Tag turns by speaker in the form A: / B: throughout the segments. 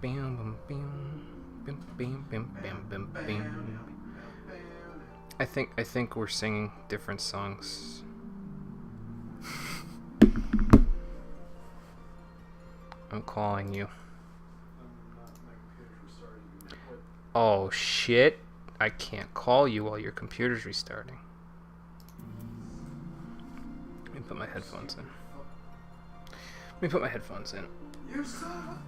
A: I think we're singing different songs. I'm calling you. Oh shit. I can't call you while your computer's restarting. Let me put my headphones in.
B: You son of a...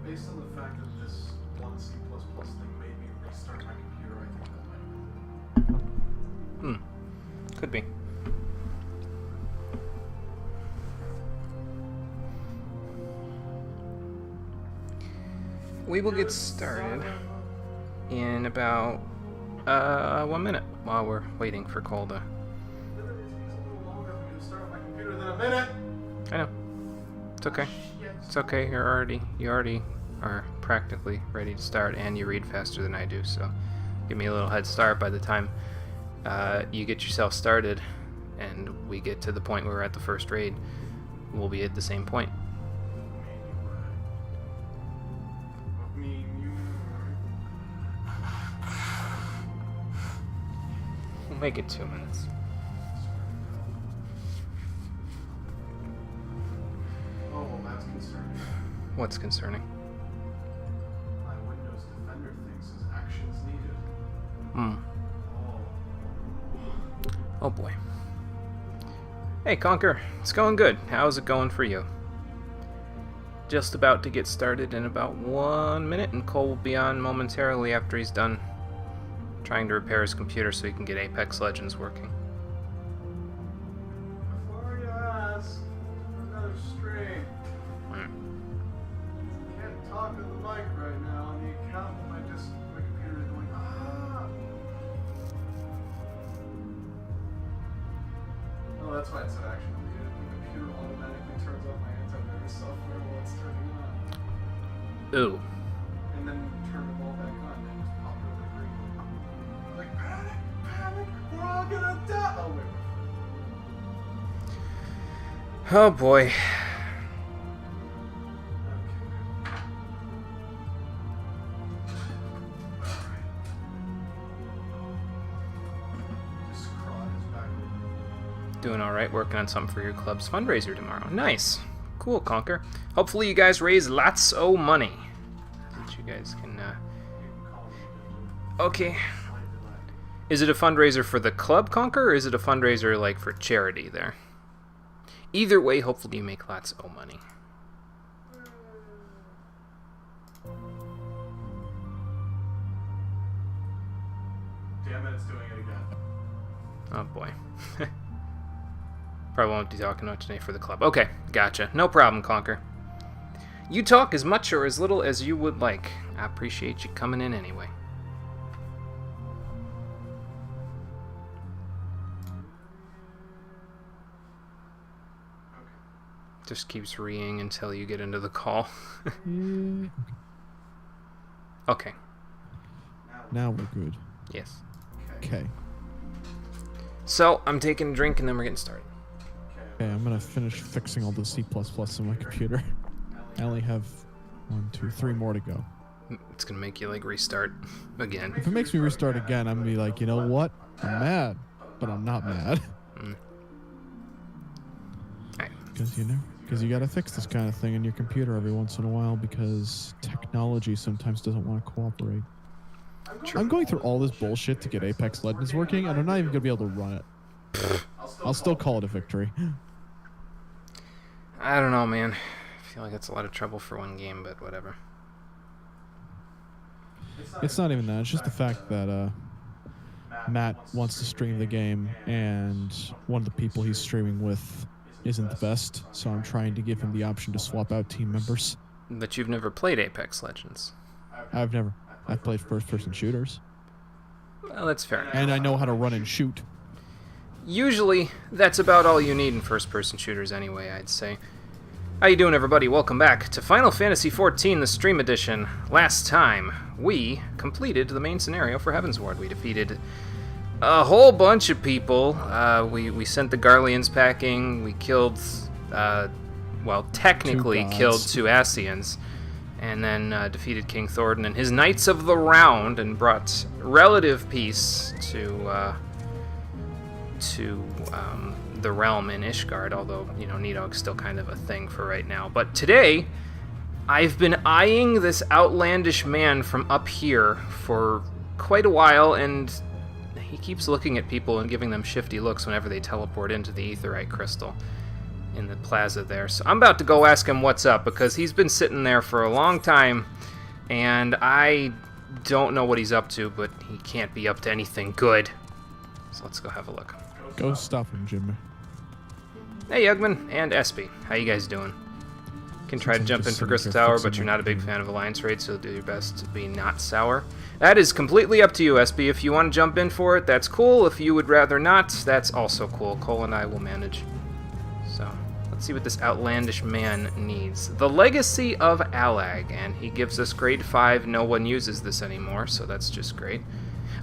B: Based on the fact that this one C++ thing made me restart my computer, I think that might have been.
A: Could be. We will get started in about 1 minute while we're waiting for Cole to...
B: It takes a little longer for me to start my computer than a minute!
A: I know. It's okay. It's okay. You already are practically ready to start, and you read faster than I do, so give me a little head start. By the time you get yourself started and we get to the point where we're at the first raid, we'll be at the same point. We'll make it 2 minutes.
B: Oh, well, that's concerning.
A: What's concerning?
B: My Windows Defender thing says actions needed.
A: Hmm.
B: Oh.
A: Oh boy. Hey Conker, it's going good. How's it going for you? Just about to get started in about 1 minute, and Cole will be on momentarily after he's done trying to repair his computer so he can get Apex Legends working.
B: Before you ask, another stream. Can't talk to the mic right now, and the account on my computer is going, ah! Oh, that's why it said action needed. The computer automatically turns off my antivirus software while it's turning on.
A: Ooh.
B: And then turn them all back on, and just pop it over green. Like, panic, we're all gonna die! Oh, wait.
A: Oh boy. Doing alright, working on something for your club's fundraiser tomorrow. Nice. Cool, Conker. Hopefully you guys raise lots of money. That you guys can, Okay. Is it a fundraiser for the club, Conker, or is it a fundraiser, like, for charity there? Either way, hopefully you make lots of money.
B: Damn it, it's doing it again.
A: Oh boy. Probably won't be talking much today for the club. Okay, gotcha. No problem, Conker. You talk as much or as little as you would like. I appreciate you coming in anyway. Just keeps ringing until you get into the call. Okay.
C: Now we're good.
A: Yes.
C: Okay.
A: So, I'm taking a drink and then we're getting started.
C: Okay, I'm gonna finish fixing all the C++ in my computer. I only have 1, 2, 3 more to go.
A: It's gonna make you, like, restart again.
C: If it makes me restart again, I'm gonna be like, you know what? I'm mad, but I'm not mad.
A: Alright.
C: Because you never Because you gotta fix this kind of thing in your computer every once in a while because technology sometimes doesn't want to cooperate. I'm going through all this bullshit to get Apex Legends working, and I'm not even gonna be able to run it. I'll still call it a victory.
A: I don't know, man. I feel like it's a lot of trouble for one game, but whatever.
C: It's not even that. It's just the fact that Matt wants to stream the game, and one of the people he's streaming with isn't the best, so I'm trying to give him the option to swap out team members.
A: But you've never played Apex Legends.
C: I've played first-person shooters.
A: Well, that's fair enough.
C: And I know how to run and shoot.
A: Usually, that's about all you need in first-person shooters anyway, I'd say. How you doing, everybody? Welcome back to Final Fantasy XIV, the Stream Edition. Last time, we completed the main scenario for Heavensward. We defeated a whole bunch of people. We sent the Garleans packing. We killed, well, technically killed 2 Ascians. And then defeated King Thornton and his Knights of the Round and brought relative peace to the realm in Ishgard, although, you know, Nidog's still kind of a thing for right now. But today, I've been eyeing this outlandish man from up here for quite a while, and he keeps looking at people and giving them shifty looks whenever they teleport into the Aetheryte Crystal in the plaza there. So I'm about to go ask him what's up, because he's been sitting there for a long time, and I don't know what he's up to, but he can't be up to anything good. So let's go have a look.
C: Go stop him, Jimmy.
A: Hey, Yugman and Espy. How you guys doing? You can try to jump in for Crystal Tower, but you're not a big fan of Alliance raids, so do your best to be not sour. That is completely up to you, Espy. If you want to jump in for it, that's cool. If you would rather not, that's also cool. Cole and I will manage. So, let's see what this outlandish man needs. The Legacy of Allag, and he gives us grade 5. No one uses this anymore, so that's just great.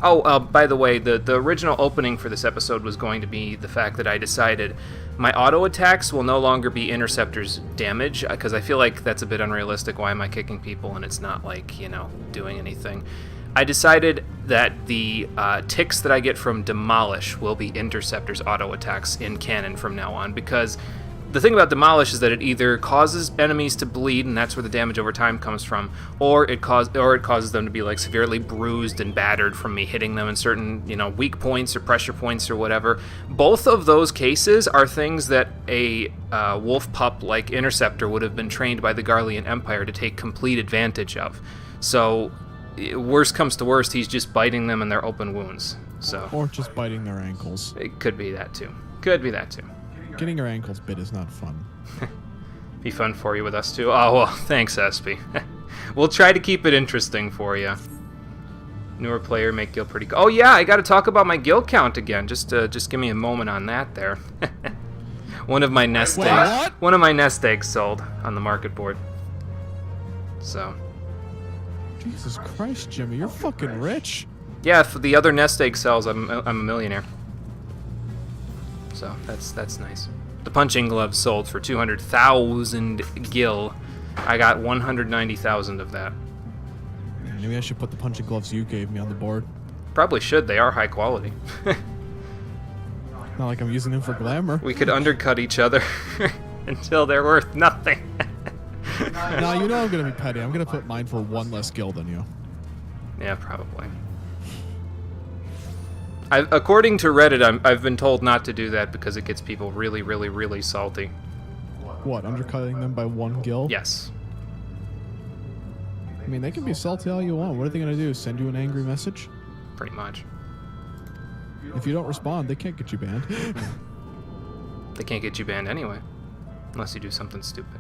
A: Oh, by the way, the original opening for this episode was going to be the fact that I decided my auto attacks will no longer be Interceptor's damage, because I feel like that's a bit unrealistic. Why am I kicking people and it's not, like, you know, doing anything? I decided that the ticks that I get from Demolish will be Interceptor's auto attacks in canon from now on, because the thing about Demolish is that it either causes enemies to bleed, and that's where the damage over time comes from, or it causes them to be, like, severely bruised and battered from me hitting them in certain, you know, weak points or pressure points or whatever. Both of those cases are things that a wolf pup like Interceptor would have been trained by the Garlean Empire to take complete advantage of. So, worst comes to worst, he's just biting them in their open wounds. So,
C: Or just biting their ankles.
A: it could be that too. Could be that too.
C: Getting your ankles bit is not fun.
A: Be fun for you with us too. Oh, well, thanks, Espy. We'll try to keep it interesting for you. Newer player, make guild pretty. Oh yeah, I got to talk about my guild count again. Just give me a moment on that there. One of my nest eggs.
C: What?
A: One of my nest eggs sold on the market board. So.
C: Jesus Christ, Jimmy, you're fucking rich.
A: Yeah, if the other nest egg sells, I'm a millionaire. So that's nice. The punching gloves sold for 200,000 gil. I got 190,000 of that.
C: Maybe I should put the punching gloves you gave me on the board.
A: Probably should. They are high quality.
C: Not like I'm using them for glamour.
A: We could undercut each other until they're worth nothing.
C: Nah, you know I'm gonna be petty. I'm gonna put mine for 1 less gil than you.
A: Yeah, probably. According to Reddit, I've been told not to do that because it gets people really, really, really salty.
C: What, undercutting them by 1 gil?
A: Yes.
C: I mean, they can be salty all you want. What are they gonna do? Send you an angry message?
A: Pretty much.
C: If you don't respond, they can't get you banned.
A: They can't get you banned anyway, unless you do something stupid.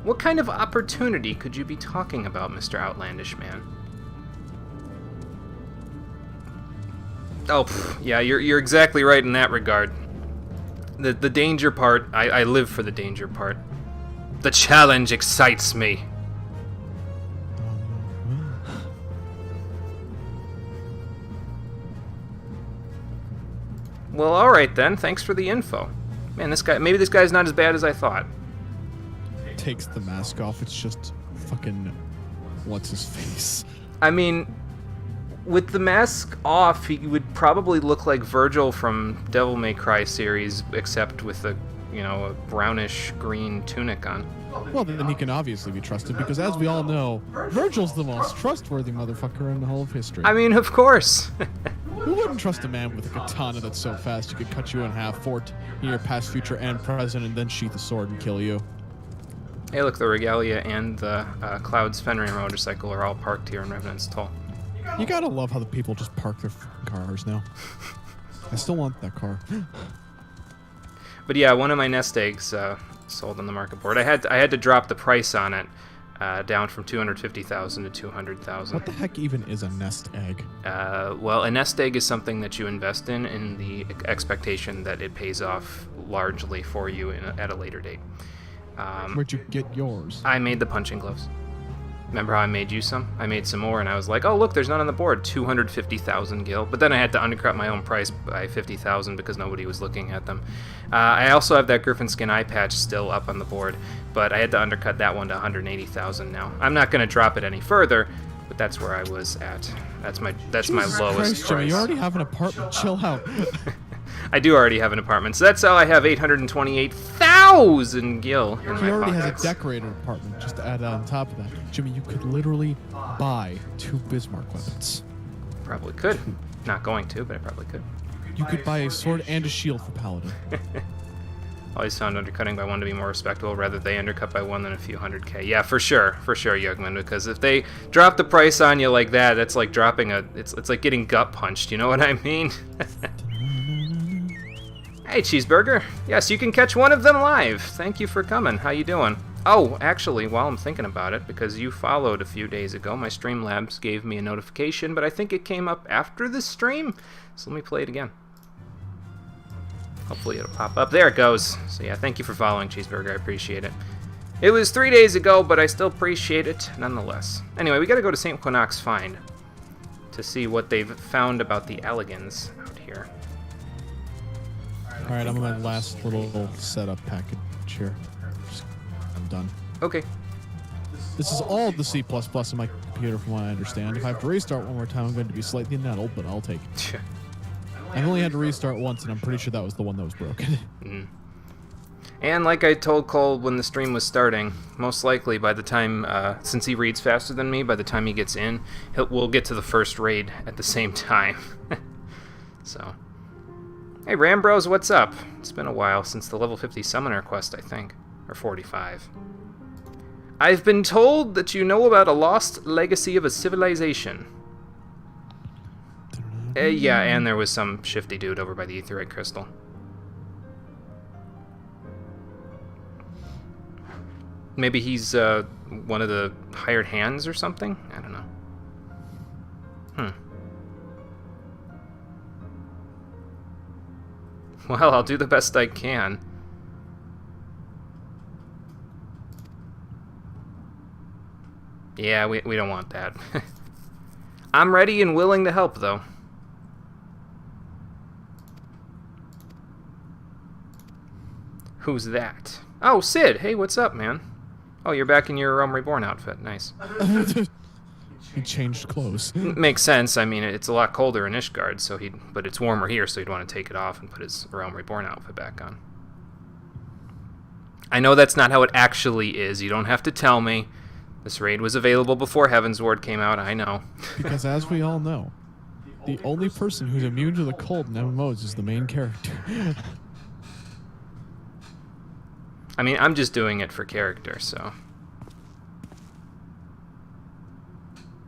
A: What kind of opportunity could you be talking about, Mr. Outlandish Man? Oh, yeah, you're exactly right in that regard. The danger part, I live for the danger part. The challenge excites me. Well, alright then, thanks for the info. Man, maybe this guy's not as bad as I thought.
C: Takes the mask off, it's just fucking... what's his face?
A: I mean, with the mask off, he would probably look like Virgil from Devil May Cry series, except with a you know, a brownish green tunic on.
C: Well, then he can obviously be trusted because, as we all know, Virgil's the most trustworthy motherfucker in the whole of history.
A: I mean, of course.
C: Who wouldn't trust a man with a katana that's so fast you could cut you in half, fort in your past, future, and present, and then sheath a sword and kill you?
A: Hey, look, the Regalia and the Cloud's Fenrir motorcycle are all parked here in Revenant's Toll.
C: You gotta love how the people just park their cars now. I still want that car.
A: But yeah, one of my nest eggs sold on the market board. I had to drop the price on it down from 250,000 to 200,000.
C: What the heck even is a nest egg?
A: Well, a nest egg is something that you invest in the expectation that it pays off largely for you at a later date.
C: Where'd you get yours?
A: I made the punching gloves. Remember how I made you some? I made some more, and I was like, oh, look, there's none on the board. 250,000 gil. But then I had to undercut my own price by 50,000 because nobody was looking at them. I also have that Griffin Skin eye patch still up on the board, but I had to undercut that one to 180,000 now. I'm not going to drop it any further, but that's where I was at. That's my lowest
C: Christ, Jimmy,
A: price.
C: you already have an apartment. Chill out.
A: I do already have an apartment, so that's how I have 828,000 gil in my
C: He already
A: pockets.
C: has a decorated apartment, just to add on top of that. Jimmy, you could literally buy 2 Bismarck weapons.
A: Probably could. Not going to, but I probably could.
C: You could buy a sword and a shield for Paladin.
A: Always found undercutting by one to be more respectable, rather they undercut by one than a few hundred K. Yeah, for sure, Yugman, because if they drop the price on you like that, that's like dropping it's like getting gut punched, you know what I mean? Hey, Cheeseburger. Yes, you can catch one of them live. Thank you for coming. How you doing? Oh, actually, while I'm thinking about it, because you followed a few days ago, my Streamlabs gave me a notification, but I think it came up after the stream, so let me play it again. Hopefully it'll pop up. There it goes. So yeah, thank you for following, Cheeseburger. I appreciate it. It was 3 days ago, but I still appreciate it nonetheless. Anyway, we gotta go to St. Quinoc's Find to see what they've found about the Alligans out here.
C: Alright, I'm on my last little setup package here. I'm done.
A: Okay.
C: This is all the C++ in my computer from what I understand. If I have to restart one more time, I'm going to be slightly nettled, but I'll take it. I've only had to restart once, and I'm pretty sure that was the one that was broken.
A: And like I told Cole when the stream was starting, most likely by the time, since he reads faster than me, by the time he gets in, we'll get to the first raid at the same time. So, hey Rambros, what's up? It's been a while since the level 50 summoner quest, I think. Or 45. I've been told that you know about a lost legacy of a civilization. Yeah, and there was some shifty dude over by the Aetheryte Crystal. Maybe he's one of the hired hands or something? I don't know. Well, I'll do the best I can. Yeah, we don't want that. I'm ready and willing to help, though. Who's that? Oh, Sid! Hey, what's up, man? Oh, you're back in your Realm Reborn outfit. Nice.
C: He changed clothes.
A: Makes sense. I mean, it's a lot colder in Ishgard, so but it's warmer here, so he'd want to take it off and put his Realm Reborn outfit back on. I know that's not how it actually is. You don't have to tell me. This raid was available before Heavensward came out, I know.
C: Because as we all know, the only person who's immune to the cold in MMOs is the main character.
A: I mean, I'm just doing it for character, so...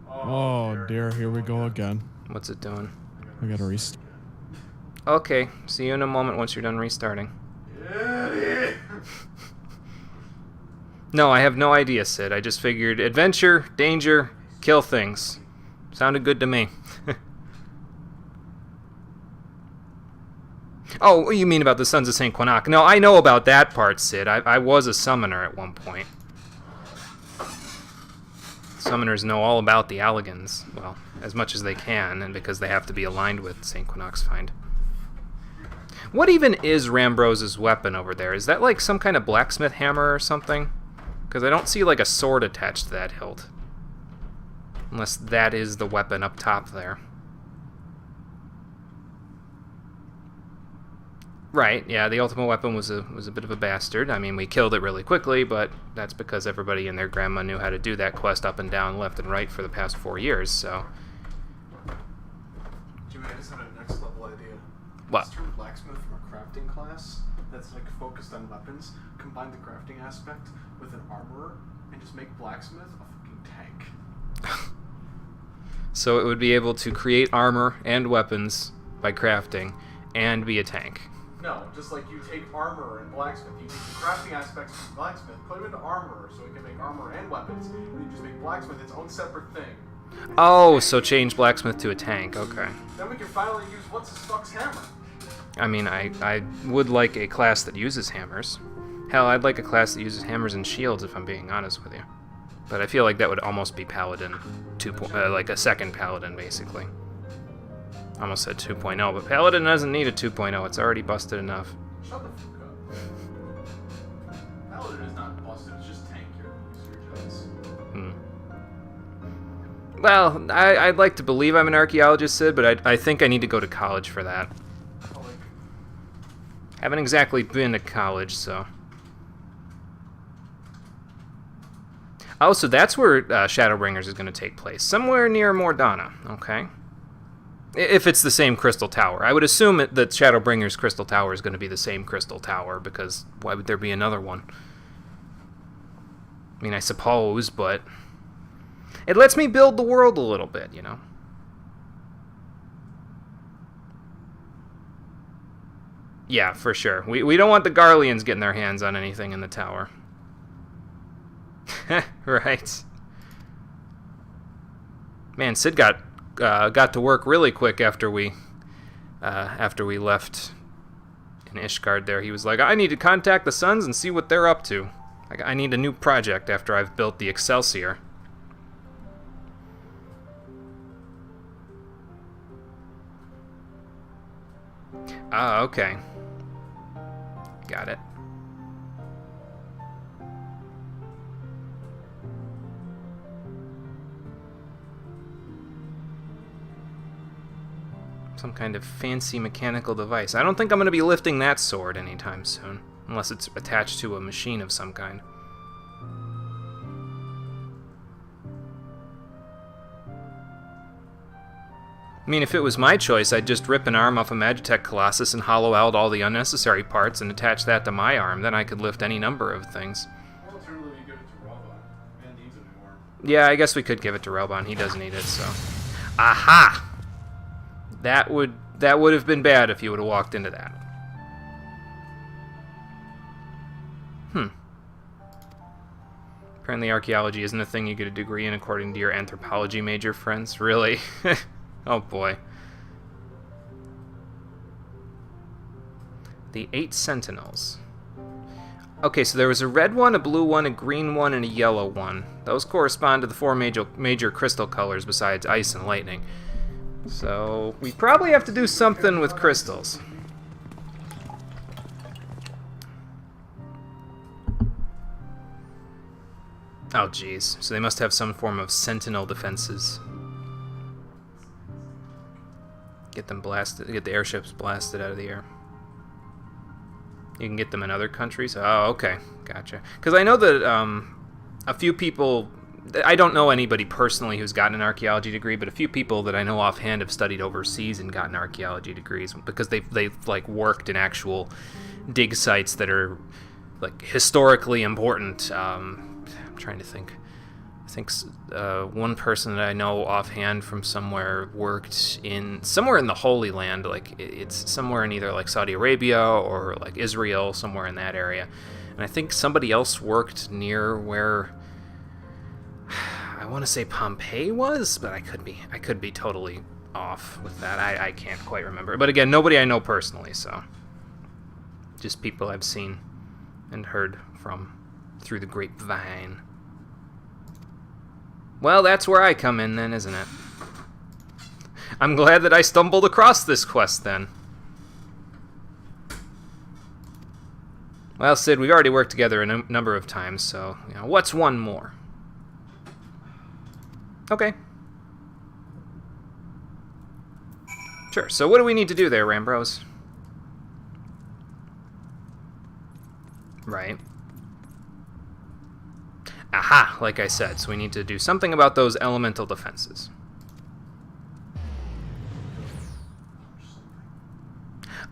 C: Oh dear, here we go again.
A: What's it doing?
C: I gotta restart.
A: Okay, see you in a moment once you're done restarting. No, I have no idea, Sid. I just figured adventure, danger, kill things. Sounded good to me. Oh, you mean about the Sons of St. Quinoc? No, I know about that part, Sid. I was a summoner at one point. Summoners know all about the Alligans. Well, as much as they can, and because they have to be aligned with St. Quinoc's Find. What even is Rambros's weapon over there? Is that like some kind of blacksmith hammer or something? Because I don't see like a sword attached to that hilt. Unless that is the weapon up top there. Right, yeah, the ultimate weapon was a bit of a bastard. I mean, we killed it really quickly, but that's because everybody and their grandma knew how to do that quest up and down, left and right for the past 4 years, so...
B: Jimmy, I just had a next level idea.
A: What?
B: Let's turn blacksmith from a crafting class that's like focused on weapons, combine the crafting aspect with an armorer, and just make blacksmith a fucking tank.
A: So it would be able to create armor and weapons by crafting, and be a tank.
B: No, just like you take armor and blacksmith, you take the crafting aspects from blacksmith, put them into armor so it can make armor and weapons, and you just make blacksmith its own separate thing.
A: Oh, so change blacksmith to a tank, okay.
B: Then we can finally use what's his fuck's hammer.
A: I mean, I would like a class that uses hammers. Hell, I'd like a class that uses hammers and shields, if I'm being honest with you. But I feel like that would almost be Paladin 2. Like a second Paladin, basically. Almost said 2.0, but Paladin doesn't need a 2.0. It's already busted enough.
B: Shut the fuck up. Paladin is not busted, it's just tankier than
A: Well, I'd like to believe I'm an archaeologist, Sid, but I think I need to go to college for that.
B: Oh, like,
A: Haven't exactly been to college, so... Oh, so that's where Shadowbringers is going to take place. Somewhere near Mordana, okay? If it's the same Crystal Tower. I would assume that Shadowbringers Crystal Tower is going to be the same Crystal Tower, because why would there be another one? I mean, I suppose, but... It lets me build the world a little bit, you know? Yeah, for sure. We don't want the Garleans getting their hands on anything in the tower. Right. Man, Sid got to work really quick after we left in Ishgard there. He was like, I need to contact the Suns and see what they're up to. I need a new project after I've built the Excelsior. Ah, okay. Got it. Some kind of fancy mechanical device. I don't think I'm going to be lifting that sword anytime soon, unless it's attached to a machine of some kind. I mean, if it was my choice, I'd just rip an arm off a Magitech Colossus and hollow out all the unnecessary parts and attach that to my arm. Then I could lift any number of things.
B: alternatively, you give it to Robot. Man needs it anymore.
A: Yeah, I guess we could give it to Relbon. He does need it, so... Aha! That would have been bad if you would have walked into that. Apparently archaeology isn't a thing you get a degree in according to your anthropology major friends. Really? Oh boy. The 8 Sentinels. Okay, so there was a red one, a blue one, a green one, and a yellow one. Those correspond to the 4 major crystal colors besides ice and lightning. So we probably have to do something with crystals. Oh jeez, so they must have some form of sentinel defenses. Get them blasted, get the airships blasted out of the air. You can get them in other countries? Oh, okay, gotcha. Because I know that a few people, I don't know anybody personally who's gotten an archaeology degree, but a few people that I know offhand have studied overseas and gotten archaeology degrees because they've like worked in actual dig sites that are like historically important. I'm trying to think. I think one person that I know offhand from somewhere worked in somewhere in the Holy Land, like it's somewhere in either like Saudi Arabia or like Israel, somewhere in that area. And I think somebody else worked near where I want to say Pompeii was, but I could be totally off with that. I can't quite remember. But again, nobody I know personally, so just people I've seen and heard from through the grapevine. Well, that's where I come in then, isn't it? I'm glad that I stumbled across this quest then. Well, Sid, we've already worked together a number of times, so, you know, what's one more? Okay. Sure, so what do we need to do there, Rambros? Right. Aha, like I said, so we need to do something about those elemental defenses.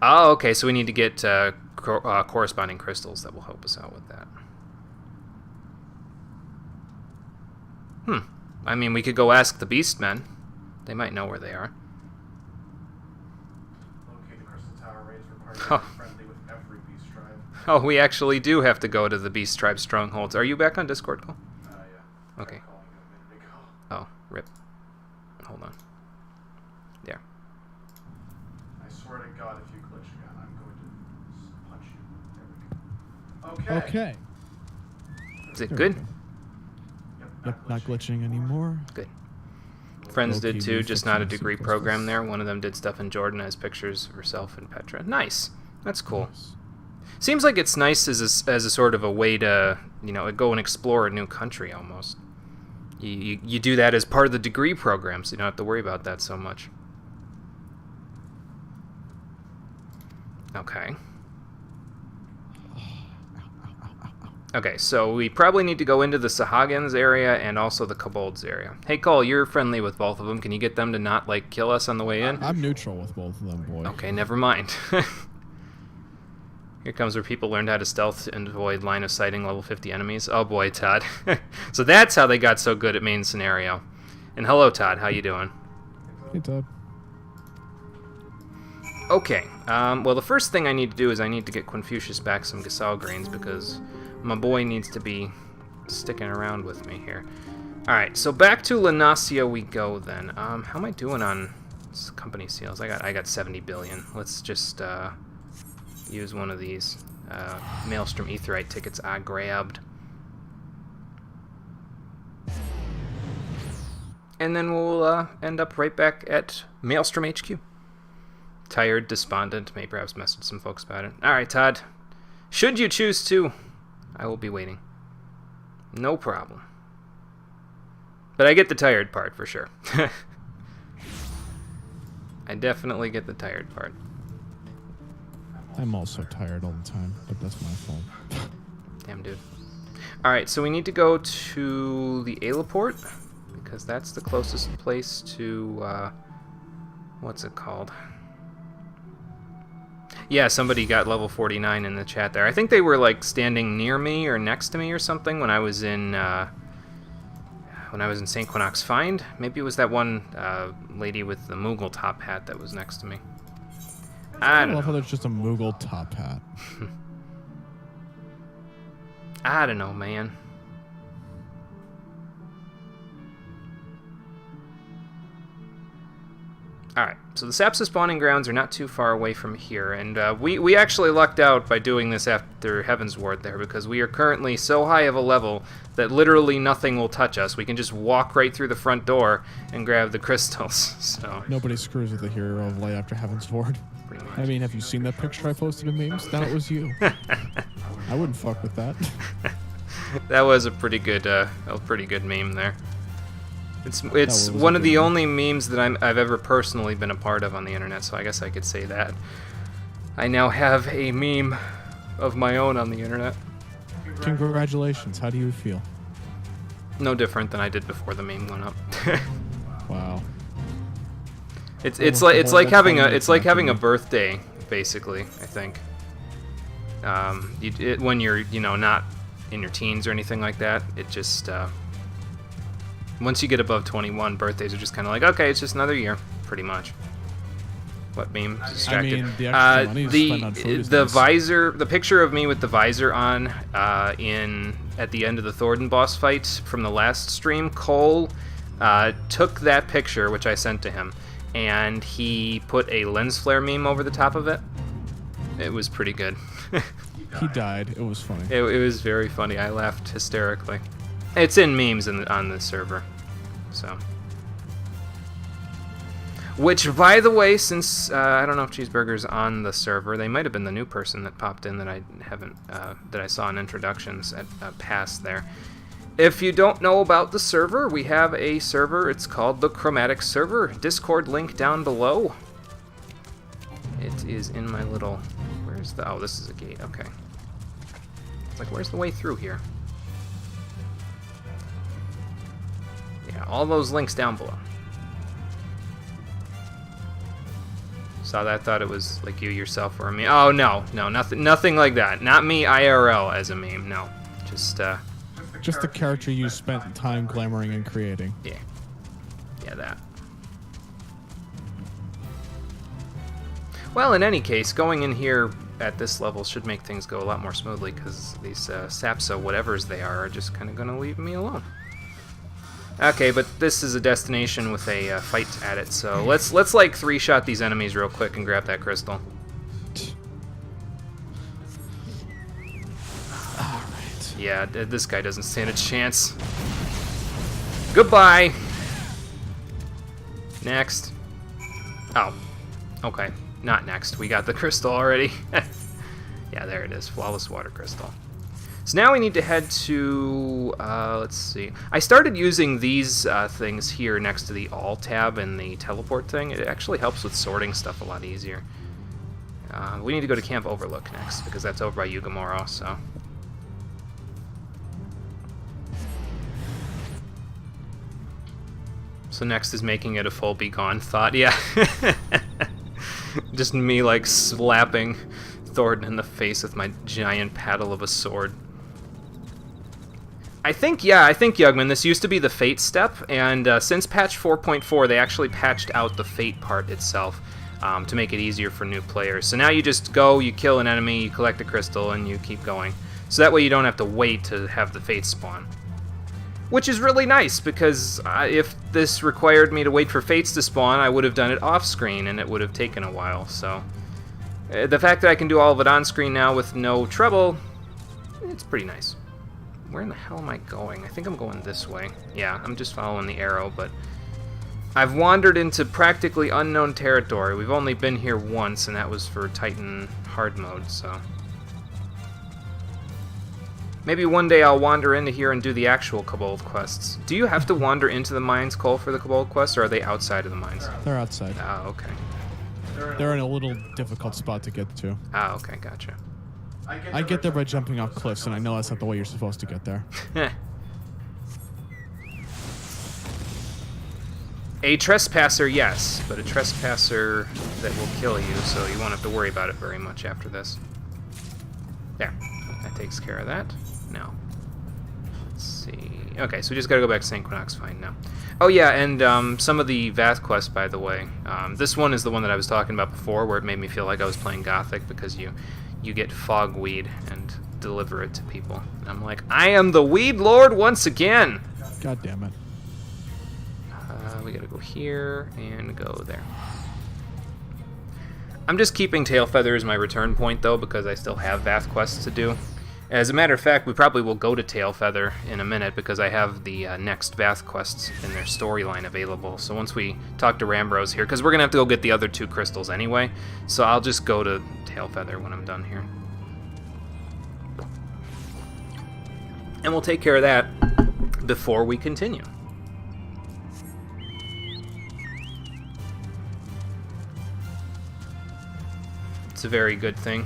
A: Oh, okay, so we need to get corresponding crystals that will help us out with that. I mean, we could go ask the Beastmen. They might know where they are.
B: Locate the crystal tower raids requires
A: Oh.
B: being friendly with every beast tribe.
A: Oh, we actually do have to go to the Beast Tribe strongholds. Are you back on Discord, Cole?
B: Yeah.
A: Okay.
B: Tried calling it a minute ago.
A: Oh, rip. Hold on. There.
B: I swear to God, if you glitch again, I'm going to punch you. There we go. Okay.
C: Okay.
A: Is it
C: There we
A: good?
C: go.
B: Yep,
C: Not glitching anymore.
A: Good. Friends did
C: Low-key
A: too, just not a
C: fixing
A: degree
C: some
A: program
C: crystals.
A: there. One of them did stuff in Jordan, has pictures of herself and Petra. Nice. That's cool.
C: Nice.
A: Seems like it's nice as a sort of a way to, go and explore a new country almost. You do that as part of the degree program, so you don't have to worry about that so much. Okay. Okay, so we probably need to go into the Sahagins area and also the Kobolds area. Hey, Cole, you're friendly with both of them. Can you get them to not, kill us on the way in?
C: I'm neutral with both of them, boy.
A: Okay, never mind. Here comes where people learned how to stealth and avoid line of sighting level 50 enemies. Oh boy, Todd. So that's how they got so good at main scenario. And hello, Todd. How you doing?
C: Hey, Todd.
A: Okay. Well, the first thing I need to do is I need to get Confucius back some Gasal grains because my boy needs to be sticking around with me here. Alright, so back to Lanasia we go then. How am I doing on company seals? I got 70 billion. Let's just use one of these Maelstrom Aetheryte tickets I grabbed. And then we'll end up right back at Maelstrom HQ. Tired, despondent, may perhaps message some folks about it. Alright, Todd. Should you choose to, I will be waiting. No problem. But I get the tired part for sure. I definitely get the tired part.
C: I'm also tired all the time, but that's my fault.
A: Damn, dude. Alright, so we need to go to the Aelaport, because that's the closest place to, what's it called? Yeah, somebody got level 49 in the chat there. I think they were, standing near me or next to me or something when I was in, St. Quinox Find. Maybe it was that one lady with the Moogle top hat that was next to me. I don't
C: love how
A: know.
C: there's just a Moogle top hat.
A: I don't know, man. Alright, so the Sapsa spawning grounds are not too far away from here, and we actually lucked out by doing this after Heavensward there, because we are currently so high of a level that literally nothing will touch us. We can just walk right through the front door and grab the crystals, so...
C: Nobody screws with the hero of light after Heavensward.
A: Pretty much.
C: I mean, have you seen that picture I posted in memes? That was you. I wouldn't fuck with that.
A: That was a pretty good meme there. It's
C: was a
A: one of
C: good
A: the
C: meme.
A: only memes that I've ever personally been a part of on the internet, so I guess I could say that. I now have a meme of my own on the internet.
C: Congratulations. How do you feel?
A: No different than I did before the meme went up.
C: Wow.
A: It's
C: Almost
A: like
C: the
A: it's
C: whole
A: like having a
C: 20
A: it's like
C: minutes
A: having a
C: after
A: birthday, basically. I think. When you're not in your teens or anything like that, it just once you get above 21, birthdays are just kind of like, okay, it's just another year, pretty much. What meme? Distracted.
C: I mean, the extra money is spent on food is
A: the
C: nice.
A: visor, the picture of me with the visor on at the end of the Thornton boss fight from the last stream, Cole took that picture, which I sent to him, and he put a lens flare meme over the top of it. It was pretty good.
C: He died. It was funny.
A: It was very funny. I laughed hysterically. It's in memes on the server, so. Which, by the way, since I don't know if Cheeseburger's on the server, they might have been the new person that popped in that I haven't that I saw in introductions at past there. If you don't know about the server, we have a server. It's called the Chromatic Server. Discord link down below. It is in my little. Where's the? Oh, this is a gate. Okay. It's like, where's the way through here? Yeah, all those links down below. Saw that, thought it was like you yourself or a meme. Oh, no, nothing like that. Not me IRL as a meme, no.
C: Just the character you spent time glamoring and creating.
A: Yeah, that. Well, in any case, going in here at this level should make things go a lot more smoothly, because these Sapso whatevers they are just kind of going to leave me alone. Okay, but this is a destination with a fight at it, so let's like 3-shot these enemies real quick and grab that crystal.
C: Alright.
A: Yeah, this guy doesn't stand a chance. Goodbye! Next. Oh, okay. Not next. We got the crystal already. Yeah, there it is. Flawless water crystal. So now we need to head to, let's see. I started using these things here next to the All tab and the teleport thing. It actually helps with sorting stuff a lot easier. We need to go to Camp Overlook next, because that's over by Yugamoro, so. So next is making it a full be gone thought. Yeah. Just me, like, slapping Thornton in the face with my giant paddle of a sword. I think Yugman, this used to be the Fate step, and since patch 4.4, they actually patched out the Fate part itself to make it easier for new players. So now you just go, you kill an enemy, you collect a crystal, and you keep going. So that way you don't have to wait to have the Fate spawn. Which is really nice, because if this required me to wait for Fates to spawn, I would have done it off-screen, and it would have taken a while, so. The fact that I can do all of it on-screen now with no trouble, it's pretty nice. Where in the hell am I going? I think I'm going this way. Yeah, I'm just following the arrow, but I've wandered into practically unknown territory. We've only been here once, and that was for Titan hard mode, so. Maybe one day I'll wander into here and do the actual Kobold quests. Do you have to wander into the mines, Cole, for the Kobold quests, or are they outside of the mines?
C: They're outside.
A: Oh, okay.
C: They're in a little difficult spot to get to.
A: Oh, okay, gotcha.
C: I get there by jumping off cliffs, and I know that's not the way you're supposed to get there.
A: A trespasser, yes, but a trespasser that will kill you, so you won't have to worry about it very much after this. There. That takes care of that. Now, let's see. Okay, so we just gotta go back to St. Quinox Find now. Oh yeah, and some of the Vath quests, by the way. This one is the one that I was talking about before, where it made me feel like I was playing Gothic, because you get fogweed and deliver it to people. And I'm like, I am the Weed Lord once again!
C: God damn it.
A: We gotta go here and go there. I'm just keeping Tailfeather as my return point, though, because I still have Vath quests to do. As a matter of fact, we probably will go to Tailfeather in a minute, because I have the next Vath quests in their storyline available. So once we talk to Rambrose here, because we're going to have to go get the other 2 crystals anyway, so I'll just go to Tailfeather when I'm done here. And we'll take care of that before we continue. It's a very good thing.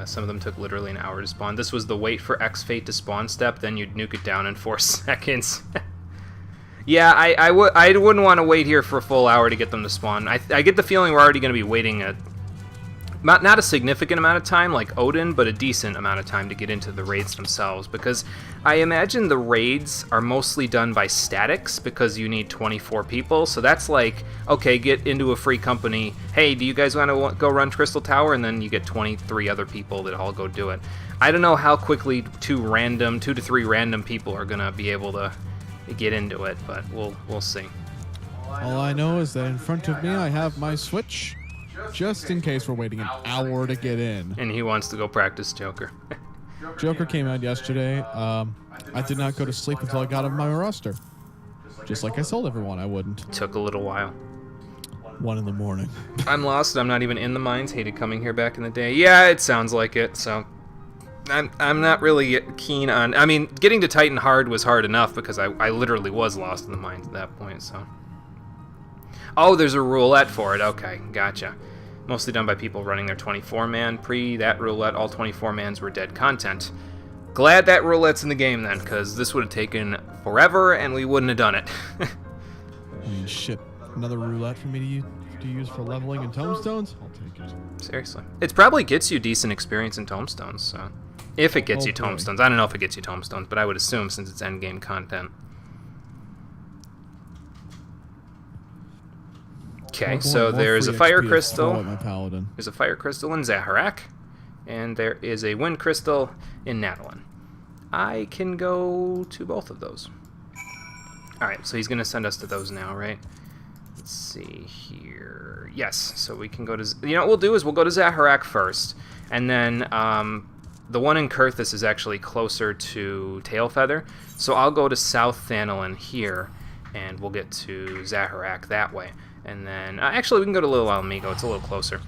A: Some of them took literally an hour to spawn. This was the wait for X-Fate to spawn step, then you'd nuke it down in 4 seconds. Yeah, I wouldn't want to wait here for a full hour to get them to spawn. I get the feeling we're already going to be waiting not a significant amount of time like Odin, but a decent amount of time to get into the raids themselves, because I imagine the raids are mostly done by statics, because you need 24 people, so that's like, okay, get into a free company, hey, do you guys want to go run Crystal Tower, and then you get 23 other people that all go do it. I don't know how quickly 2 to 3 random people are going to be able to get into it, but we'll see.
C: All I know is that in front of me I have my Switch, just in case we're waiting an hour to get in.
A: And he wants to go practice Joker.
C: Joker came out yesterday. I did not go to sleep until I got him on my roster. Just like I told everyone I wouldn't.
A: Took a little while.
C: 1 in the morning.
A: I'm lost. I'm not even in the mines. Hated coming here back in the day. Yeah, it sounds like it, so I'm not really keen on... I mean, getting to Titan hard was hard enough, because I literally was lost in the mines at that point, so... Oh, there's a roulette for it. Okay, gotcha. Mostly done by people running their 24-man. Pre that roulette, all 24-mans were dead content. Glad that roulette's in the game then, because this would have taken forever and we wouldn't have done it.
C: I mean, shit. Another roulette for me to use for leveling and tomestones? I'll take it.
A: Seriously. It probably gets you decent experience in tomestones, so... If it gets you
C: Hopefully.
A: tomestones. I don't know if it gets you tomestones, but I would assume since it's endgame content. Okay,
C: Oh boy,
A: so
C: more
A: there's a
C: free
A: fire
C: XP to throw
A: crystal.
C: at my paladin.
A: There's a fire crystal in Zaharak, and there is a wind crystal in Nadalin. I can go to both of those. Alright, so he's going to send us to those now, right? Let's see here. Yes, so we can go to... You know what we'll do is we'll go to Zaharak first, and then the one in Kurthus is actually closer to Tailfeather, so I'll go to South Thanalin here, and we'll get to Zaharak that way. And then... actually, we can go to Little Alamigo. It's a little closer.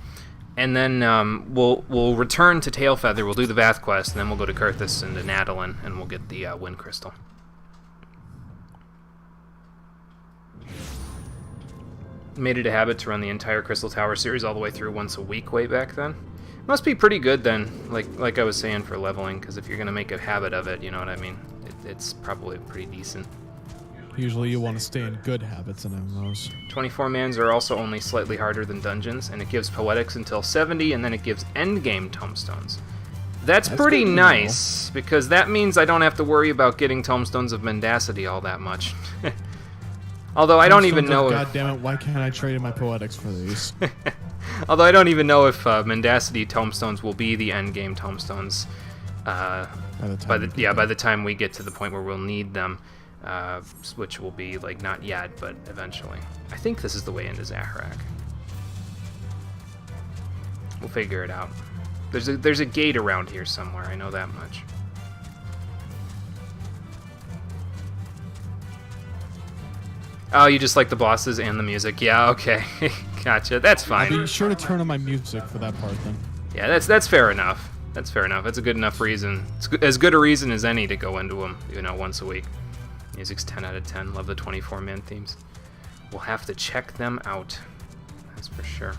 A: And then we'll return to Tailfeather, we'll do the Vath quest, and then we'll go to Kurthus and to Nadalin, and we'll get the Wind Crystal. Made it a habit to run the entire Crystal Tower series all the way through once a week way back then. Must be pretty good then, like I was saying, for leveling, because if you're going to make a habit of it, you know what I mean? It's probably pretty decent.
C: Usually you want to stay in good habits in MMOs.
A: 24 mans are also only slightly harder than dungeons, and it gives poetics until 70, and then it gives endgame tomestones. That's pretty
C: good to
A: nice, because that means I don't have to worry about getting tomestones of mendacity all that much. Although I don't even know.
C: God damn it! Why can't I trade in my poetics for these?
A: Although I don't even know if mendacity tomestones will be the endgame tomestones. By the time we get to the point where we'll need them. Which will be, like, not yet, but eventually. I think this is the way into Zaharak. We'll figure it out. There's a gate around here somewhere, I know that much. Oh, you just like the bosses and the music? Yeah, okay. Gotcha. That's fine.
C: I'll be sure to turn on my music for that part, then.
A: Yeah, that's fair enough. That's fair enough. That's a good enough reason. It's as good a reason as any to go into them, you know, once a week. Music's 10 out of 10. Love the 24-man themes. We'll have to check them out. That's for sure.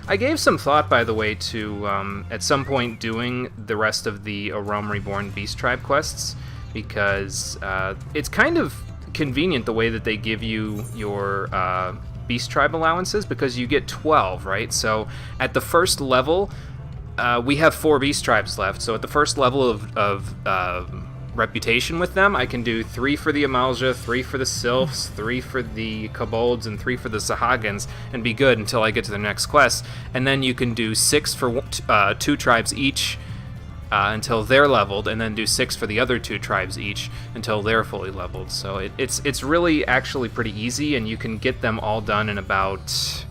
A: I gave some thought, by the way, to at some point doing the rest of the A Realm Reborn Beast Tribe quests, because it's kind of convenient the way that they give you your Beast Tribe allowances, because you get 12, right? So at the first level, we have 4 Beast Tribes left. So at the first level of reputation with them, I can do 3 for the Amalja, 3 for the Sylphs, 3 for the Kobolds, and 3 for the Sahagins, and be good until I get to the next quest. And then you can do 6 for 2 tribes each until they're leveled, and then do 6 for the other 2 tribes each until they're fully leveled. So it's really actually pretty easy, and you can get them all done in about,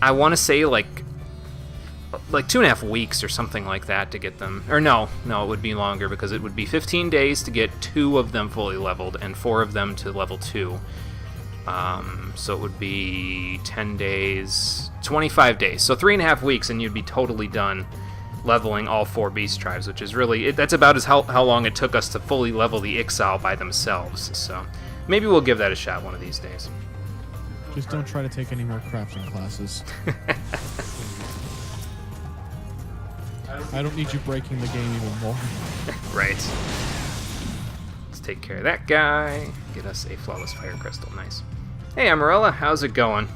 A: I want to say, like 2.5 weeks or something like that to get them. Or no, it would be longer, because it would be 15 days to get 2 of them fully leveled and 4 of them to level 2. So it would be 10 days, 25 days. So 3.5 weeks and you'd be totally done leveling all 4 beast tribes, which is really, that's about as how long it took us to fully level the Ixal by themselves. So maybe we'll give that a shot one of these days.
C: Just don't try to take any more crafting classes. I don't need you breaking the game even more.
A: Right. Let's take care of that guy. Get us a flawless fire crystal. Nice. Hey, Amarella, how's it going?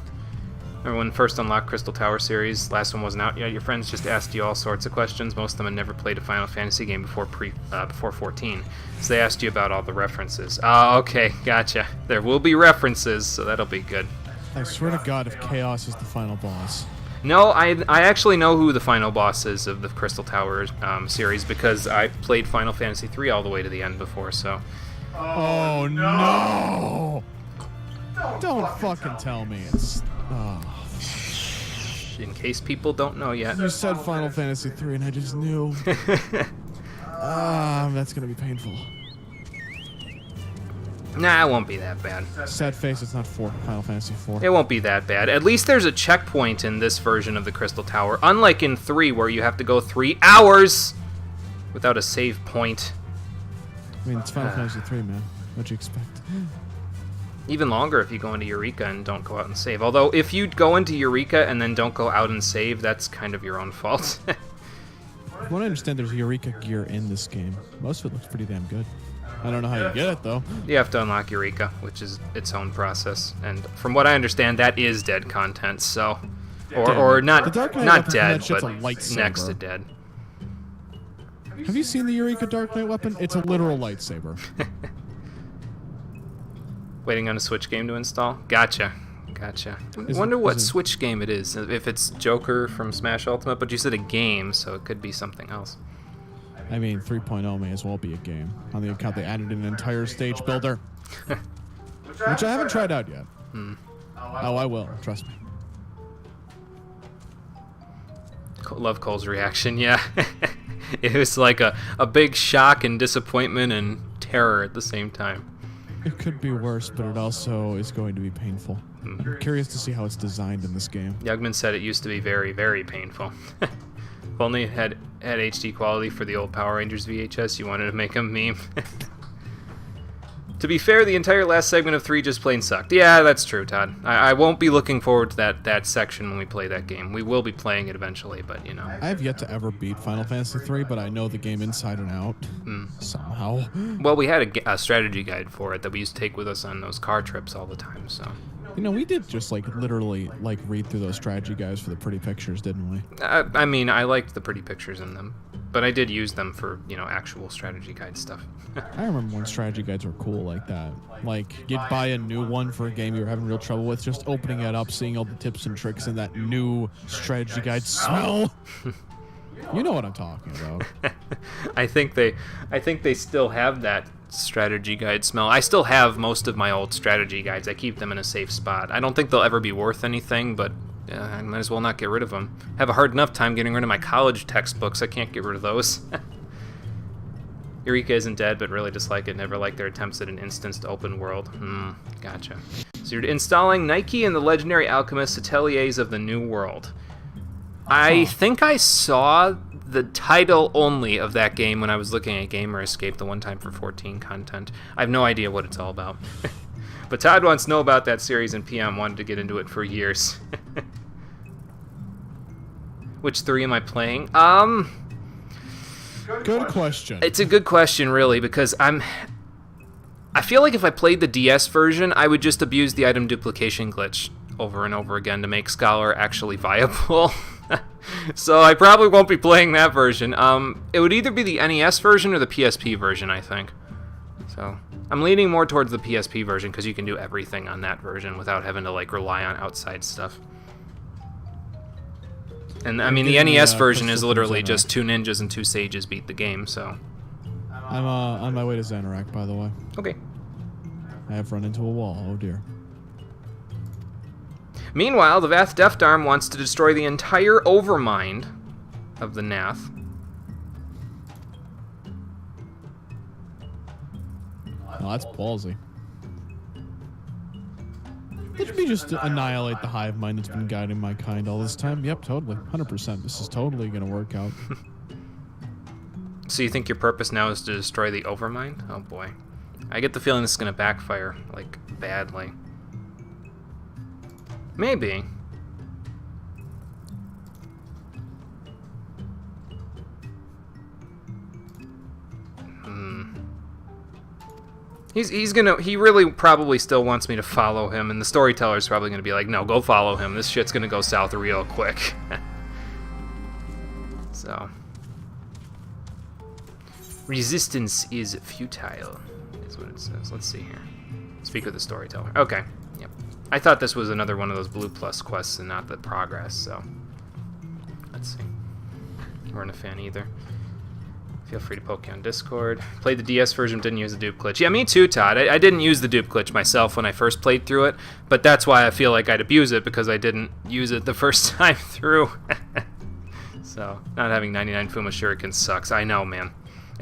A: Remember when first unlocked Crystal Tower series? Last one wasn't out yet. Your friends just asked you all sorts of questions. Most of them had never played a Final Fantasy game before 14. So they asked you about all the references. Oh, okay, gotcha. There will be references, so that'll be good.
C: I swear to God, if Chaos is the final boss.
A: No, I actually know who the final boss is of the Crystal Tower series, because I played Final Fantasy 3 all the way to the end before, so...
C: Oh, no! Don't fucking tell me. It's...
A: In case people don't know yet.
C: You said Final Fantasy 3 and I just knew. That's gonna be painful.
A: Nah, it won't be that bad.
C: Sad face, it's not Final Fantasy 4.
A: It won't be that bad. At least there's a checkpoint in this version of the Crystal Tower, unlike in 3 where you have to go 3 hours without a save point.
C: I mean, it's Final Fantasy 3, man. What'd you expect?
A: Even longer if you go into Eureka and don't go out and save. Although, if you go into Eureka and then don't go out and save, that's kind of your own fault.
C: From what I understand, there's Eureka gear in this game. Most of it looks pretty damn good. I don't know how you get it, though.
A: You have to unlock Eureka, which is its own process. And from what I understand, that is dead content, so... Or not dead, but next to dead.
C: Have you seen the Eureka Dark Knight weapon? It's a literal lightsaber.
A: Waiting on a Switch game to install? Gotcha. I wonder what Switch game it is. If it's Joker from Smash Ultimate, but you said a game, so it could be something else.
C: I mean, 3.0 may as well be a game. On the account they added an entire stage builder. Which I haven't tried out yet. Oh, I will. Trust me.
A: Love Cole's reaction, yeah. It was like a big shock and disappointment and terror at the same time.
C: It could be worse, but it also is going to be painful. I'm curious to see how it's designed in this game.
A: Yugman said it used to be very, very painful. If only it had HD quality for the old Power Rangers VHS, you wanted to make a meme. To be fair, the entire last segment of 3 just plain sucked. Yeah, that's true, Todd. I won't be looking forward to that section when we play that game. We will be playing it eventually, but, you know.
C: I have yet to ever beat Final Fantasy 3, but I know the game inside and out. Somehow.
A: Well, we had a strategy guide for it that we used to take with us on those car trips all the time, so...
C: You know, we did just, literally, read through those strategy guides for the pretty pictures, didn't we?
A: I mean, I liked the pretty pictures in them, but I did use them for, actual strategy guide stuff.
C: I remember when strategy guides were cool like that. You'd buy a new one for a game you were having real trouble with, just opening it up, seeing all the tips and tricks and that new strategy guide smell. You know what I'm talking about.
A: I think they still have that strategy guide smell. I still have most of my old strategy guides. I keep them in a safe spot. I don't think they'll ever be worth anything, but I might as well not get rid of them. I have a hard enough time getting rid of my college textbooks. I can't get rid of those. Eureka isn't dead, but really dislike it. Never liked their attempts at an instanced open world. Gotcha. So you're installing Nike and the Legendary Alchemist Ateliers of the New World. I think I saw the title only of that game when I was looking at Gamer Escape the one time for 14 content. I have no idea what it's all about. But Todd wants to know about that series, and PM wanted to get into it for years. Which 3 am I playing?
C: Good question.
A: It's a good question, really, because I feel like if I played the DS version, I would just abuse the item duplication glitch over and over again to make Scholar actually viable. So I probably won't be playing that version. It would either be the NES version or the PSP version, I think. So I'm leaning more towards the PSP version because you can do everything on that version without having to rely on outside stuff. And I mean, the NES version is literally just 2 ninjas and 2 sages beat the game, so.
C: I'm on my way to Xanarak, by the way.
A: Okay.
C: I have run into a wall, oh dear.
A: Meanwhile, the Vath Deafdarm wants to destroy the entire Overmind of the Nath.
C: Oh, that's ballsy. Did we just annihilate the hive mind that's been guiding my kind all this time? Yep, totally. 100%. This is totally going to work out.
A: So you think your purpose now is to destroy the Overmind? Oh boy. I get the feeling this is going to backfire, badly. Maybe. He really probably still wants me to follow him, and the storyteller's probably gonna be like, no, go follow him. This shit's gonna go south real quick. So. Resistance is futile, is what it says. Let's see here. Speak with the storyteller. Okay. Yep. I thought this was another one of those Blue Plus quests and not the progress, so. Let's see. Weren't a fan either. Feel free to poke you on Discord. Played the DS version, didn't use the dupe glitch. Yeah, me too, Todd. I didn't use the dupe glitch myself when I first played through it, but that's why I feel like I'd abuse it, because I didn't use it the first time through. So, not having 99 Fuma Shurikens sucks. I know, man.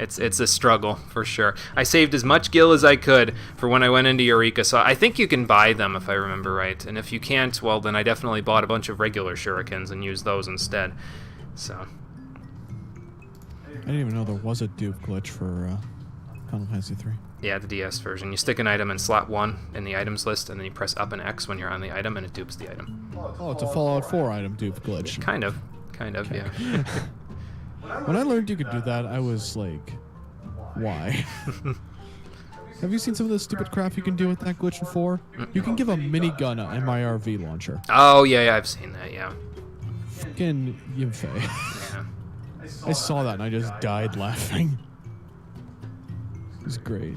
A: It's a struggle, for sure. I saved as much gil as I could for when I went into Eureka, so I think you can buy them, if I remember right. And if you can't, well, then I definitely bought a bunch of regular Shurikens and used those instead. So...
C: I didn't even know there was a dupe glitch for Final Fantasy 3.
A: Yeah, the DS version. You stick an item in slot 1 in the items list, and then you press up and X when you're on the item, and it dupes the item.
C: Oh, it's a Fallout 4 item dupe glitch.
A: Kind of,
C: Okay.
A: yeah.
C: When I learned you could do that, I was like, why? Have you seen some of the stupid crap you can do with that glitch in 4? You can give a minigun an MIRV launcher.
A: Oh, yeah, I've seen that, yeah.
C: Fucking Yimfei.
A: Yeah.
C: I saw that and I just died laughing. It was great.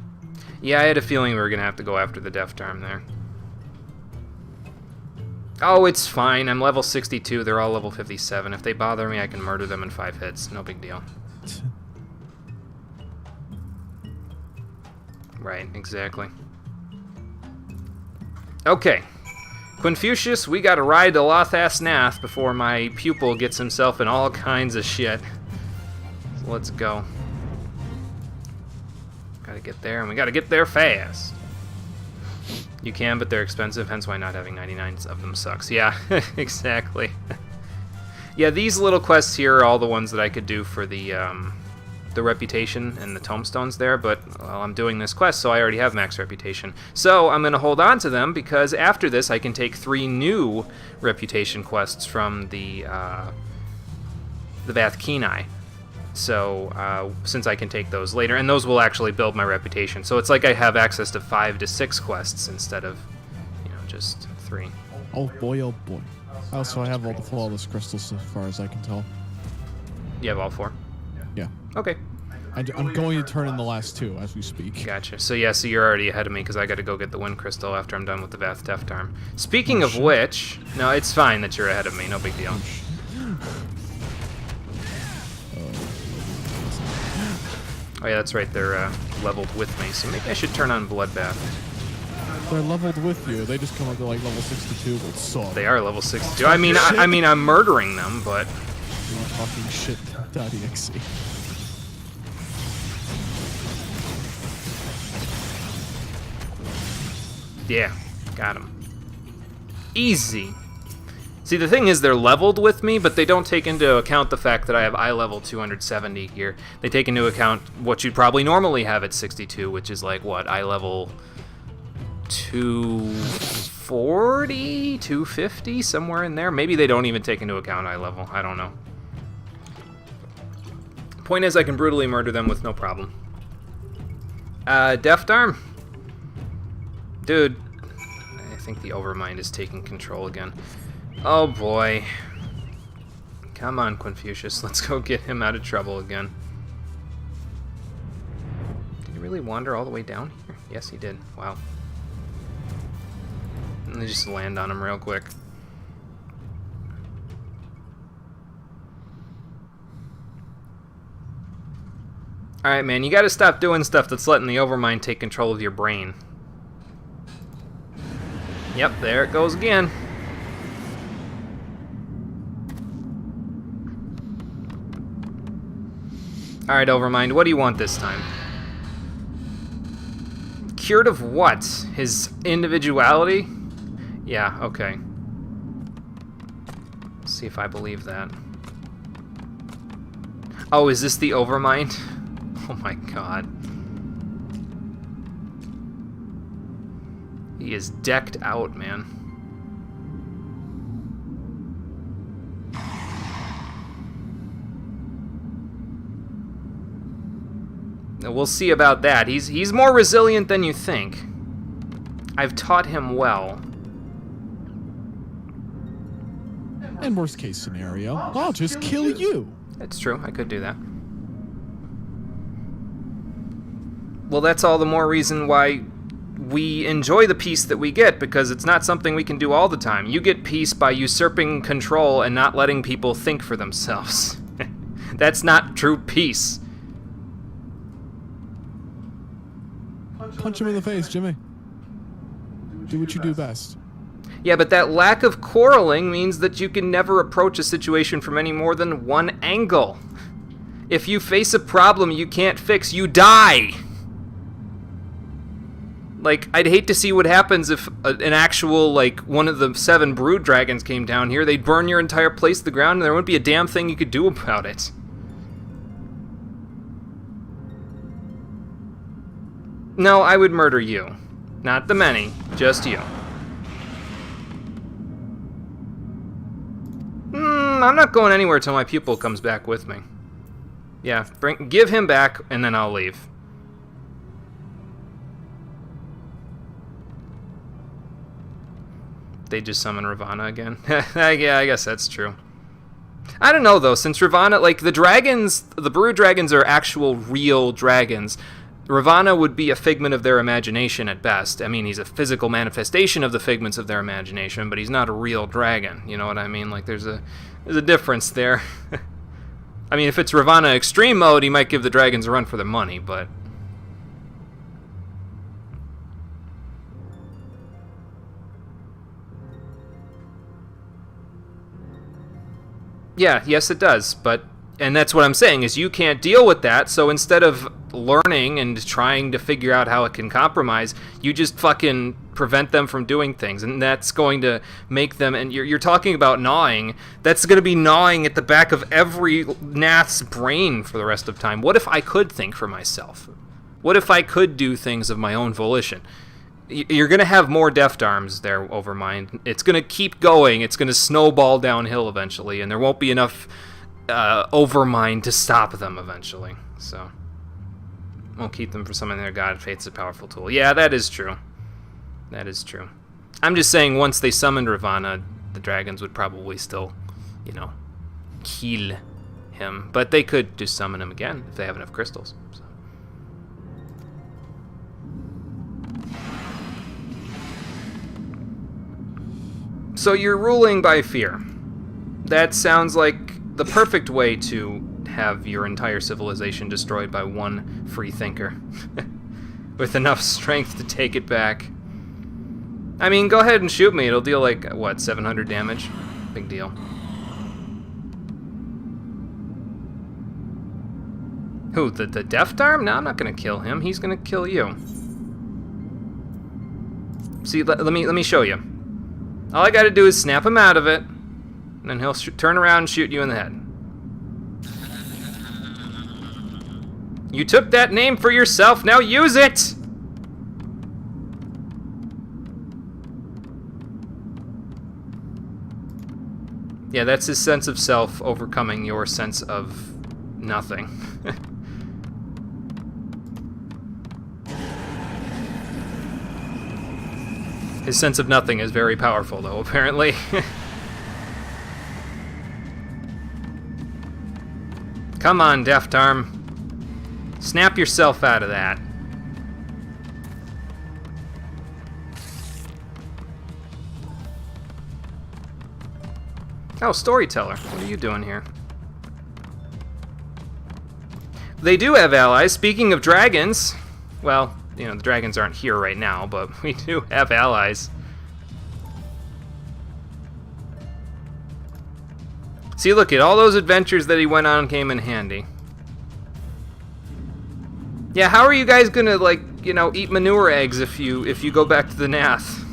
A: Yeah, I had a feeling we were going to have to go after the Death Arm there. Oh, it's fine. I'm level 62. They're all level 57. If they bother me, I can murder them in 5 hits. No big deal. Right, exactly. Okay. Confucius, we gotta ride to Lothass Nath before my pupil gets himself in all kinds of shit. So let's go. Gotta get there, and we gotta get there fast. You can, but they're expensive, hence why not having 99s of them sucks. Yeah, exactly. Yeah, these little quests here are all the ones that I could do for the reputation and the tomestones there, but well, I'm doing this quest, so I already have max reputation. So I'm going to hold on to them, because after this I can take 3 new reputation quests from the Vath Kenai. So since I can take those later, and those will actually build my reputation. So it's like I have access to 5 to 6 quests instead of, just 3.
C: Oh boy, oh boy. Also, I have all the flawless crystals as far as I can tell.
A: You have all 4?
C: Yeah.
A: Okay.
C: I'm going to turn in the last 2 as we speak.
A: Gotcha. So yeah, so you're already ahead of me because I got to go get the Wind Crystal after I'm done with the Vath Deft Arm. Speaking of which, no, it's fine that you're ahead of me. No big deal. Oh yeah, that's right. They're leveled with me, so maybe I should turn on Bloodbath.
C: They're leveled with you. They just come up to like level 62, but so.
A: They are level 62. I mean, I'm murdering them, but.
C: You're talking shit. .exe.
A: Yeah, got him. Easy. See, the thing is, they're leveled with me, but they don't take into account the fact that I have eye level 270 here. They take into account what you'd probably normally have at 62, which is like, what, eye level 240, 250, somewhere in there? Maybe they don't even take into account eye level. I don't know. Point is, I can brutally murder them with no problem. Deft Arm? Dude, I think the Overmind is taking control again. Oh boy. Come on, Confucius, let's go get him out of trouble again. Did he really wander all the way down here? Yes, he did. Wow. Let me just land on him real quick. Alright, man, you gotta stop doing stuff that's letting the Overmind take control of your brain. Yep, there it goes again. Alright, Overmind, what do you want this time? Cured of what? His individuality? Yeah, okay. Let's see if I believe that. Oh, is this the Overmind? Oh my god. He is decked out, man. We'll see about that. He's more resilient than you think. I've taught him well.
C: And worst case scenario, I'll just kill you.
A: That's true. I could do that. Well, that's all the more reason why we enjoy the peace that we get, because it's not something we can do all the time. You get peace by usurping control and not letting people think for themselves. That's not true peace.
C: Punch him in the face, Jimmy. Do what you do best.
A: Yeah, but that lack of quarreling means that you can never approach a situation from any more than one angle. If you face a problem you can't fix, you die! Like, I'd hate to see what happens if an actual, like, one of the 7 brood dragons came down here. They'd burn your entire place to the ground, and there wouldn't be a damn thing you could do about it. No, I would murder you. Not the many, just you. I'm not going anywhere till my pupil comes back with me. Yeah, give him back, and then I'll leave. They just summon Ravana again. Yeah, I guess that's true. I don't know, though, since Ravana, like, the dragons, the brood dragons are actual real dragons. Ravana would be a figment of their imagination at best. I mean, he's a physical manifestation of the figments of their imagination, but he's not a real dragon. You know what I mean? Like, there's a difference there. I mean, if it's Ravana Extreme Mode, he might give the dragons a run for their money, but... Yeah, yes it does, but... And that's what I'm saying, is you can't deal with that, so instead of learning and trying to figure out how it can compromise, you just fucking prevent them from doing things, and that's going to make them... And you're talking about gnawing. That's going to be gnawing at the back of every Nath's brain for the rest of time. What if I could think for myself? What if I could do things of my own volition? You're going to have more deft arms there, Overmind. It's going to keep going. It's going to snowball downhill eventually, and there won't be enough Overmind to stop them eventually. So, won't keep them from summoning their god. Faith's a powerful tool. Yeah, that is true. That is true. I'm just saying, once they summoned Ravana, the dragons would probably still, you know, kill him. But they could just summon him again if they have enough crystals. So. So you're ruling by fear. That sounds like the perfect way to have your entire civilization destroyed by one free thinker. With enough strength to take it back. I mean, go ahead and shoot me. It'll deal like, what, 700 damage? Big deal. Who, the Deft Arm? No, I'm not going to kill him. He's going to kill you. See, let me show you. All I gotta do is snap him out of it, and then he'll turn around and shoot you in the head. You took that name for yourself, now use it! Yeah, that's his sense of self overcoming your sense of nothing. His sense of nothing is very powerful, though, apparently. Come on, Deft Arm. Snap yourself out of that. Oh, Storyteller. What are you doing here? They do have allies. Speaking of dragons, well... You know, the dragons aren't here right now, but we do have allies. See, look, at all those adventures that he went on came in handy. Yeah, how are you guys gonna, like, you know, eat manure eggs if you go back to the Nath?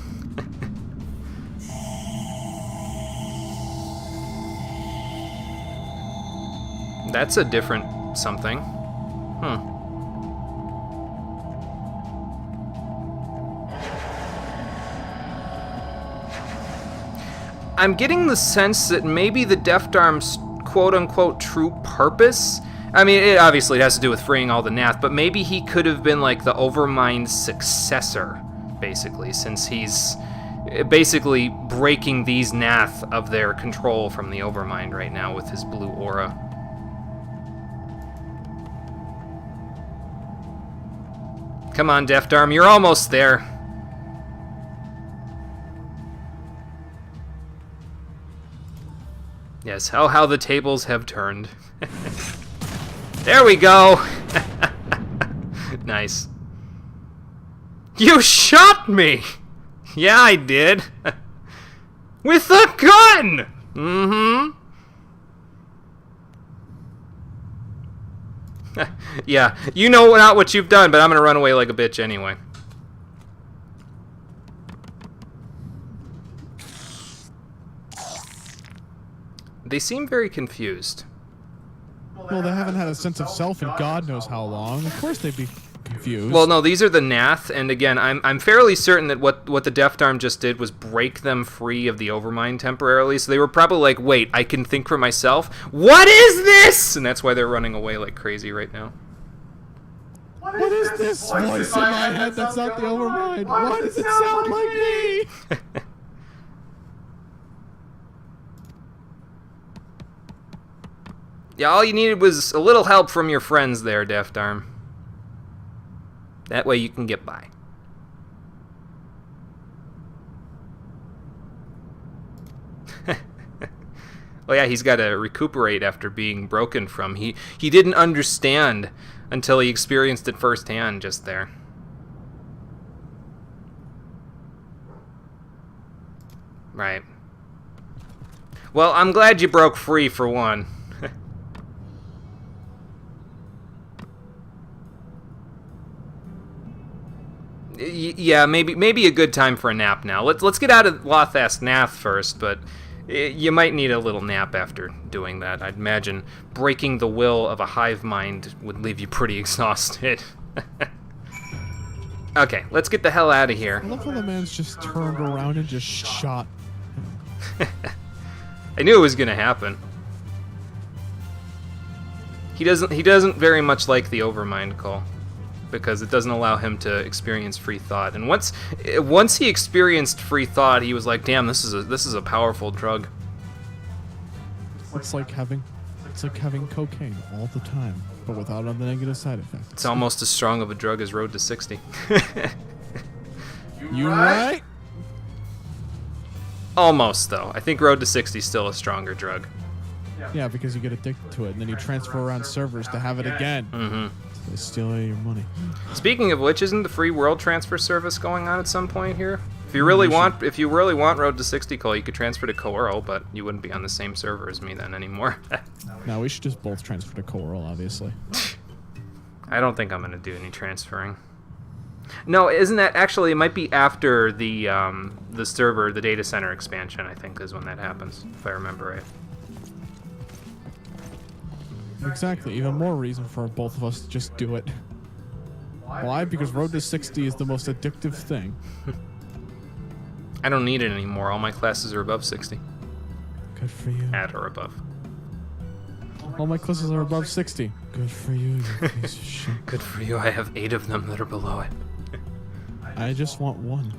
A: That's a different something. I'm getting the sense that maybe the Deft Arm's quote-unquote true purpose... I mean, it obviously has to do with freeing all the Nath, but maybe he could have been like the Overmind's successor, basically, since he's basically breaking these Nath of their control from the Overmind right now with his blue aura. Come on, Deft Arm, you're almost there. Yes, how the tables have turned. There we go! Nice. You shot me! Yeah, I did. With a gun! Mm-hmm. Yeah, you know not what you've done, but I'm gonna run away like a bitch anyway. They seem very confused.
C: Well, they haven't had a sense of self in God knows how long. Of course they'd be confused.
A: Well, no, these are the Nath, and again, I'm fairly certain that what the Deft Arm just did was break them free of the Overmind temporarily, so they were probably like, wait, I can think for myself? What is this? And that's why they're running away like crazy right now.
C: What is this voice in my head that's not the Overmind? Why does it sound like me?
A: Yeah, all you needed was a little help from your friends there, Deft Arm. That way you can get by. Well, yeah, he's got to recuperate after being broken from. He didn't understand until he experienced it firsthand just there. Right. Well, I'm glad you broke free for one. Yeah, maybe a good time for a nap now. Let's get out of Lothast Nath first, but you might need a little nap after doing that. I'd imagine breaking the will of a hive mind would leave you pretty exhausted. Okay, let's get the hell out of here.
C: I love how the man's just turned around and just shot.
A: I knew it was gonna happen. He doesn't very much like the Overmind call, because it doesn't allow him to experience free thought. And once he experienced free thought, he was like, "Damn, this is a powerful drug."
C: It's like having cocaine all the time, but without all the negative side effects.
A: It's almost as strong of a drug as Road to 60.
C: You right?
A: Almost, though. I think Road to 60 is still a stronger drug.
C: Yeah, because you get addicted to it, and then you transfer around servers to have it again.
A: Mm-hmm.
C: They steal all your money.
A: Speaking of which, isn't the free world transfer service going on at some point here? If you really want Road to 60 call, you could transfer to Coral, but you wouldn't be on the same server as me then anymore.
C: No, we should just both transfer to Coral, obviously.
A: I don't think I'm gonna do any transferring. No, isn't that actually? It might be after the server, the data center expansion. I think is when that happens, if I remember right.
C: Exactly. Even more reason for both of us to just do it. Why? Because Road to 60 is the most addictive thing.
A: I don't need it anymore. All my classes are above 60.
C: Good for you.
A: At or above.
C: All my classes are above 60. Good for you, you piece of shit.
A: Good for you. I have 8 of them that are below it.
C: I just want one.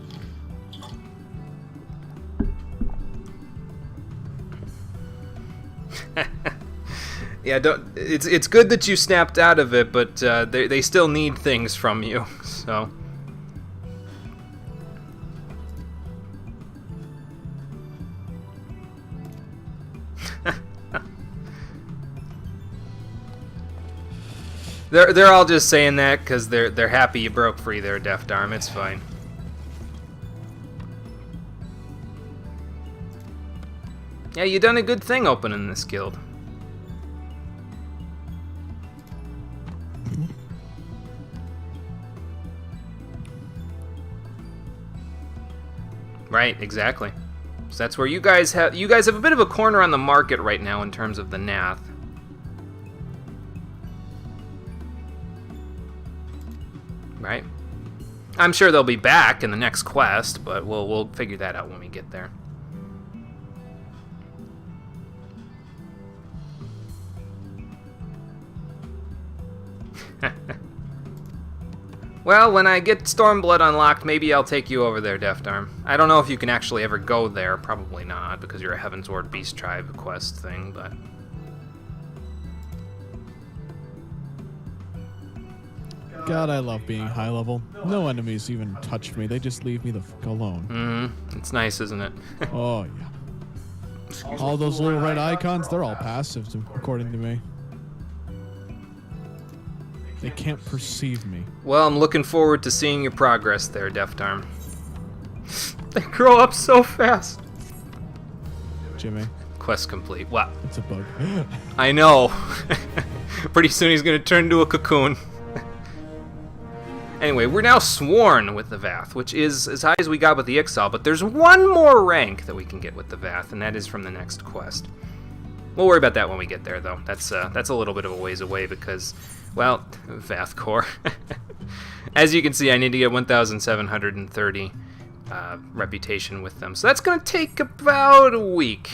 A: Yeah, it's good that you snapped out of it, but they still need things from you, so. They're all just saying that because they're happy you broke free there, Deft Arm. It's fine. Yeah, you done a good thing opening this guild. Right, exactly. So that's where you guys have a bit of a corner on the market right now in terms of the Nath. Right? I'm sure they'll be back in the next quest, but we'll figure that out when we get there. Well, when I get Stormblood unlocked, maybe I'll take you over there, Deft Arm. I don't know if you can actually ever go there. Probably not, because you're a Heavensward Beast Tribe quest thing, but...
C: God, I love being high level. No enemies even touch me. They just leave me the fuck alone.
A: Mm-hmm. It's nice, isn't it?
C: Oh, yeah. All those little red icons, they're all passives, according to me. They can't perceive me.
A: Well, I'm looking forward to seeing your progress there, Deft Arm. They grow up so fast.
C: Jimmy.
A: Quest complete. Wow.
C: It's a bug.
A: I know. Pretty soon he's going to turn into a cocoon. Anyway, we're now sworn with the Vath, which is as high as we got with the Ixal, but there's one more rank that we can get with the Vath, and that is from the next quest. We'll worry about that when we get there, though. That's a little bit of a ways away because, well, Vath Core. As you can see, I need to get 1,730 reputation with them. So that's going to take about a week.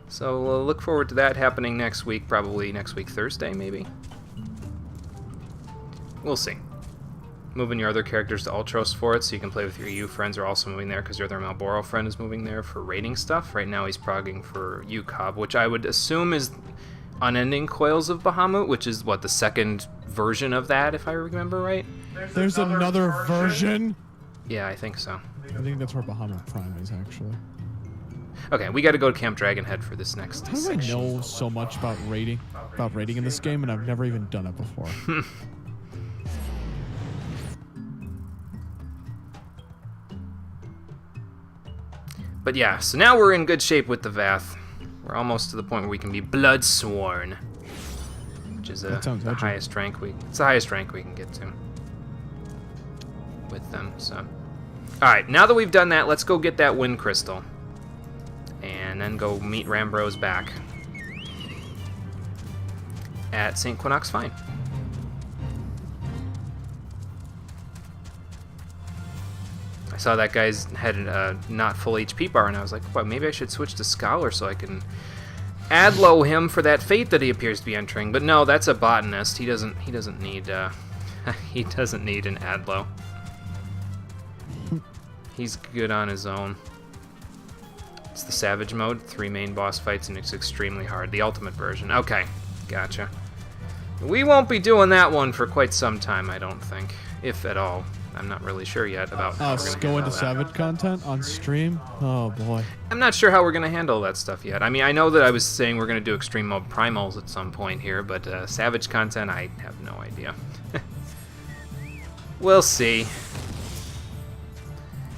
A: So we'll look forward to that happening next week, probably next week Thursday, maybe? We'll see. Moving your other characters to Ultros for it, so you can play with your EU friends are also moving there, because your other Malboro friend is moving there for raiding stuff. Right now he's progging for UCOB, which I would assume is Unending Coils of Bahamut, which is, what, the second version of that, if I remember right?
C: There's another version?
A: Yeah, I think so.
C: I think that's where Bahamut Prime is, actually.
A: Okay, we got to go to Camp Dragonhead for this next
C: How do I know so much about raiding in this game, and I've never even done it before?
A: But yeah, so now we're in good shape with the Vath. We're almost to the point where we can be Bloodsworn, which is the highest rank it's the highest rank we can get to with them. So, all right, now that we've done that, let's go get that Wind Crystal, and then go meet Rambros back at St. Quinox Fine. I saw that guy's had a not full HP bar, and I was like, well, maybe I should switch to Scholar so I can adlow him for that fate that he appears to be entering. But no, that's a botanist. He doesn't need he doesn't need an adlow. He's good on his own. It's the Savage mode, 3 main boss fights, and it's extremely hard. The ultimate version. Okay, gotcha. We won't be doing that one for quite some time, I don't think, if at all. I'm not really sure yet about how we're going to
C: go into Savage content on stream? Oh, boy.
A: I'm not sure how we're going to handle that stuff yet. I mean, I know that I was saying we're going to do Extreme Mode Primals at some point here, but Savage content, I have no idea. We'll see.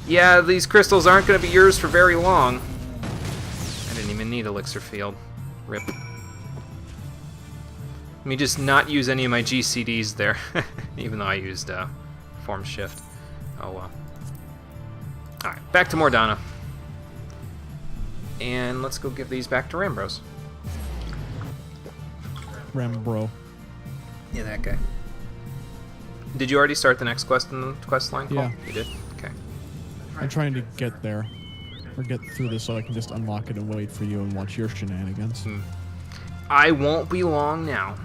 A: Yeah, these crystals aren't going to be yours for very long. I didn't even need Elixir Field. Rip. Let me just not use any of my GCDs there, even though I used Form Shift. Oh well. Alright, back to Mordana. And let's go give these back to Rambros.
C: Rambro.
A: Yeah, that guy. Did you already start the next quest in the quest line?
C: Yeah.
A: You did? Okay.
C: I'm trying to get there. Or get through this so I can just unlock it and wait for you and watch your shenanigans.
A: I won't be long now.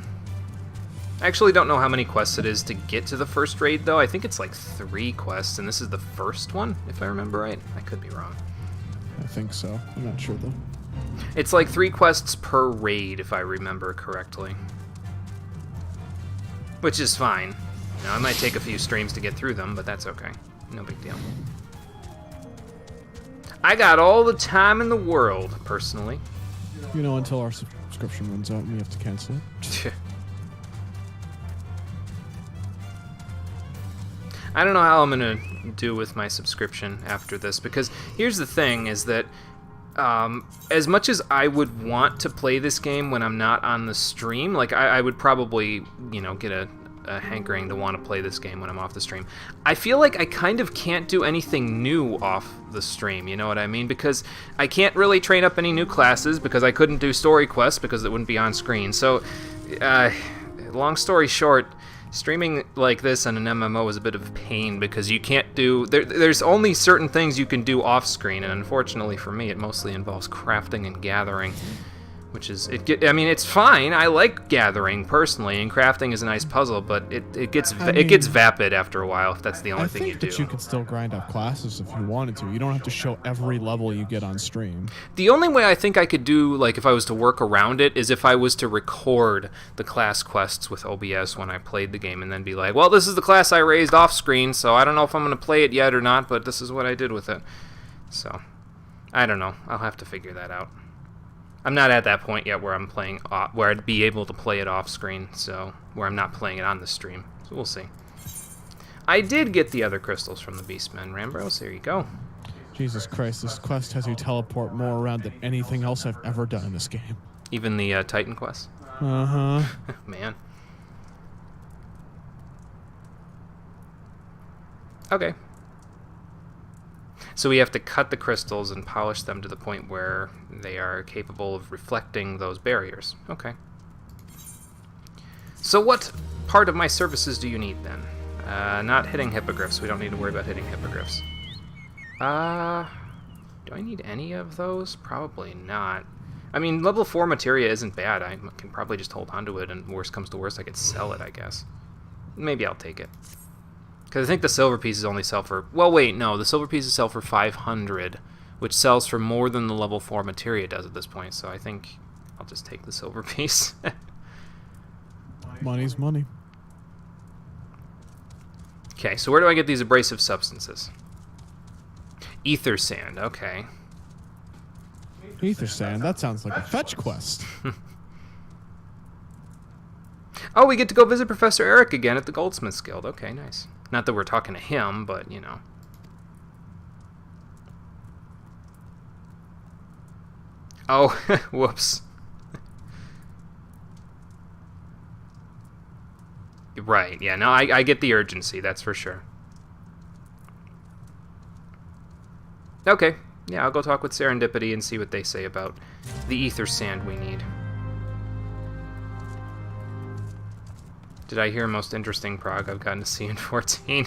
A: I actually don't know how many quests it is to get to the first raid, though. I think it's like 3 quests, and this is the first one, if I remember right. I could be wrong.
C: I think so. I'm not sure, though.
A: It's like 3 quests per raid, if I remember correctly. Which is fine. Now, I might take a few streams to get through them, but that's okay. No big deal. I got all the time in the world, personally.
C: You know, until our subscription runs out and we have to cancel it.
A: I don't know how I'm going to do with my subscription after this, because here's the thing, is that as much as I would want to play this game when I'm not on the stream, like I would probably, you know, get a hankering to want to play this game when I'm off the stream. I feel like I kind of can't do anything new off the stream, you know what I mean? Because I can't really train up any new classes, because I couldn't do story quests because it wouldn't be on screen. So, long story short, streaming like this on an MMO is a bit of a pain, because you can't do... There's only certain things you can do off screen, and unfortunately for me, it mostly involves crafting and gathering. Which is, I mean, it's fine. I like gathering personally, and crafting is a nice puzzle, but it gets vapid after a while if that's the only thing you do.
C: I think that you could still grind up classes if you wanted to. You don't have to show every level you get on stream.
A: The only way I think I could do, like, if I was to work around it, is if I was to record the class quests with OBS when I played the game, and then be like, well, this is the class I raised off screen, so I don't know if I'm going to play it yet or not, but this is what I did with it. So, I don't know. I'll have to figure that out. I'm not at that point yet where I'm playing where I'd be able to play it off screen, so where I'm not playing it on the stream. So we'll see. I did get the other crystals from the Beastmen, Rambros. There you go.
C: Jesus Christ, this quest has you teleport more around than anything else I've ever done in this game.
A: Even the Titan quest.
C: Uh-huh.
A: Man. Okay. So we have to cut the crystals and polish them to the point where they are capable of reflecting those barriers. Okay. So what part of my services do you need then? Not hitting hippogriffs. We don't need to worry about hitting hippogriffs. Do I need any of those? Probably not. I mean, level 4 materia isn't bad. I can probably just hold onto it, and worst comes to worst, I could sell it, I guess. Maybe I'll take it. Because I think the silver pieces only sell for... Well, wait, no. The silver pieces sell for 500, which sells for more than the level 4 materia does at this point, so I think I'll just take the silver piece.
C: Money's money.
A: Okay, so where do I get these abrasive substances? Ether sand, okay.
C: Ether sand, that sounds like a fetch quest.
A: Oh, we get to go visit Professor Eric again at the Goldsmiths Guild. Okay, nice. Not that we're talking to him, but, you know. Oh, whoops. Right, yeah, no, I get the urgency, that's for sure. Okay, yeah, I'll go talk with Serendipity and see what they say about the ether sand we need. Did I hear most interesting prog I've gotten to see in 14?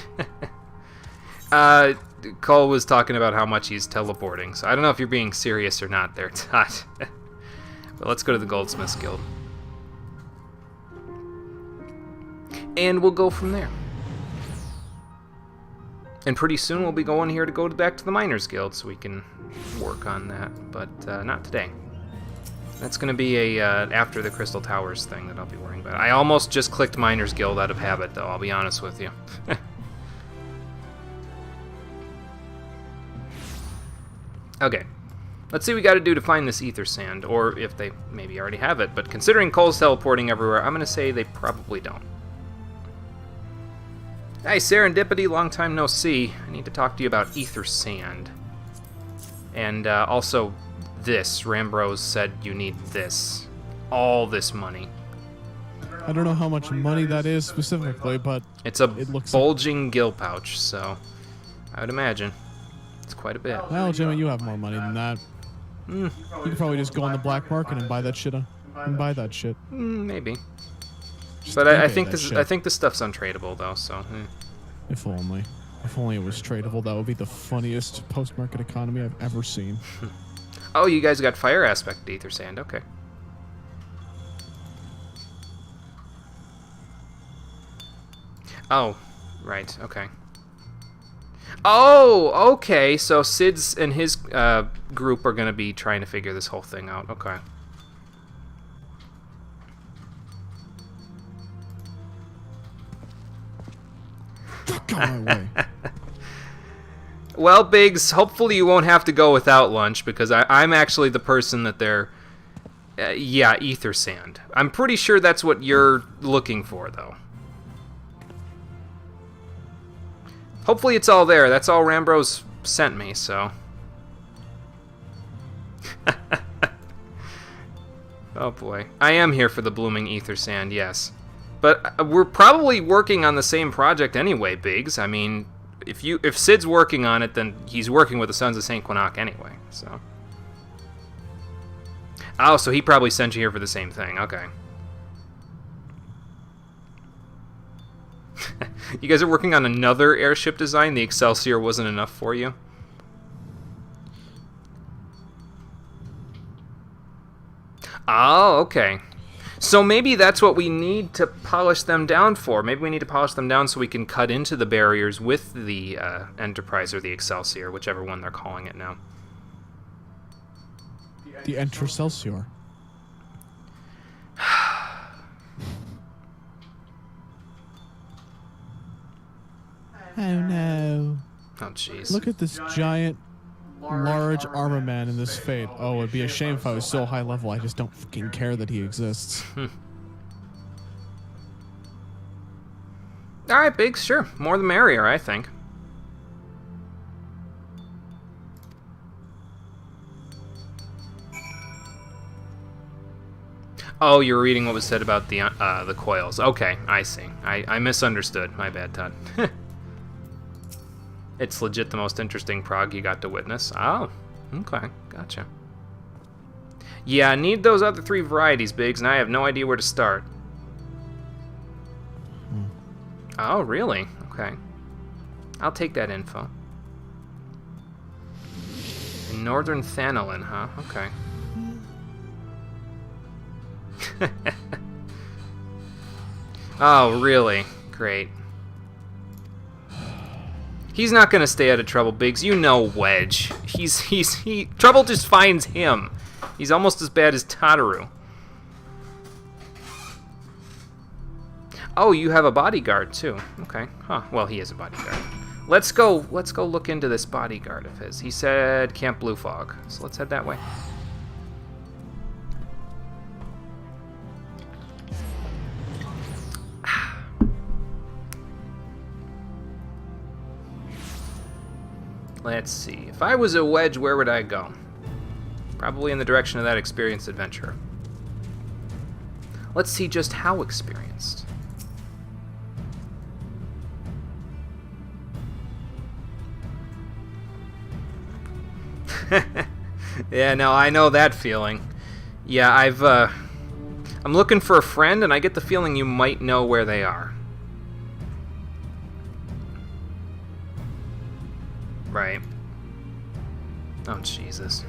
A: Cole was talking about how much he's teleporting, so I don't know if you're being serious or not there, Todd. But let's go to the Goldsmiths Guild. And we'll go from there. And pretty soon we'll be going here to go back to the Miners Guild so we can work on that, but not today. That's going to be a after the Crystal Towers thing that I'll be worrying about. I almost just clicked Miners Guild out of habit, though, I'll be honest with you. Okay. Let's see what we got to do to find this ether sand, or if they maybe already have it, but considering Cole's teleporting everywhere, I'm going to say they probably don't. Hey, Serendipity, long time no see. I need to talk to you about ether sand. And also this. Rambrose said you need this. All this money.
C: I don't know how much money that is specifically, but
A: it's a
C: it looks
A: bulging gill pouch, so I would imagine it's quite a bit.
C: Well, Jimmy, you have more money than that. You could probably just go on the black market and buy that shit.
A: Maybe.
C: Just
A: But I
C: eBay
A: think
C: that
A: this
C: shit.
A: I think this stuff's untradeable though, so.
C: If only. If only it was tradable, that would be the funniest post-market economy I've ever seen.
A: Oh, you guys got fire aspect to ether sand. Okay. Oh, right. Okay. Oh, okay. So Sid's and his group are gonna be trying to figure this whole thing out. Okay.
C: Fuck out of my way.
A: Well, Biggs, hopefully you won't have to go without lunch, because I'm actually the person that they're... yeah, ether sand. I'm pretty sure that's what you're looking for, though. Hopefully it's all there. That's all Rambrose sent me, so... Oh, boy. I am here for the blooming ether sand, yes. But we're probably working on the same project anyway, Biggs. I mean... If Sid's working on it, then he's working with the Sons of St. Quinoc anyway, so... Oh, so he probably sent you here for the same thing, okay. You guys are working on another airship design? The Excelsior wasn't enough for you? Oh, okay. So maybe that's what we need to polish them down for. Maybe we need to polish them down so we can cut into the barriers with the Enterprise or the Excelsior, whichever one they're calling it now.
C: The Entercelsior. Oh no.
A: Oh, jeez.
C: Look at this giant, large armor man in this fate. Oh, it'd be a shame if I was so high level I just don't fucking care that he exists.
A: Alright, Biggs, sure. More the merrier, I think. Oh, you were reading what was said about the coils. Okay, I see. I misunderstood. My bad, Todd. It's legit the most interesting prog you got to witness. Oh, okay, gotcha. Yeah, I need those other 3 varieties, Biggs, and I have no idea where to start. Oh, really? Okay. I'll take that info. In Northern Thanolin, huh? Okay. Oh, really? Great. He's not gonna stay out of trouble, Biggs. You know Wedge. Trouble just finds him. He's almost as bad as Tataru. Oh, you have a bodyguard too. Okay. Huh. Well, he is a bodyguard. Let's go look into this bodyguard of his. He said Camp Blue Fog. So let's head that way. Let's see. If I was a Wedge, where would I go? Probably in the direction of that experienced adventurer. Let's see just how experienced. Yeah, no, I know that feeling. Yeah, I'm looking for a friend, and I get the feeling you might know where they are. Right. Oh, Jesus.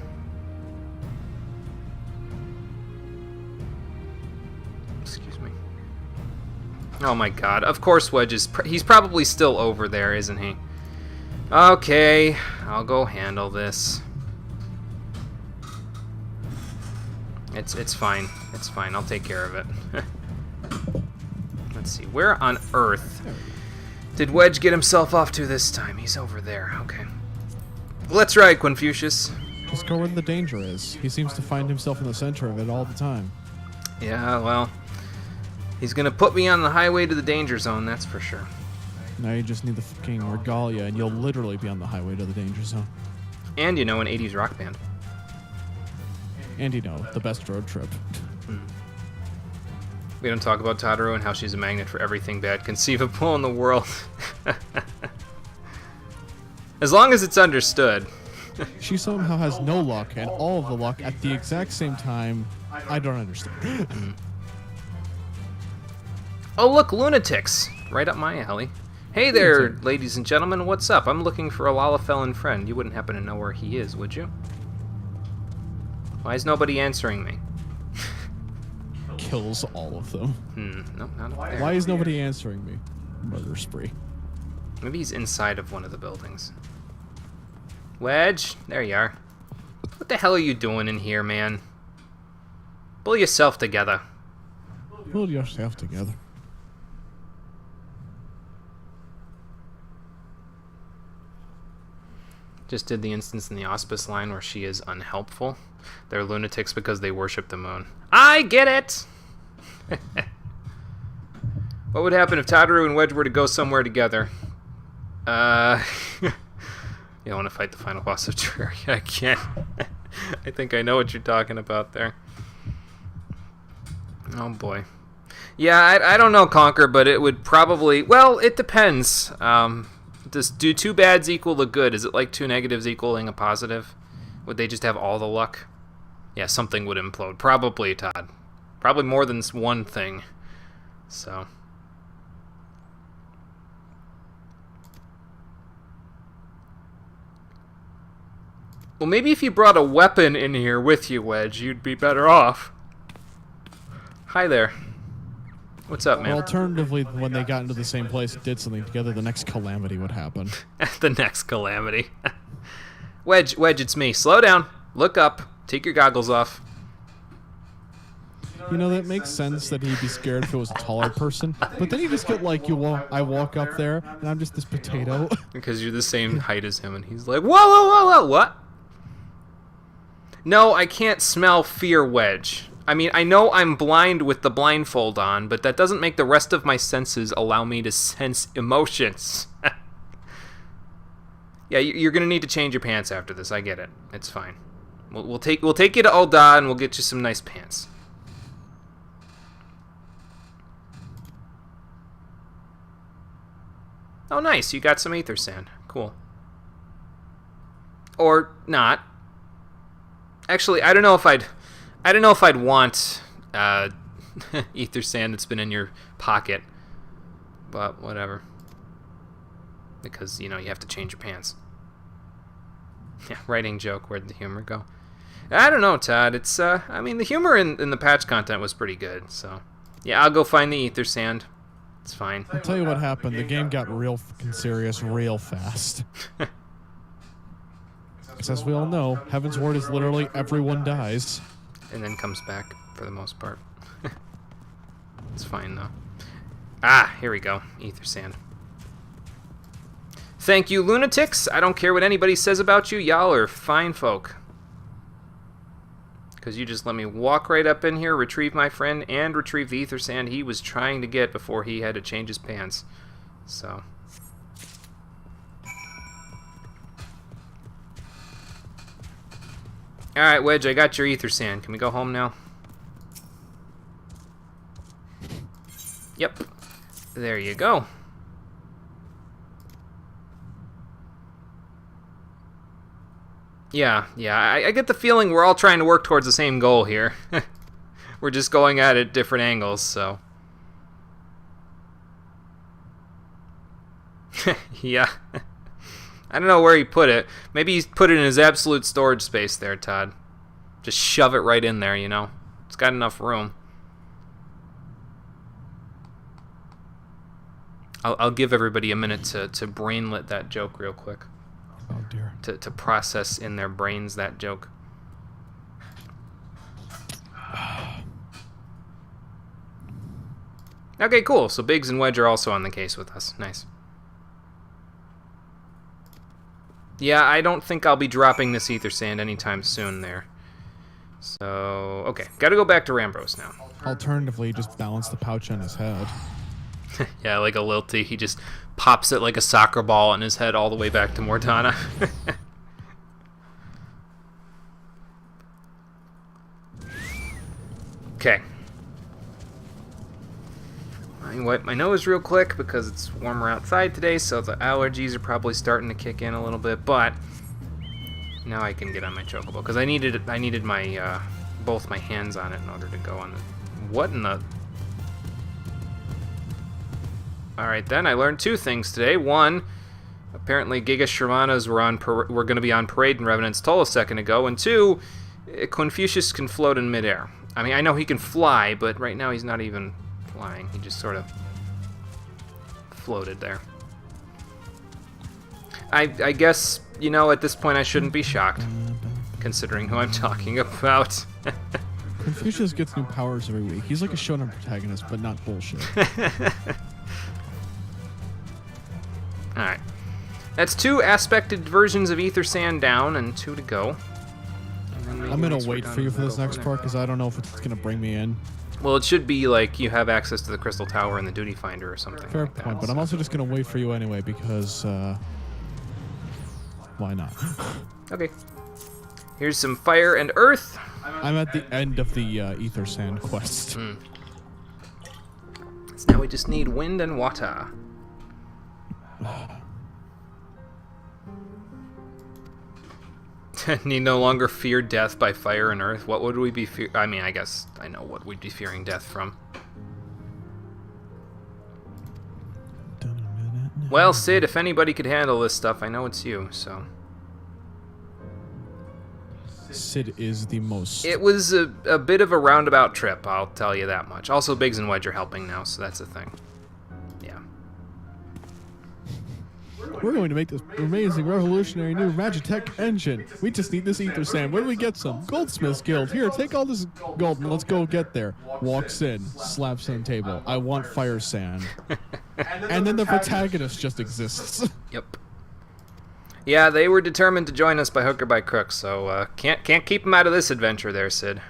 A: Excuse me. Oh my God. Of course Wedge is... he's probably still over there, isn't he? Okay. I'll go handle this. It's fine. It's fine. I'll take care of it. Let's see. Where on earth did Wedge get himself off to this time? He's over there. Okay. Let's ride, Confucius.
C: Just go where the danger is. He seems to find himself in the center of it all the time.
A: Yeah, well, he's gonna put me on the highway to the danger zone, that's for sure.
C: Now you just need the fucking regalia, and you'll literally be on the highway to the danger zone.
A: And you know, an 80s rock band.
C: And you know, the best road trip.
A: We don't talk about Totoro and how she's a magnet for everything bad conceivable in the world. As long as it's understood.
C: She somehow has no luck and all of the luck at the exact same time. I don't understand.
A: Oh, look, lunatics. Right up my alley. Hey there, ladies and gentlemen, what's up? I'm looking for a Lalafellan friend. You wouldn't happen to know where he is, would you? Why is nobody answering me?
C: Kills all of them.
A: No, not up there.
C: Why is nobody answering me? Murder spree.
A: Maybe he's inside of one of the buildings. Wedge, there you are. What the hell are you doing in here, man? Pull yourself together.
C: Pull yourself together.
A: Just did the instance in the auspice line where she is unhelpful. They're lunatics because they worship the moon. I get it! What would happen if Tataru and Wedge were to go somewhere together? You want to fight the final boss of Terraria? I can't. I think I know what you're talking about there. Oh boy. Yeah, I don't know, Conquer, but it would probably... Well, it depends. Do 2 bads equal a good? Is it like 2 negatives equaling a positive? Would they just have all the luck? Yeah, something would implode. Probably, Todd. Probably more than one thing. So... Well, maybe if you brought a weapon in here with you, Wedge, you'd be better off. Hi there. What's up, man?
C: Or alternatively, when they got into the same place and did something together, the next calamity would happen.
A: The next calamity. Wedge, it's me. Slow down. Look up. Take your goggles off.
C: You know, that makes sense that he'd be scared if it was a taller person. But then you just get like, I walk up there, and I'm just this potato.
A: Because you're the same height as him, and he's like, whoa, what? No, I can't smell fear, Wedge. I mean, I know I'm blind with the blindfold on, but that doesn't make the rest of my senses allow me to sense emotions. Yeah, you're gonna need to change your pants after this. I get it. It's fine. We'll take you to Ul'dah and we'll get you some nice pants. Oh, nice. You got some Aether Sand. Cool. Or not. Actually, I don't know if I'd want ether sand that's been in your pocket. But whatever. Because, you know, you have to change your pants. Yeah, writing joke, where'd the humor go? I don't know, Todd. It's, I mean, the humor in the patch content was pretty good, so. Yeah, I'll go find the ether sand. It's fine.
C: I'll tell you what happened. The game got real fucking serious real fast. As we all know, Heavensward is literally everyone dies.
A: And then comes back, for the most part. It's fine, though. Ah, here we go. Ether sand. Thank you, lunatics. I don't care what anybody says about you. Y'all are fine folk. Because you just let me walk right up in here, retrieve my friend, and retrieve the ether sand he was trying to get before he had to change his pants. So. Alright, Wedge, I got your ether sand. Can we go home now? Yep. There you go. Yeah, I get the feeling we're all trying to work towards the same goal here. We're just going at it different angles, so. Yeah. I don't know where he put it. Maybe he's put it in his absolute storage space there, Todd. Just shove it right in there, you know. It's got enough room. I'll give everybody a minute to brainlet that joke real quick.
C: Oh dear.
A: To process in their brains that joke. Okay, cool. So Biggs and Wedge are also on the case with us. Nice. Yeah, I don't think I'll be dropping this ether sand anytime soon there. So, okay. Gotta go back to Rambros now.
C: Alternatively, just balance the pouch on his head.
A: Yeah, like a lilty. He just pops it like a soccer ball on his head all the way back to Mortana. Okay. I wipe my nose real quick because it's warmer outside today, so the allergies are probably starting to kick in a little bit, but now I can get on my chocobo because I needed my both my hands on it in order to go on the. What in the? Alright then, I learned two things today. One, apparently Giga Shermanas were going to be on parade in Revenant's Toll a second ago. And two, Confucius can float in midair. I mean, I know he can fly, but right now he's not even flying. He just sort of floated there. I guess, you know, at this point I shouldn't be shocked, considering who I'm talking about.
C: Confucius gets new powers every week. He's like a shonen protagonist, but not bullshit.
A: Alright. That's 2 aspected versions of ether sand down and 2 to go.
C: I'm gonna wait for you for this next part because I don't know if it's gonna bring me in.
A: Well, it should be like you have access to the Crystal Tower and the Duty Finder or something.
C: Fair
A: like
C: point,
A: that.
C: but I'm also just gonna wait for you anyway because why not?
A: Okay. Here's some fire and earth.
C: I'm at the end of the ether sand quest.
A: So now we just need wind and water. Need no longer fear death by fire and earth. What would we be fear? I mean, I guess I know what we'd be fearing death from. Well, Sid, if anybody could handle this stuff, I know it's you, so.
C: Sid is the most...
A: It was a bit of a roundabout trip, I'll tell you that much. Also, Biggs and Wedge are helping now, so that's a thing. Yeah.
C: We're going to make this amazing, revolutionary new Magitech engine. We just need this ether sand. Where do we get some? Goldsmith's Guild. Here, take all this gold and let's go get there. Walks in, slaps on the table. I want fire sand. And then the protagonist just exists.
A: Yep. Yeah, they were determined to join us by hook or by crook, so can't keep them out of this adventure there, Sid.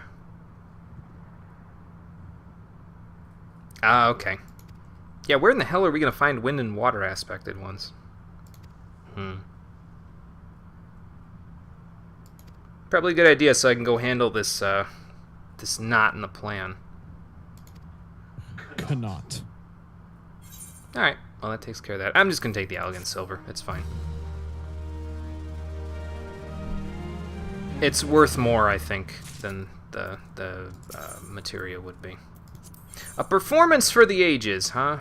A: Ah, okay. Yeah, where in the hell are we going to find wind and water aspected ones? Probably a good idea so I can go handle this this knot in the plan.
C: Cannot.
A: Alright, well that takes care of that. I'm just going to take the elegant silver. It's fine. It's worth more, I think, than the materia would be. A performance for the ages, huh?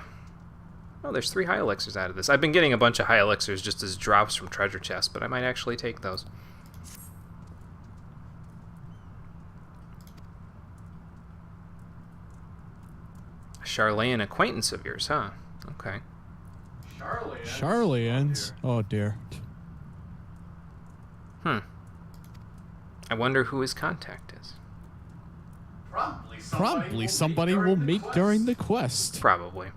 A: Oh, there's 3 high elixirs out of this. I've been getting a bunch of high elixirs just as drops from treasure chests, but I might actually take those. A Charlayan acquaintance of yours, huh? Okay.
C: Charlayans? Oh dear.
A: I wonder who his contact is.
C: Probably somebody we'll meet during the quest.
A: Probably.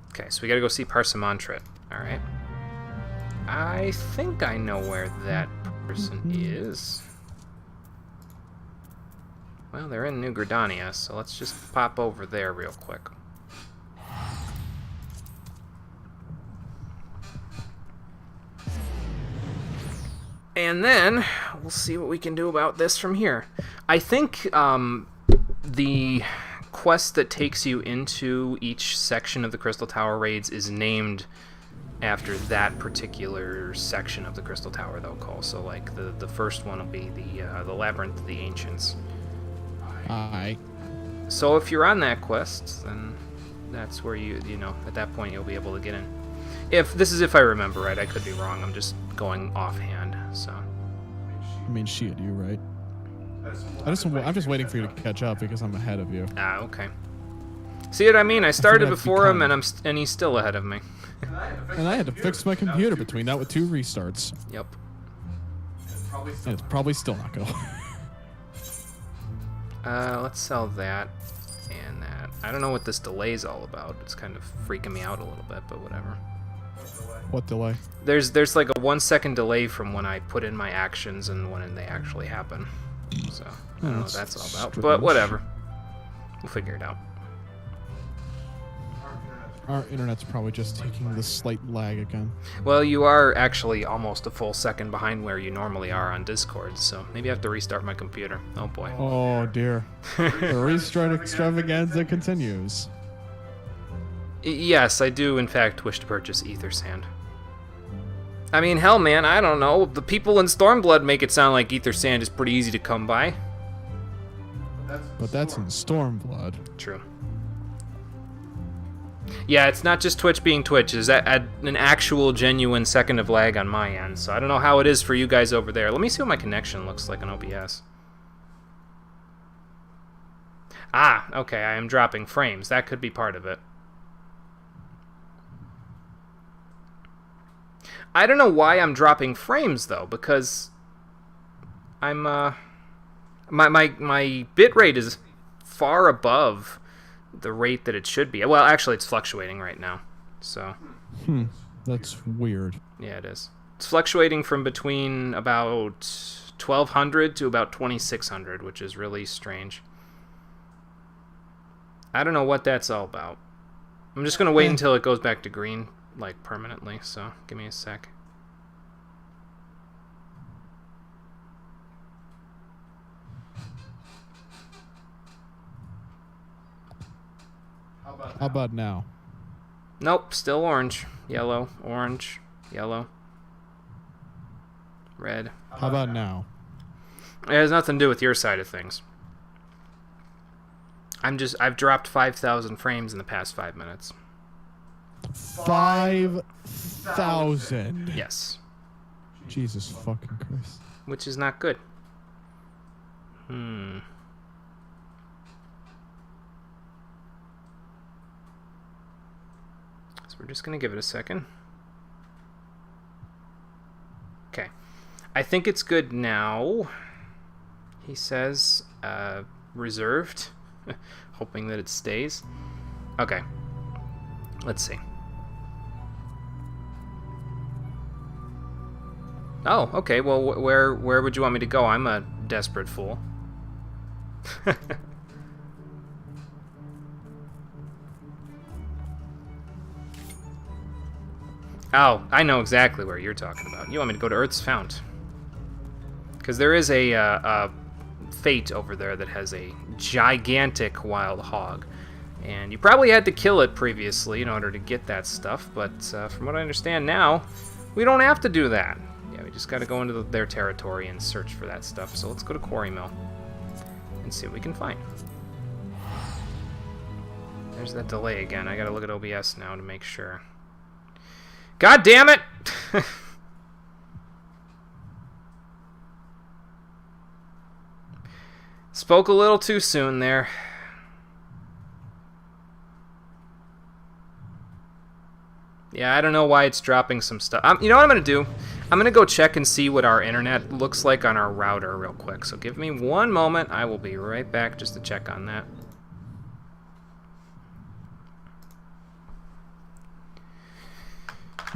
A: Okay, so we gotta go see Parsimantret. Alright. I think I know where that person is. Well, they're in New Gridania, so let's just pop over there real quick. And then we'll see what we can do about this from here. I think the quest that takes you into each section of the Crystal Tower raids is named after that particular section of the Crystal Tower, though, Cole. So, like, the first one will be the Labyrinth of the Ancients.
C: Aye.
A: So if you're on that quest, then that's where you know, at that point you'll be able to get in. If I remember right, I could be wrong. I'm just going offhand, so.
C: I mean, shit, you right. I'm just waiting for you to catch up because I'm ahead of you.
A: Ah, okay. See what I mean? I started
C: I've
A: before him,
C: become-
A: and he's still ahead of me.
C: And I had to fix my computer between that with 2 restarts.
A: Yep.
C: And it's probably still not going.
A: Let's sell that and that. I don't know what this delay's all about. It's kind of freaking me out a little bit, but whatever.
C: What delay?
A: There's like a 1 second delay from when I put in my actions and when they actually happen. So I don't know what that's all about, but
C: strange.
A: whatever. We'll figure it out.
C: Our internet's probably just taking the slight lag again.
A: Well, you are actually almost a full second behind where you normally are on Discord, so maybe I have to restart my computer. Oh boy.
C: Oh dear. The restart extravaganza continues.
A: Yes, I do in fact wish to purchase Ether Sand. I mean, hell man, I don't know. The people in Stormblood make it sound like Ether Sand is pretty easy to come by.
C: But that's in Stormblood.
A: True. Yeah, it's not just Twitch being Twitch. It's an actual, genuine second of lag on my end. So I don't know how it is for you guys over there. Let me see what my connection looks like on OBS. Ah, okay, I am dropping frames. That could be part of it. I don't know why I'm dropping frames, though, because I'm, my bitrate is far above the rate that it should be. Well, actually, it's fluctuating right now, so.
C: That's weird.
A: Yeah, it is. It's fluctuating from between about 1200 to about 2600, which is really strange. I don't know what that's all about. I'm just gonna wait until it goes back to green, like, permanently, so give me a sec.
C: How about now?
A: Nope, still orange. Yellow, orange, yellow, red.
C: How about now?
A: It has nothing to do with your side of things. I've dropped 5,000 frames in the past 5 minutes.
C: 5,000.
A: Yes.
C: Jesus fucking Christ.
A: Which is not good. So we're just gonna give it a second. Okay. I think it's good now. He says, reserved. Hoping that it stays. Okay. Let's see. Oh, okay. Well, where would you want me to go? I'm a desperate fool. Oh, I know exactly where you're talking about. You want me to go to Earth's Fount. Because there is a fate over there that has a gigantic wild hog. And you probably had to kill it previously in order to get that stuff, but from what I understand now, we don't have to do that. Yeah, we just got to go into their territory and search for that stuff. So let's go to Quarry Mill and see what we can find. There's that delay again. I got to look at OBS now to make sure. God damn it! Spoke a little too soon there. Yeah, I don't know why it's dropping some stuff. You know what I'm going to do? I'm going to go check and see what our internet looks like on our router real quick. So give me one moment. I will be right back just to check on that.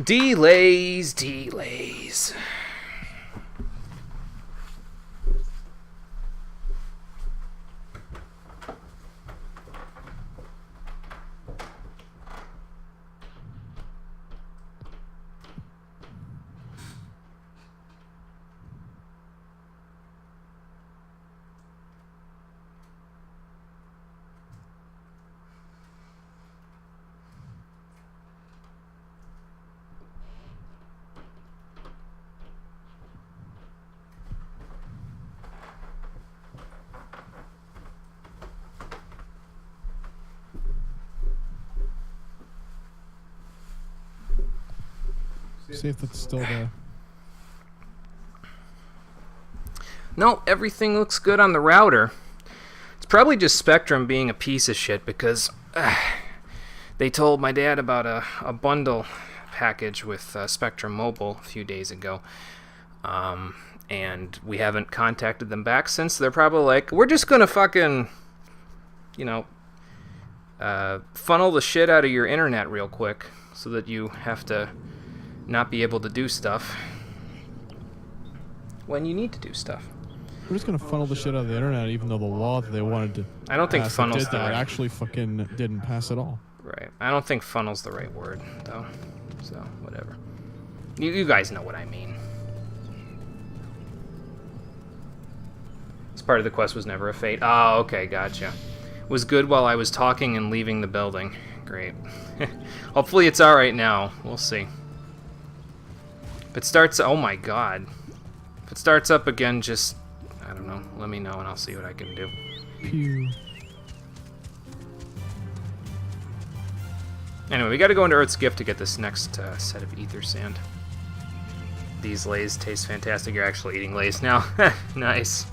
A: Delays, delays.
C: See if it's still there.
A: No, everything looks good on the router. It's probably just Spectrum being a piece of shit because they told my dad about a bundle package with Spectrum Mobile a few days ago. And we haven't contacted them back since. They're probably like, we're just going to fucking, you know, funnel the shit out of your internet real quick so that you have to not be able to do stuff when you need to do stuff.
C: We're just gonna funnel the shit out of the internet, even though the law that they wanted to
A: I don't think
C: pass
A: funnel's
C: did
A: the
C: that
A: right.
C: actually fucking didn't pass at all.
A: Right. I don't think funnel's the right word, though. So, whatever. You guys know what I mean. This part of the quest was never a fate. Oh, okay, gotcha. Was good while I was talking and leaving the building. Great. Hopefully it's alright now. We'll see. If it starts... Oh my god. If it starts up again, just... I don't know. Let me know and I'll see what I can do.
C: Pew.
A: Anyway, we gotta go into Earth's Gift to get this next set of ether sand. These lays taste fantastic. You're actually eating lays now. Nice.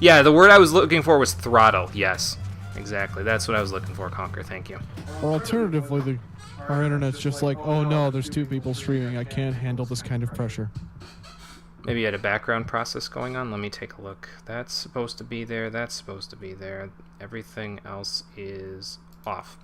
A: Yeah, the word I was looking for was throttle. Yes, exactly. That's what I was looking for, Conquer. Thank you.
C: Or alternatively, our internet's just like, oh no, there's 2 people streaming. I can't handle this kind of pressure.
A: Maybe you had a background process going on. Let me take a look. That's supposed to be there. That's supposed to be there. Everything else is off.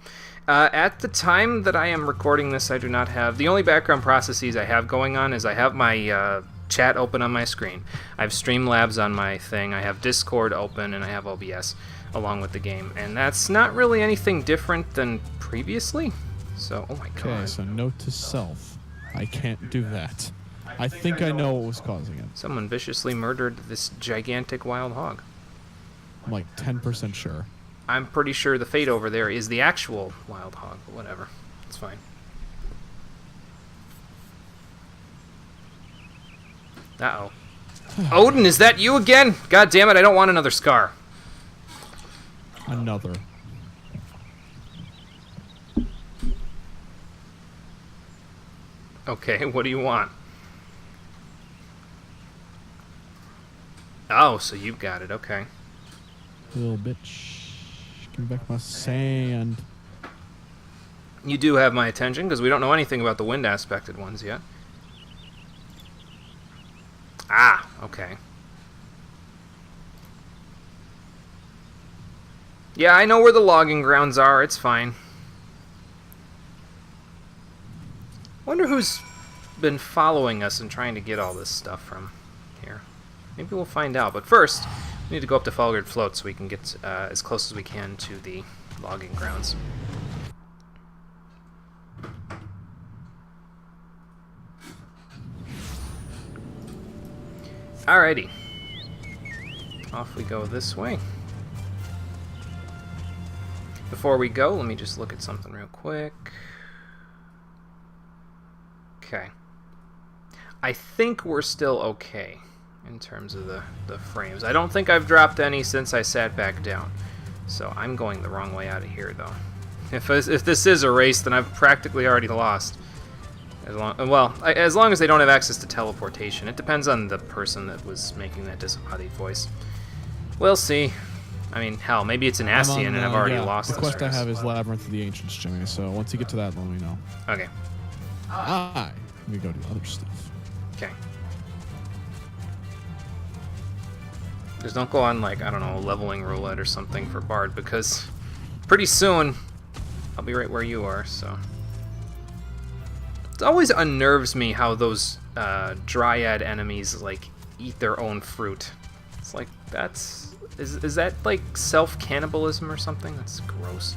A: At the time that I am recording this, I do not have... The only background processes I have going on is I have my chat open on my screen. I have Streamlabs on my thing. I have Discord open, and I have OBS along with the game. And that's not really anything different than previously. So, oh my god.
C: Okay, so note to self. I can't do that. I think I know what was causing it.
A: Someone viciously murdered this gigantic wild hog.
C: I'm like 10% sure.
A: I'm pretty sure the fate over there is the actual wild hog, but whatever. It's fine. Uh-oh. Odin, is that you again? God damn it, I don't want another scar.
C: Another.
A: Okay, what do you want? Oh, so you've got it, okay.
C: Little bitch. Give me back my sand.
A: You do have my attention, because we don't know anything about the wind-aspected ones yet. Ah, okay. Yeah, I know where the logging grounds are, it's fine. Wonder who's been following us and trying to get all this stuff from here. Maybe we'll find out, but first, we need to go up to Falgard Float so we can get as close as we can to the logging grounds. Alrighty. Off we go this way. Before we go, let me just look at something real quick. Okay. I think we're still okay in terms of the frames. I don't think I've dropped any since I sat back down. So I'm going the wrong way out of here, though. If this is a race, then I've practically already lost. As long as they don't have access to teleportation. It depends on the person that was making that disembodied voice. We'll see. I mean, hell, maybe it's an Ascian and I've already lost
C: the
A: this
C: quest
A: race.
C: I have is Labyrinth of the Ancients, Jimmy, so once you get to that, let me know.
A: Okay.
C: Let me go to the other stuff.
A: Okay. Just don't go on, like, I don't know, leveling roulette or something for Bard, because pretty soon I'll be right where you are, so. It always unnerves me how those Dryad enemies, like, eat their own fruit. It's like, is that, like, self-cannibalism or something? That's gross.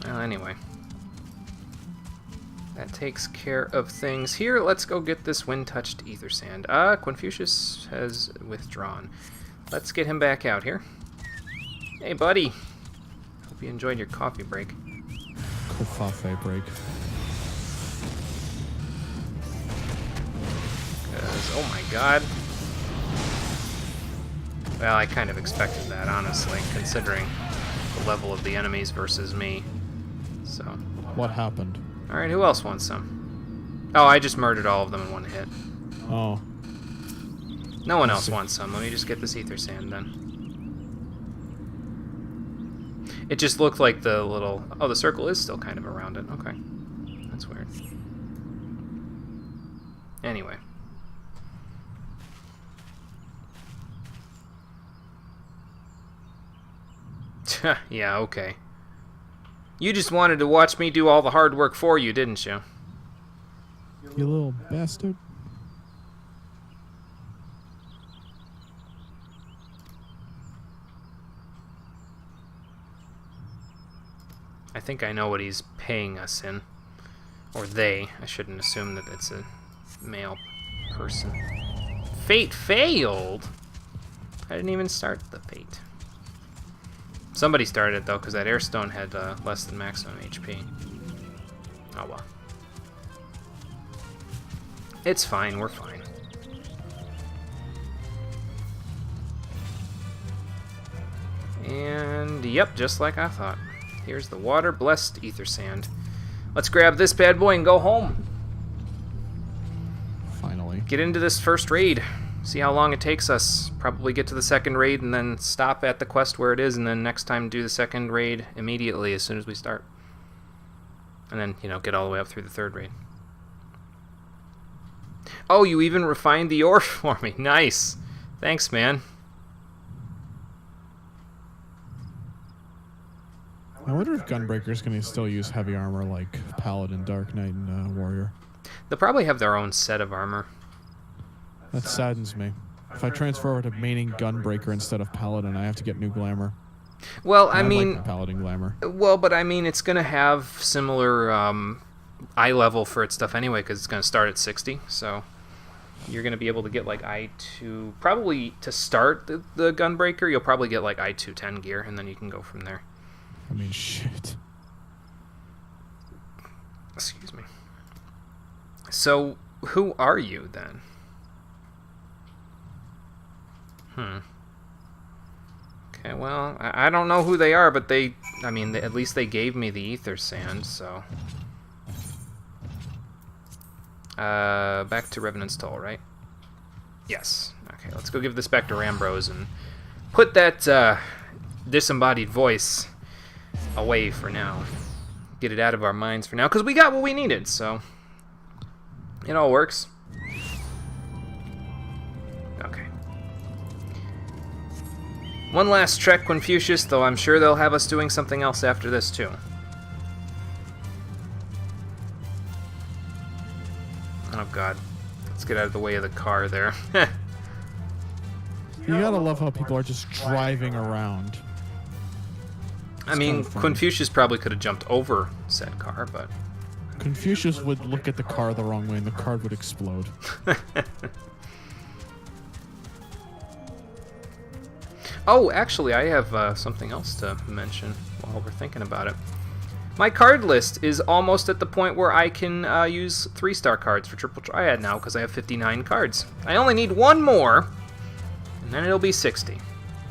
A: Well, anyway. That takes care of things here. Let's go get this wind-touched ether sand. Confucius has withdrawn. Let's get him back out here. Hey, buddy. Hope you enjoyed your coffee break.
C: Coffee break.
A: Oh my god. Well, I kind of expected that, honestly, considering the level of the enemies versus me. So.
C: What happened?
A: Alright, who else wants some? Oh, I just murdered all of them in one hit.
C: Oh.
A: No one else wants some. Let me just get this ether sand then. It just looked like the little... Oh, the circle is still kind of around it. Okay. That's weird. Anyway. Yeah, okay. You just wanted to watch me do all the hard work for you, didn't you?
C: You little bastard.
A: I think I know what he's paying us in. Or they. I shouldn't assume that it's a male person. Fate failed? I didn't even start the fate. Somebody started it, though, because that airstone had less than maximum HP. Oh, well. It's fine. We're fine. And, yep, just like I thought. Here's the water-blessed ether sand. Let's grab this bad boy and go home.
C: Finally.
A: Get into this first raid. See how long it takes us. Probably get to the second raid and then stop at the quest where it is, and then next time do the second raid immediately as soon as we start. And then, you know, get all the way up through the third raid. Oh, you even refined the ore for me. Nice. Thanks, man.
C: I wonder if Gunbreaker's going to still use heavy armor like Paladin, Dark Knight, and Warrior.
A: They'll probably have their own set of armor.
C: That saddens me. If I transfer over to maining Gunbreaker instead of Paladin, I have to get new glamour.
A: Well,
C: And
A: I mean...
C: like the Paladin glamour.
A: Well, but I mean, it's going to have similar eye level for its stuff anyway, because it's going to start at 60, so... You're going to be able to get, like, I2... Probably, to start the Gunbreaker, you'll probably get, like, I2 10 gear, and then you can go from there.
C: I mean, shit.
A: Excuse me. So, who are you, then? Okay, well, I don't know who they are, but they... I mean, at least they gave me the ether sand, so... back to Revenant's Toll, right? Yes. Okay, let's go give this back to Rambrose and put that disembodied voice away for now. Get it out of our minds for now, because we got what we needed, so it all works. Okay. One last trek, Confucius, though I'm sure they'll have us doing something else after this, too. Oh, God. Let's get out of the way of the car there.
C: You gotta love how people are just driving around.
A: I mean, Confucius probably could have jumped over said car, but...
C: Confucius would look at the car the wrong way and the car would explode.
A: Oh, actually, I have something else to mention while we're thinking about it. My card list is almost at the point where I can use 3-star cards for Triple Triad now because I have 59 cards. I only need one more, and then it'll be 60.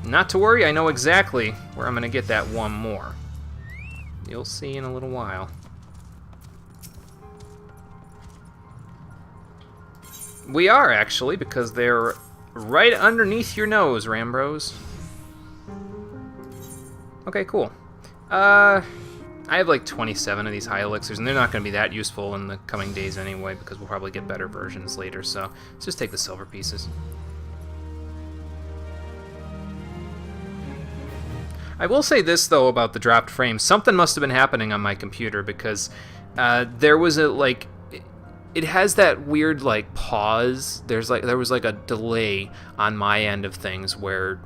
A: Not to worry, I know exactly where I'm going to get that one more. You'll see in a little while. We are, actually, because they're right underneath your nose, Rambros. Okay, cool. I have like 27 of these high elixirs, and they're not going to be that useful in the coming days anyway, because we'll probably get better versions later, so let's just take the silver pieces. I will say this, though, about the dropped frames. Something must have been happening on my computer, because there was a, like... It has that weird, like, pause. There was, like, a delay on my end of things where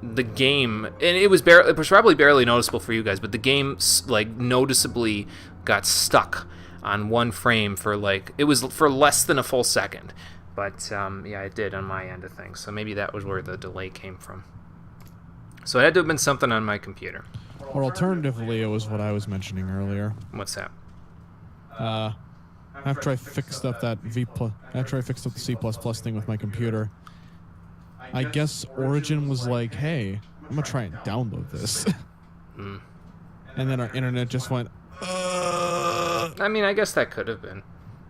A: the game... And it was probably barely noticeable for you guys, but the game, like, noticeably got stuck on one frame for, like... It was for less than a full second. But, yeah, it did on my end of things. So maybe that was where the delay came from. So it had to have been something on my computer.
C: Or alternatively, it was what I was mentioning earlier.
A: What's that?
C: After I fixed up the C++ thing with my computer, I guess Origin was like, "Hey, I'm gonna try and download this," and then our internet just went.
A: I mean, I guess that could have been.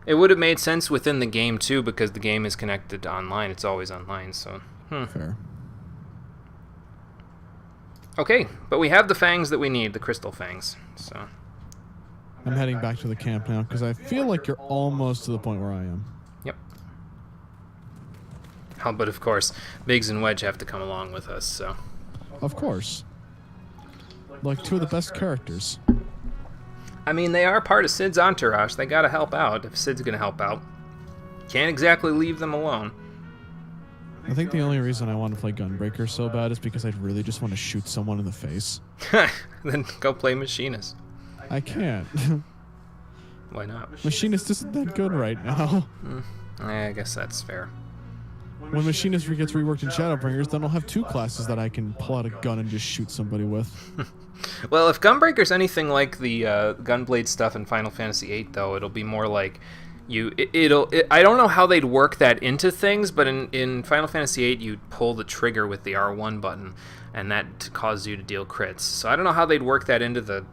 A: It would have made sense within the game too, because the game is connected to online. It's always online, so.
C: Fair.
A: Okay, but we have the fangs that we need, the crystal fangs. So.
C: I'm heading back to the camp now because I feel like you're almost to the point where I am.
A: Yep. Oh, but of course, Biggs and Wedge have to come along with us, so.
C: Of course. Like two of the best characters.
A: I mean, they are part of Sid's entourage. They gotta help out if Sid's gonna help out. Can't exactly leave them alone.
C: I think the only reason I want to play Gunbreaker so bad is because I'd really just want to shoot someone in the face.
A: Then go play Machinist.
C: I can't.
A: Why not?
C: Machinist isn't that good right now.
A: I guess that's fair.
C: When Machinist gets reworked in Shadowbringers, then I'll have two classes that I can pull out a gun and just shoot somebody with.
A: Well, if Gunbreaker's anything like the Gunblade stuff in Final Fantasy VIII, though, it'll be more like I don't know how they'd work that into things, but in Final Fantasy VIII, you'd pull the trigger with the R1 button, and that caused you to deal crits. So I don't know how they'd work that into the...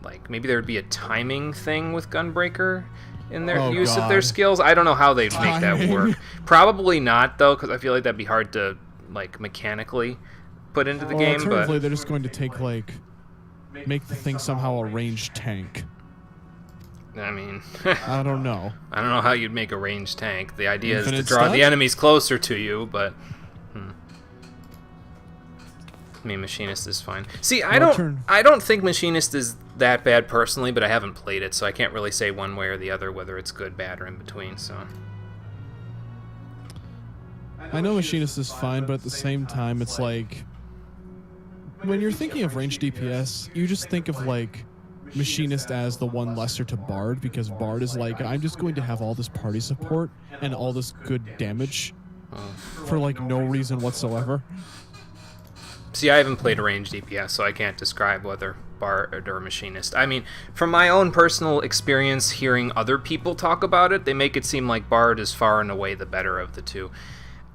A: Like, maybe there would be a timing thing with Gunbreaker in their use of their skills. I don't know how they'd make that work. Probably not, though, because I feel like that'd be hard to, like, mechanically put into the game.
C: Alternatively,
A: but
C: they're just going to take, like, make the thing somehow a ranged tank.
A: I mean...
C: I don't know.
A: I don't know how you'd make a ranged tank. The idea is to draw
C: stun?
A: the enemies closer to you, but... I mean, Machinist is fine. See, I don't think Machinist is that bad personally, but I haven't played it, so I can't really say one way or the other whether it's good, bad, or in between, so...
C: I know Machinist is fine, but at the same time, it's like... When you're thinking of ranged DPS, you just think of, like, Machinist as the one lesser to Bard, because Bard is like, I'm just going to have all this party support and all this good damage for, like, no reason whatsoever.
A: See, I haven't played a ranged DPS, so I can't describe whether Bard or Machinist. I mean, from my own personal experience hearing other people talk about it, they make it seem like Bard is far and away the better of the two.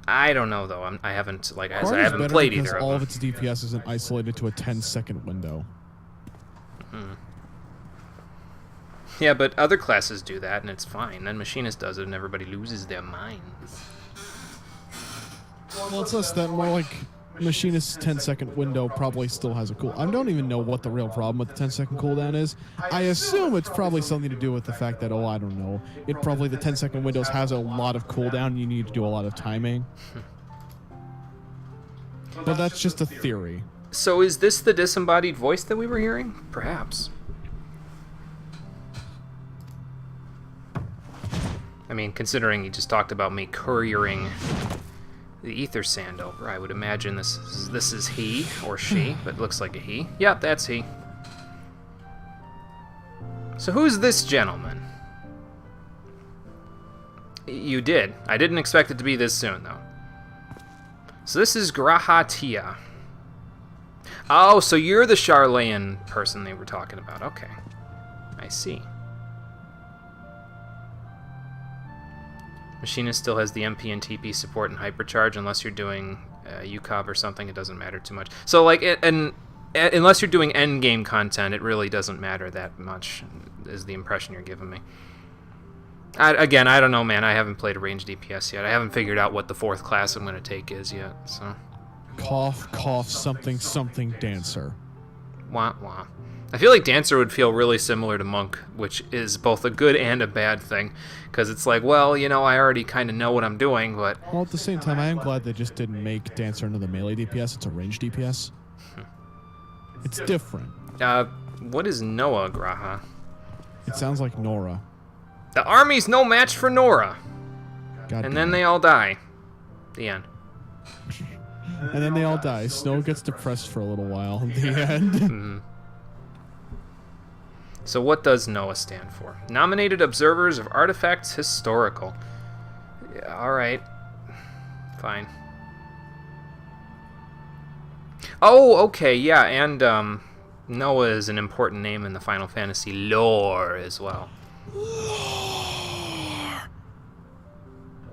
A: I don't know, though. I haven't played either of them.
C: All of its DPS isn't isolated to a 10-second window.
A: Yeah, but other classes do that, and it's fine. Then Machinist does it, and everybody loses their minds.
C: Well, it's less that more like... Machinist's 10-second window probably still has a I don't even know what the real problem with the 10-second cooldown is. I assume it's probably something to do with the fact that, I don't know, the 10-second windows has a lot of cooldown and you need to do a lot of timing. But that's just a theory.
A: So is this the disembodied voice that we were hearing? Perhaps. I mean, considering you just talked about me couriering the ether sand over, I would imagine this is he or she, but it looks like a he. Yep, that's he. So who's this gentleman? You did. I didn't expect it to be this soon, though. So this is Grahatia. Oh, so you're the Charlayan person they were talking about. Okay. I see. Machinist still has the MP and TP support and hypercharge unless you're doing UCOB or something. It doesn't matter too much. So, like, unless you're doing endgame content, it really doesn't matter that much, is the impression you're giving me. Again, I don't know, man. I haven't played a ranged DPS yet. I haven't figured out what the 4th class I'm going to take is yet, so...
C: Cough, cough, something, something, Dancer.
A: Wah, wah. I feel like Dancer would feel really similar to Monk, which is both a good and a bad thing, because it's like, well, you know, I already kind of know what I'm doing, but...
C: Well, at the same time, I am glad they just didn't make Dancer into the melee DPS. It's a ranged DPS. It's different.
A: What is Noah, Graha?
C: It sounds like Nora.
A: The army's no match for Nora.
C: God
A: And
C: damn
A: then
C: it.
A: they all die. The end.
C: And then they all die. Snow gets depressed for a little while at the end.
A: Mhm. So what does NOAA stand for? Nominated Observers of Artifacts Historical. Yeah, alright. Fine. Oh, okay, yeah, and Noah is an important name in the Final Fantasy lore as well.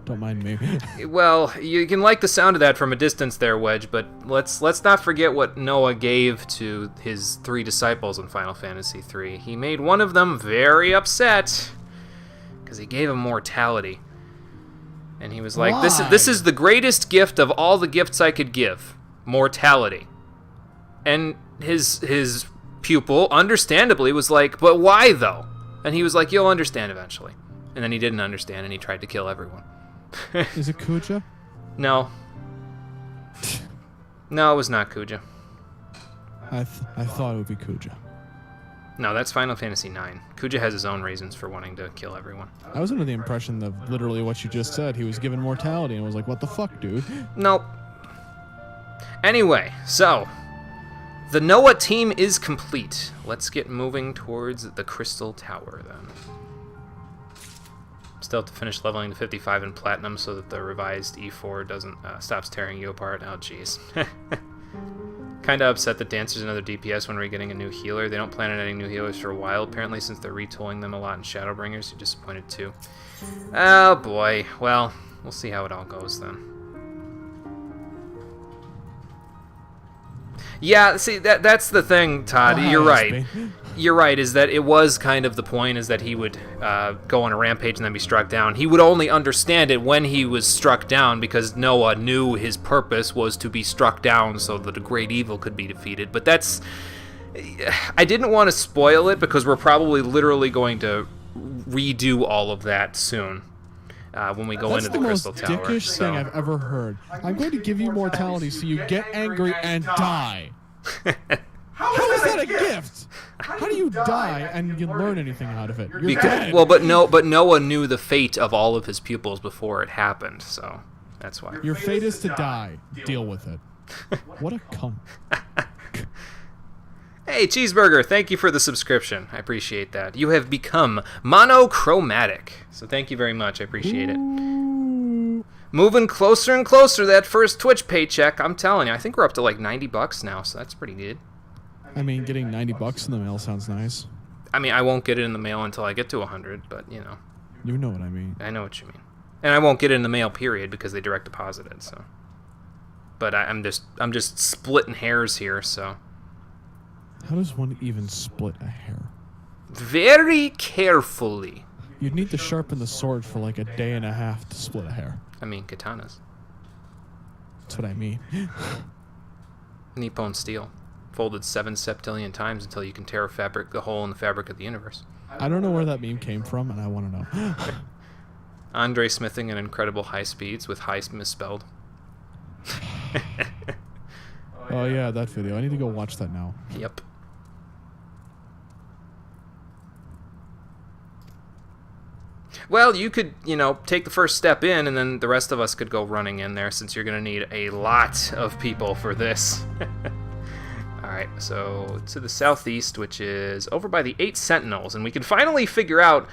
C: Don't mind me.
A: Well, you can like the sound of that from a distance there, Wedge, but let's not forget what Noah gave to his 3 disciples in Final Fantasy III. He made one of them very upset because he gave him mortality. And he was like, this is the greatest gift of all the gifts I could give. Mortality. And his pupil, understandably, was like, but why though? And he was like, you'll understand eventually. And then he didn't understand and he tried to kill everyone.
C: Is it Kuja?
A: No. No, it was not Kuja.
C: I thought it would be Kuja.
A: No, that's Final Fantasy IX. Kuja has his own reasons for wanting to kill everyone.
C: I was under the impression that literally what you just said, he was given mortality, and I was like, what the fuck, dude?
A: Nope. Anyway, so the Noah team is complete. Let's get moving towards the Crystal Tower then. Still have to finish leveling to 55 in Platinum so that the revised E4 doesn't stops tearing you apart. Oh, jeez. Kinda upset that Dancer's another DPS when we're getting a new healer. They don't plan on adding new healers for a while, apparently, since they're retooling them a lot in Shadowbringers. You're disappointed too. Oh boy. Well, we'll see how it all goes then. Yeah, see, that's the thing, Todd. You're right. You're right, is that it was kind of the point, is that he would go on a rampage and then be struck down. He would only understand it when he was struck down, because Noah knew his purpose was to be struck down so that a great evil could be defeated. But that's... I didn't want to spoil it, because we're probably literally going to redo all of that soon. When we go into the Crystal Tower.
C: That's the most dickish thing I've ever heard. I'm going to give you mortality so you get angry and die. How is that a gift? How do you die and you learn anything out of it? You're dead.
A: Well, but Noah knew the fate of all of his pupils before it happened, so that's why.
C: Your fate is to die. Deal with it. What a cunt.
A: Hey, Cheeseburger, thank you for the subscription. I appreciate that. You have become monochromatic, so thank you very much. I appreciate it. Moving closer and closer to that first Twitch paycheck, I'm telling you. I think we're up to like $90 now, so that's pretty good.
C: I mean, getting $90 in the mail sounds nice.
A: I mean, I won't get it in the mail until I get to 100, but you know.
C: You know what I mean.
A: I know what you mean. And I won't get it in the mail, period, because they direct deposit it, so. But I'm just splitting hairs here, so.
C: How does one even split a hair?
A: Very carefully.
C: You'd need to sharpen the sword for like a day and a half to split a hair.
A: I mean, katanas.
C: That's what I mean.
A: Nippon steel. Folded 7 septillion times until you can tear the hole in the fabric of the universe.
C: I don't know where that meme came from, and I want to know.
A: Andre smithing at incredible high speeds with high misspelled.
C: Oh yeah, that video. I need to go watch that now.
A: Yep. Well, you could, take the first step in, and then the rest of us could go running in there, since you're going to need a lot of people for this. Alright, so to the southeast, which is over by the 8 Sentinels, and we can finally figure out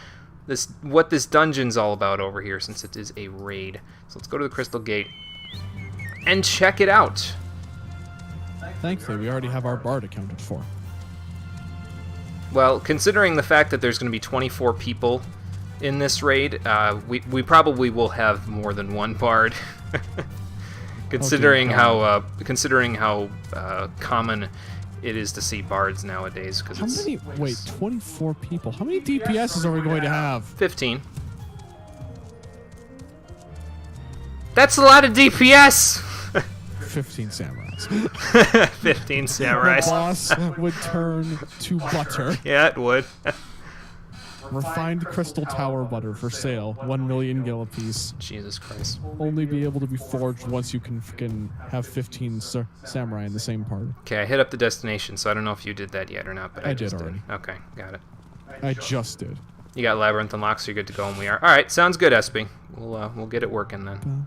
A: what this dungeon's all about over here, since it is a raid. So let's go to the Crystal Gate and check it out.
C: Thankfully, we already have our bard accounted for.
A: Well, considering the fact that there's going to be 24 people in this raid, we probably will have more than one bard. considering how common it is to see bards nowadays. Because
C: how many? Wait, 24 people. How many DPSs are we going to have?
A: 15. That's a lot of DPS.
C: 15 samurais.
A: 15
C: The
A: samurais.
C: boss would turn to butter.
A: Yeah, it would.
C: Refined crystal tower butter for sale. 1 million gil apiece.
A: Jesus Christ.
C: Only be able to be forged once you can have 15 samurai in the same party.
A: Okay, I hit up the destination, so I don't know if you did that yet or not, but I
C: did
A: just
C: already.
A: Okay, got it.
C: I just did.
A: You got Labyrinth unlocked, so you're good to go, and we are. All right, sounds good, Espy. We'll get it working then.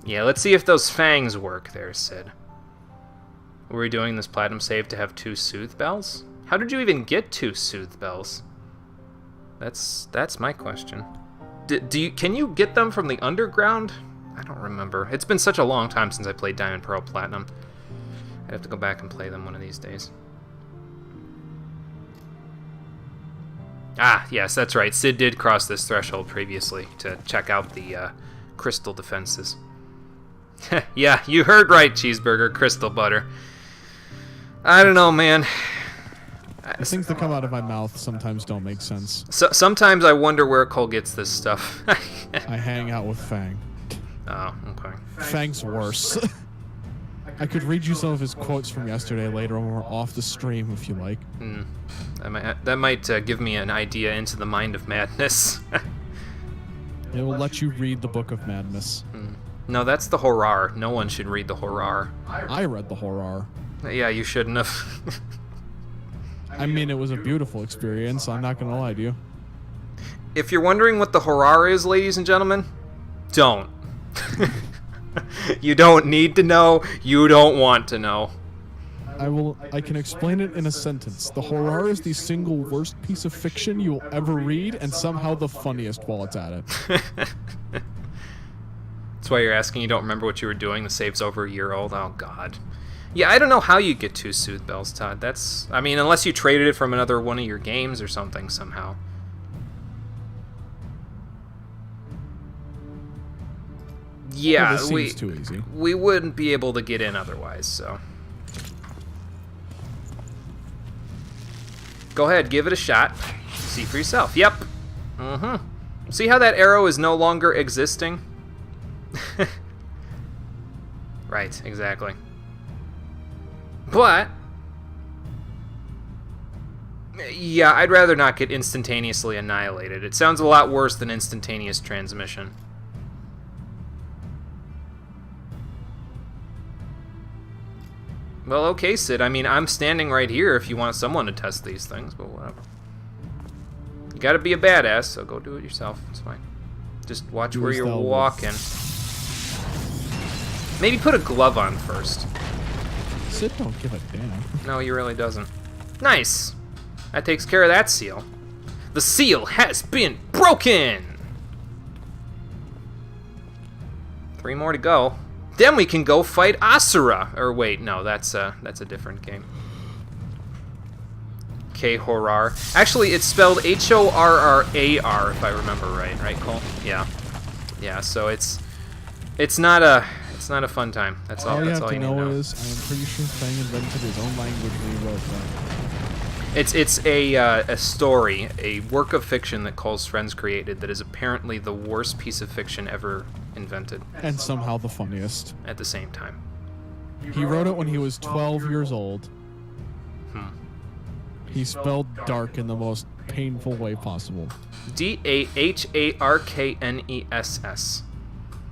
A: Yeah, let's see if those fangs work there, Sid. Were we doing this platinum save to have 2 soothe bells? How did you even get 2 soothe bells? That's my question. Can you get them from the underground? I don't remember. It's been such a long time since I played Diamond Pearl Platinum. I'd have to go back and play them one of these days. Ah, yes, that's right. Sid did cross this threshold previously to check out the crystal defenses. Yeah, you heard right, Cheeseburger. Crystal butter. I don't know, man.
C: The things that come out of my mouth sometimes don't make sense.
A: So, sometimes I wonder where Cole gets this stuff.
C: I hang out with Fang.
A: Oh, okay.
C: Fang's worse. I could read you some of his quotes from yesterday later when we're off the stream if you like.
A: That might give me an idea into the mind of madness.
C: It will let you read the Book of Madness.
A: No, that's the horror. No one should read the horror.
C: I read the horror.
A: Yeah, you shouldn't have.
C: I mean, it was a beautiful experience. I'm not going to lie to you.
A: If you're wondering what the horror is, ladies and gentlemen, don't. You don't need to know. You don't want to know.
C: I can explain it in a sentence. The horror is the single worst piece of fiction you will ever read, and somehow the funniest while it's at it.
A: That's why you're asking. You don't remember what you were doing. The save's over a year old. Oh, God. Yeah, I don't know how you get 2 soothe bells, Todd. I mean, unless you traded it from another one of your games or something somehow. Yeah,
C: this seems too easy.
A: We wouldn't be able to get in otherwise, so. Go ahead, give it a shot. See for yourself. Yep. See how that arrow is no longer existing? Right, exactly. But, yeah, I'd rather not get instantaneously annihilated. It sounds a lot worse than instantaneous transmission. Well, okay, Sid. I mean, I'm standing right here if you want someone to test these things, but whatever. You gotta be a badass, so go do it yourself. It's fine. Just watch where you're walking. Maybe put a glove on first.
C: Sid don't give a damn.
A: No, he really doesn't. Nice! That takes care of that seal. The seal has been broken! 3 more to go. Then we can go fight Asura. Or wait, no, that's a different game. K-Horror. Actually, it's spelled H-O-R-R-A-R, if I remember right. Right, Cole? Yeah. Yeah, so it's not a fun time. That's all. That's all you need to know.
C: Is I am pretty sure Fang invented his own language when he wrote that.
A: It's a story, a work of fiction that Cole's friends created that is apparently the worst piece of fiction ever invented.
C: And somehow the funniest.
A: At the same time.
C: He wrote it when he was 12 years old. He spelled dark in the most painful way possible.
A: D-A-H-A-R-K-N-E-S-S.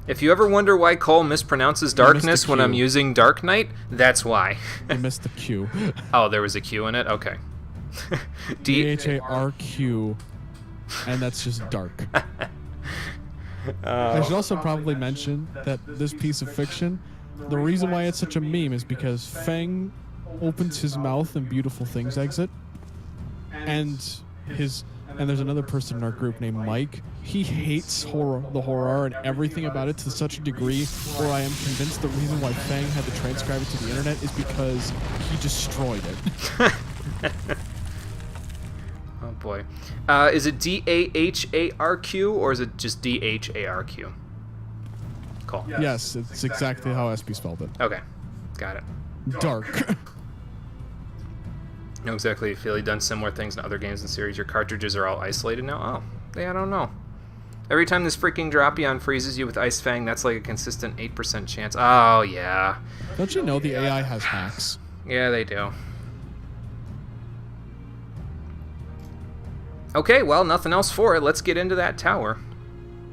A: If you ever wonder why Cole mispronounces darkness when I'm using Dark Knight, that's why.
C: I missed the Q.
A: Oh, there was a Q in it? Okay.
C: D-H-A-R-Q, and that's just dark. I should also probably mention that this piece of fiction, the reason why it's such a meme is because Fang opens his mouth and beautiful things exit, and there's another person in our group named Mike. He hates the horror and everything about it to such a degree where I am convinced the reason why Fang had to transcribe it to the internet is because he destroyed it.
A: boy. Is it DAHARQ or is it just DHARQ? Cool.
C: Yes, it's exactly how SB spelled it.
A: Okay, got it.
C: Dark.
A: Know exactly you feel. You've done similar things in other games and series. Your cartridges are all isolated now. Oh, yeah, I don't know. Every time this freaking Dropion freezes you with Ice Fang, that's like a consistent 8% chance. Oh, yeah.
C: Don't you know the AI has hacks?
A: Yeah, they do. Okay, well, nothing else for it. Let's get into that tower.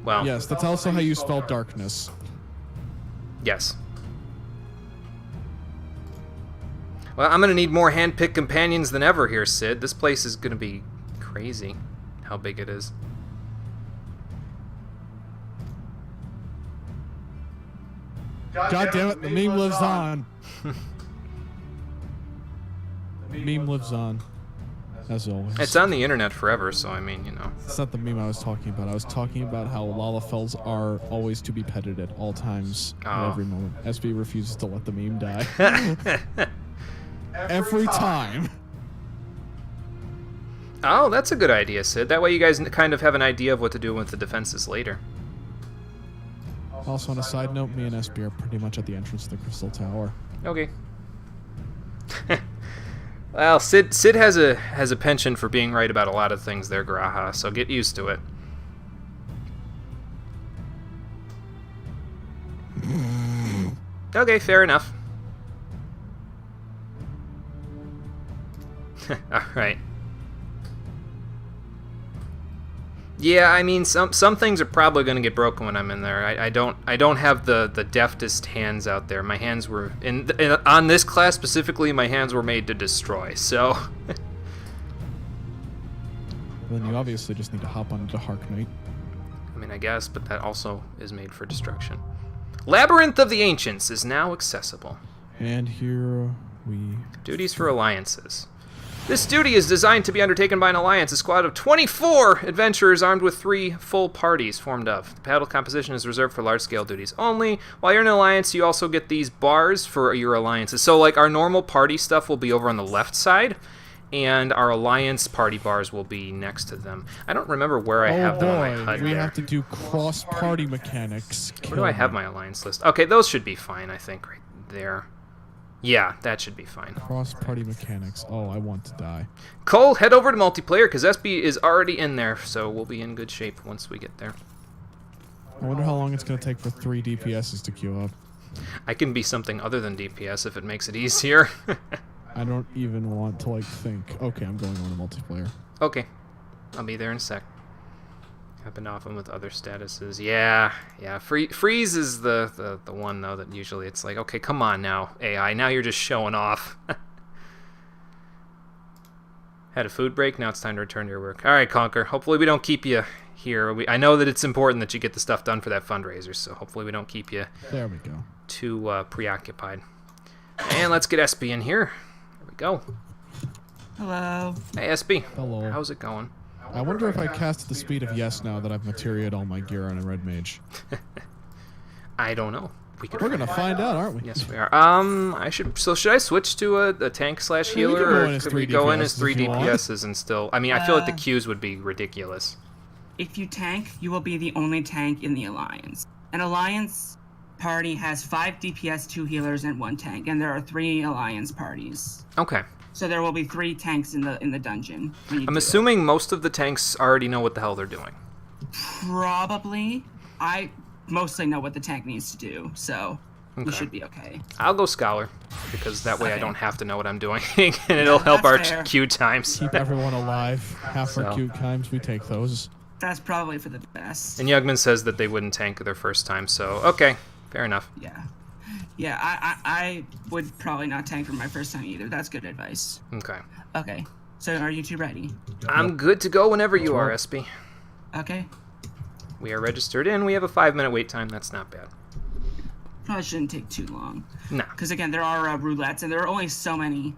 A: Well,
C: Yes, that's also how you spell darkness.
A: yes. Well, I'm going to need more hand-picked companions than ever here, Sid. This place is going to be crazy how big it is.
C: God damn it, the meme lives on. The meme lives on. As always.
A: It's on the internet forever, so I mean, you know.
C: It's not the meme I was talking about. I was talking about how Lalafells are always to be petted at all times, at every moment. SB refuses to let the meme die. Every time.
A: Oh, that's a good idea, Sid. That way you guys kind of have an idea of what to do with the defenses later.
C: Also, on a side note, me and SB are pretty much at the entrance to the Crystal Tower.
A: Okay. Well, Sid has a penchant for being right about a lot of things there, Graha, so get used to it. Okay, fair enough. Alright. Yeah, I mean, some things are probably going to get broken when I'm in there. I don't have the deftest hands out there. My hands were on this class specifically. My hands were made to destroy. So.
C: Then you obviously just need to hop onto Hark Knight.
A: I mean, I guess, but that also is made for destruction. Labyrinth of the Ancients is now accessible.
C: And here we...
A: Duties for alliances. This duty is designed to be undertaken by an alliance, a squad of 24 adventurers armed with 3 full parties formed of. The battle composition is reserved for large-scale duties only. While you're in an alliance, you also get these bars for your alliances. So, like, our normal party stuff will be over on the left side, and our alliance party bars will be next to them. I don't remember where I have them on my HUD
C: we
A: there.
C: have to do cross-party mechanics.
A: Where do I have my alliance list? Okay, those should be fine, I think, right there. Yeah, that should be fine.
C: Cross-party mechanics. Oh, I want to die.
A: Cole, head over to multiplayer, because SB is already in there, so we'll be in good shape once we get there.
C: I wonder how long it's going to take for 3 DPSs to queue up.
A: I can be something other than DPS if it makes it easier.
C: I don't even want to, like, think. Okay, I'm going on to multiplayer.
A: Okay, I'll be there in a sec. Happen often with other statuses. Yeah. Freeze is the one, though, that usually it's like, okay, come on now, AI. Now you're just showing off. Had a food break. Now it's time to return to your work. All right, Conquer. Hopefully we don't keep you here. I know that it's important that you get the stuff done for that fundraiser, so hopefully we don't keep you
C: There we go.
A: too preoccupied. And let's get SB in here. There we go.
D: Hello.
A: Hey, SB.
C: Hello.
A: How's it going?
C: I wonder if I cast at the speed of yes now that I've materiated all my gear on a red mage.
A: I don't know.
C: We're gonna find out, aren't we?
A: Yes, we are. Should I switch to a tank slash
C: Yeah, we
A: healer,
C: can go
A: or
C: in as
A: could
C: 3
A: we go in as
C: DPSs
A: 3
C: if you want.
A: DPSs and still? I mean, I feel like the queues would be ridiculous.
D: If you tank, you will be the only tank in the Alliance. An Alliance party has 5 DPS, 2 healers, and 1 tank, and there are 3 Alliance parties.
A: Okay.
D: So there will be 3 tanks in the dungeon. when you
A: I'm
D: do it.
A: assuming most of the tanks already know what the hell they're doing.
D: Probably. I mostly know what the tank needs to do, so we
A: Okay.
D: should be okay.
A: I'll go Scholar, because that way I
D: Okay.
A: don't have to know what I'm doing, and it'll help our
D: that's fair.
A: queue times.
C: Keep everyone alive. Half our
A: So.
C: cute times, we take those.
D: That's probably for the best.
A: And Yugman says that they wouldn't tank their first time, so okay, fair enough.
D: Yeah. Yeah, I would probably not tank for my first time either. That's good advice.
A: Okay.
D: Okay. So are you two ready?
A: I'm good to go whenever you are,
C: roll.
A: SB.
D: Okay.
A: We are registered in. We have a 5-minute wait time. That's not bad.
D: Probably shouldn't take too long.
A: No.
D: Because again, there are roulettes, and there are only so many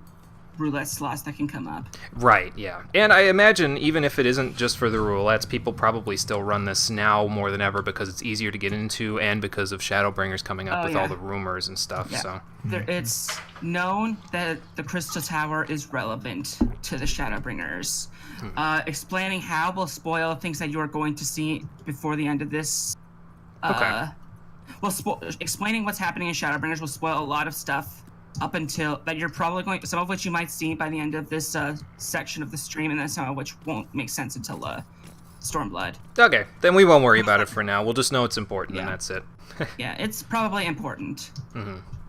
D: roulette slots that can come up.
A: Right, yeah. And I imagine even if it isn't just for the roulettes, people probably still run this now more than ever because it's easier to get into and because of Shadowbringers coming up with all the rumors and stuff.
D: Yeah.
A: So
D: It's known that the Crystal Tower is relevant to the Shadowbringers. Explaining how will spoil things that you are going to see before the end of this.
A: Okay.
D: Explaining what's happening in Shadowbringers will spoil a lot of stuff up until that you're probably going. Some of which you might see by the end of this section of the stream, and then some of which won't make sense until Stormblood.
A: Okay, then we won't worry about it for now. We'll just know it's important, and that's it.
D: Yeah, it's probably important.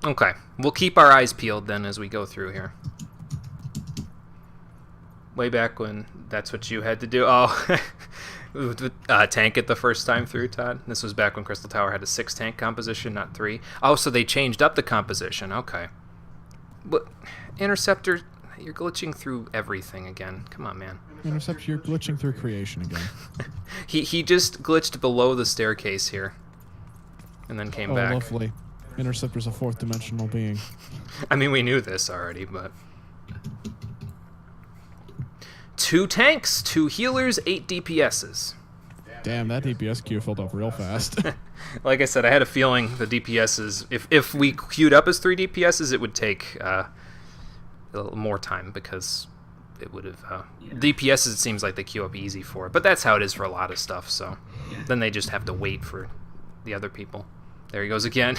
A: Okay, we'll keep our eyes peeled then as we go through here. Way back when that's what you had to do. Oh, tank it the first time through, Todd. This was back when Crystal Tower had a 6-tank composition, not 3. Oh, so they changed up the composition. Okay. But Interceptor, you're glitching through everything again. Come on, man.
C: Interceptor, you're glitching through creation again.
A: He just glitched below the staircase here, and then came back.
C: Oh, lovely. Interceptor's a 4th dimensional being.
A: I mean, we knew this already, but 2 tanks, 2 healers, 8 DPSs.
C: Damn, that DPS queue filled up real fast.
A: Like I said, I had a feeling the DPSs, if we queued up as 3 DPSs, it would take a little more time because it would have... DPSs, it seems like they queue up easy for it, but that's how it is for a lot of stuff, so then they just have to wait for the other people. There he goes again.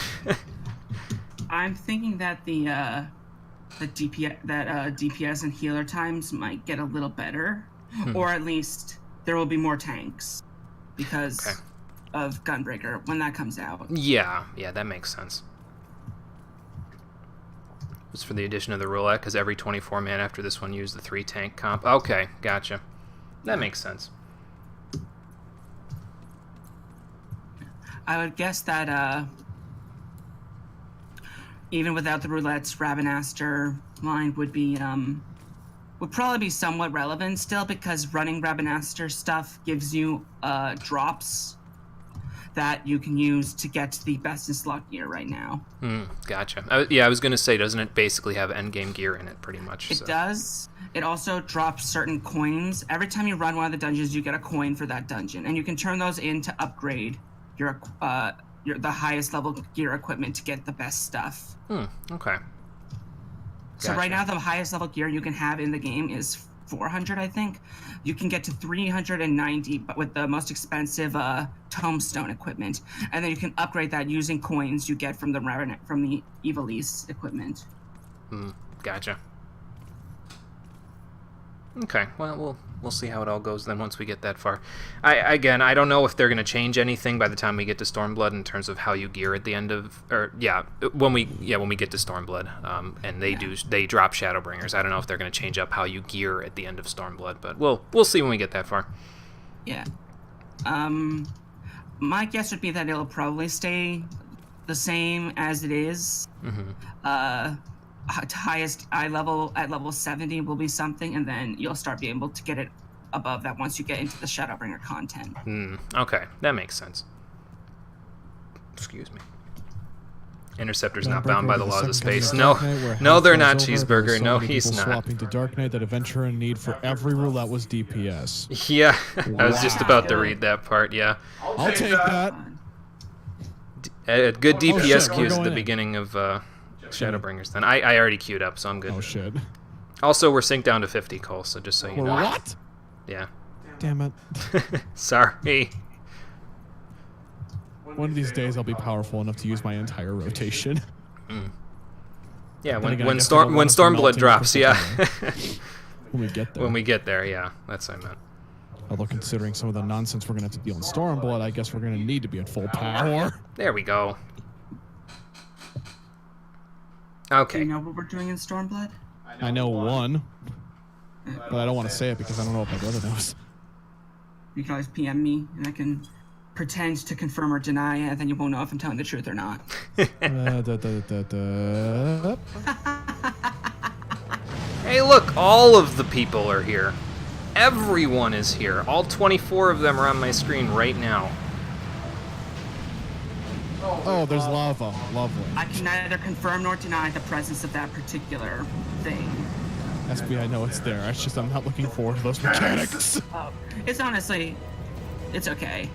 D: I'm thinking that the DPS and healer times might get a little better, or at least there will be more tanks because of Gunbreaker when that comes out.
A: Yeah, that makes sense. It's for the addition of the roulette because every 24 man after this one used the 3 tank comp. Okay, gotcha. That makes sense.
D: I would guess that even without the roulettes, Ravenaster line would probably be somewhat relevant still because running Ravenaster stuff gives you drops that you can use to get the best in slot gear right now.
A: Gotcha. I was going to say, doesn't it basically have endgame gear in it pretty much?
D: It does. It also drops certain coins. Every time you run one of the dungeons, you get a coin for that dungeon, and you can turn those in to upgrade your the highest level gear equipment to get the best stuff.
A: Okay.
D: So right now, the highest level gear you can have in the game is 400, I think. You can get to 390, but with the most expensive tombstone equipment, and then you can upgrade that using coins you get from the Evilise equipment.
A: Gotcha. Okay, well, we'll see how it all goes then once we get that far. I don't know if they're going to change anything by the time we get to Stormblood in terms of how you gear at the end of, when we get to Stormblood, and they drop Shadowbringers. I don't know if they're going to change up how you gear at the end of Stormblood, but we'll see when we get that far.
D: Yeah. My guess would be that it'll probably stay the same as it is. Highest eye level at level 70 will be something, and then you'll start being able to get it above that once you get into the Shadowbringer content.
A: Okay, that makes sense. Excuse me. Interceptor's not bound by the laws of space. No, they're not, Cheeseburger. No, he's not.
C: Swapping to Dark Knight, that adventure in need for every roulette was DPS.
A: Yeah, I was just about to read that part, yeah.
C: I'll take that.
A: Good DPS queues at the beginning of Shadowbringers, then. I already queued up, so I'm good.
C: Oh, shit.
A: Also, we're synced down to 50, Cole, so just so you know.
C: What?
A: Yeah.
C: Damn it.
A: Sorry.
C: One of these days I'll be powerful enough to use my entire rotation.
A: Yeah, when Stormblood drops, yeah.
C: When we get there.
A: When we get there, yeah. That's what I meant.
C: Although considering some of the nonsense we're going to have to deal in Stormblood, I guess we're going to need to be at full power.
A: There we go. Okay.
D: Do you know what we're doing in Stormblood?
C: I know one, but I don't want to say it because I don't know what my brother knows.
D: You can always PM me, and I can pretend to confirm or deny, and then you won't know if I'm telling the truth or not.
A: Hey, look, all of the people are here. Everyone is here. All 24 of them are on my screen right now.
C: Oh, there's lava. Lovely.
D: I can neither confirm nor deny the presence of that particular thing.
C: SB, I know it's there. It's just I'm not looking forward to those mechanics.
D: Oh, it's honestly, it's okay.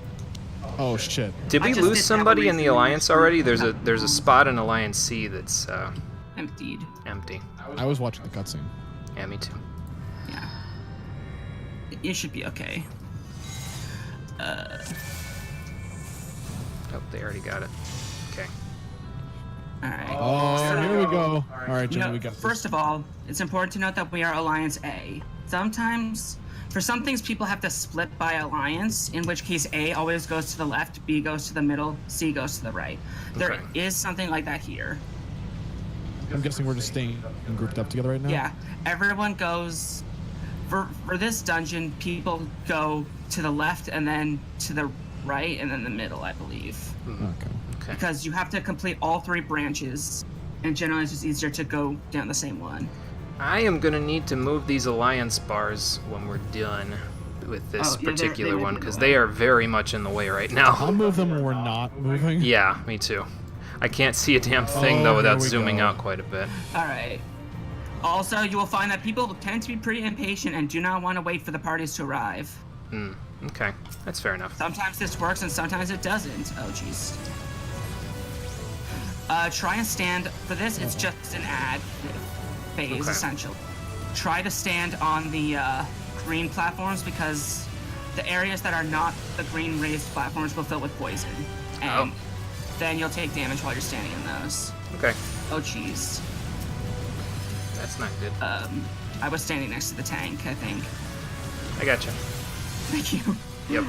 C: Oh shit.
A: Did
D: I
A: we
D: just
A: lose
D: did that
A: somebody in the
D: recently.
A: Alliance already? There's a spot in Alliance C that's
D: Emptied.
A: empty.
C: I was watching the cutscene.
A: Yeah, me too.
D: Yeah. You should be okay.
A: Oh, they already got it. Okay.
D: Alright.
C: Oh, here we go. All right,
D: You
C: Jimmy,
D: know,
C: we got this.
D: first of all, it's important to note that we are Alliance A. Sometimes, for some things, people have to split by alliance, in which case A always goes to the left, B goes to the middle, C goes to the right. There
A: Okay.
D: is something like that here.
C: I'm guessing we're just staying grouped up together right now.
D: Yeah, everyone goes... For this dungeon, people go to the left and then to the right and then the middle, I believe.
C: Okay.
A: Okay.
D: Because you have to complete all 3 branches, and generally it's just easier to go down the same one.
A: I am gonna need to move these Alliance bars when we're done with this
D: Oh, yeah, they
A: particular
D: might
A: one
D: be in the
A: because
D: way.
A: they are very much in the way right
C: I'll
A: now.
C: move them when we're not moving.
A: Yeah, me too. I can't see a damn thing
C: Oh,
A: though
C: here
A: without
C: we
A: zooming
C: go.
A: out quite a bit.
D: Alright. Also, you will find that people tend to be pretty impatient and do not want to wait for the parties to arrive.
A: Hmm. Okay, that's fair enough.
D: Sometimes this works and sometimes it doesn't. Oh, jeez. Try and stand. For this, it's just an ad phase,
A: Okay.
D: essentially. Try to stand on the green platforms because the areas that are not the green raised platforms will fill with poison. And then you'll take damage while you're standing in those.
A: Okay,
D: Oh, jeez.
A: that's not good.
D: I was standing next to the tank, I think.
A: I gotcha.
D: Thank you.
A: Yep.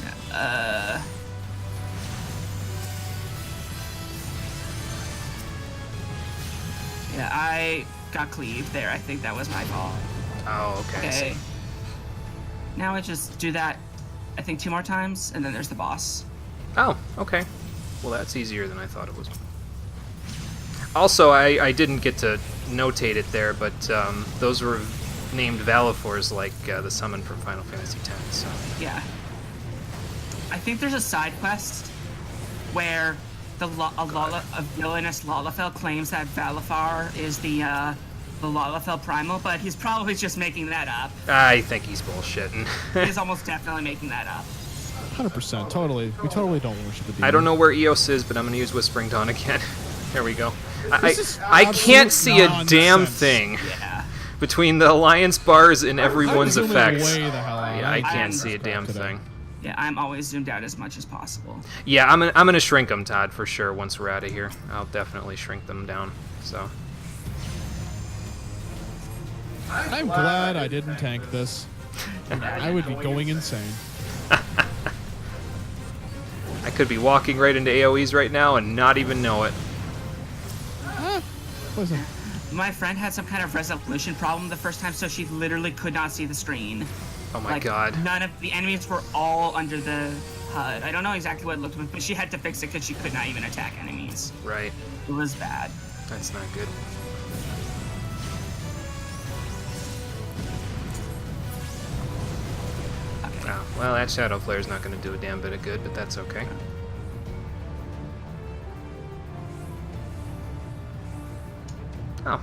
D: Yeah, yeah, I got cleaved there. I think that was my fault.
A: Oh, okay. I see.
D: Okay. Now I just do that, I think 2 more times, and then there's the boss.
A: Oh, okay. Well, that's easier than I thought it was. Also, I didn't get to notate it there, but those were named Valifors like the summon from Final Fantasy X. So.
D: Yeah. I think there's a side quest where a villainous Lalafell claims that Valifar is the Lalafell Primal, but he's probably just making that up.
A: I think he's bullshitting.
D: He's almost definitely making that up.
C: 100%. Totally. We totally don't worship the demon.
A: I don't know where Eos is, but I'm gonna use Whispering Dawn again. There we go.
C: This is
A: I can't
C: absolute
A: see a damn
C: nonsense.
A: thing
D: Yeah.
A: between the Alliance bars and everyone's
C: I'm zooming
A: effects.
C: way the hell out.
A: Yeah, I
D: I
A: can't
D: am
A: see a damn
C: today.
A: thing.
D: Yeah, I'm always zoomed out as much as possible.
A: Yeah, I'm gonna shrink them, Todd, for sure. Once we're out of here, I'll definitely shrink them down. So.
C: I'm glad I didn't tank this. I would be going insane.
A: I could be walking right into AoEs right now and not even know it.
C: Listen,
D: My friend had some kind of resolution problem the first time, so she literally could not see the screen.
A: Oh my
D: Like,
A: god.
D: None of the enemies were all under the HUD. I don't know exactly what it looked like, but she had to fix it because she could not even attack enemies.
A: Right.
D: It was bad.
A: That's not good.
D: Okay.
A: Oh, well, that Shadow Flare's not gonna do a damn bit of good, but that's okay. Oh.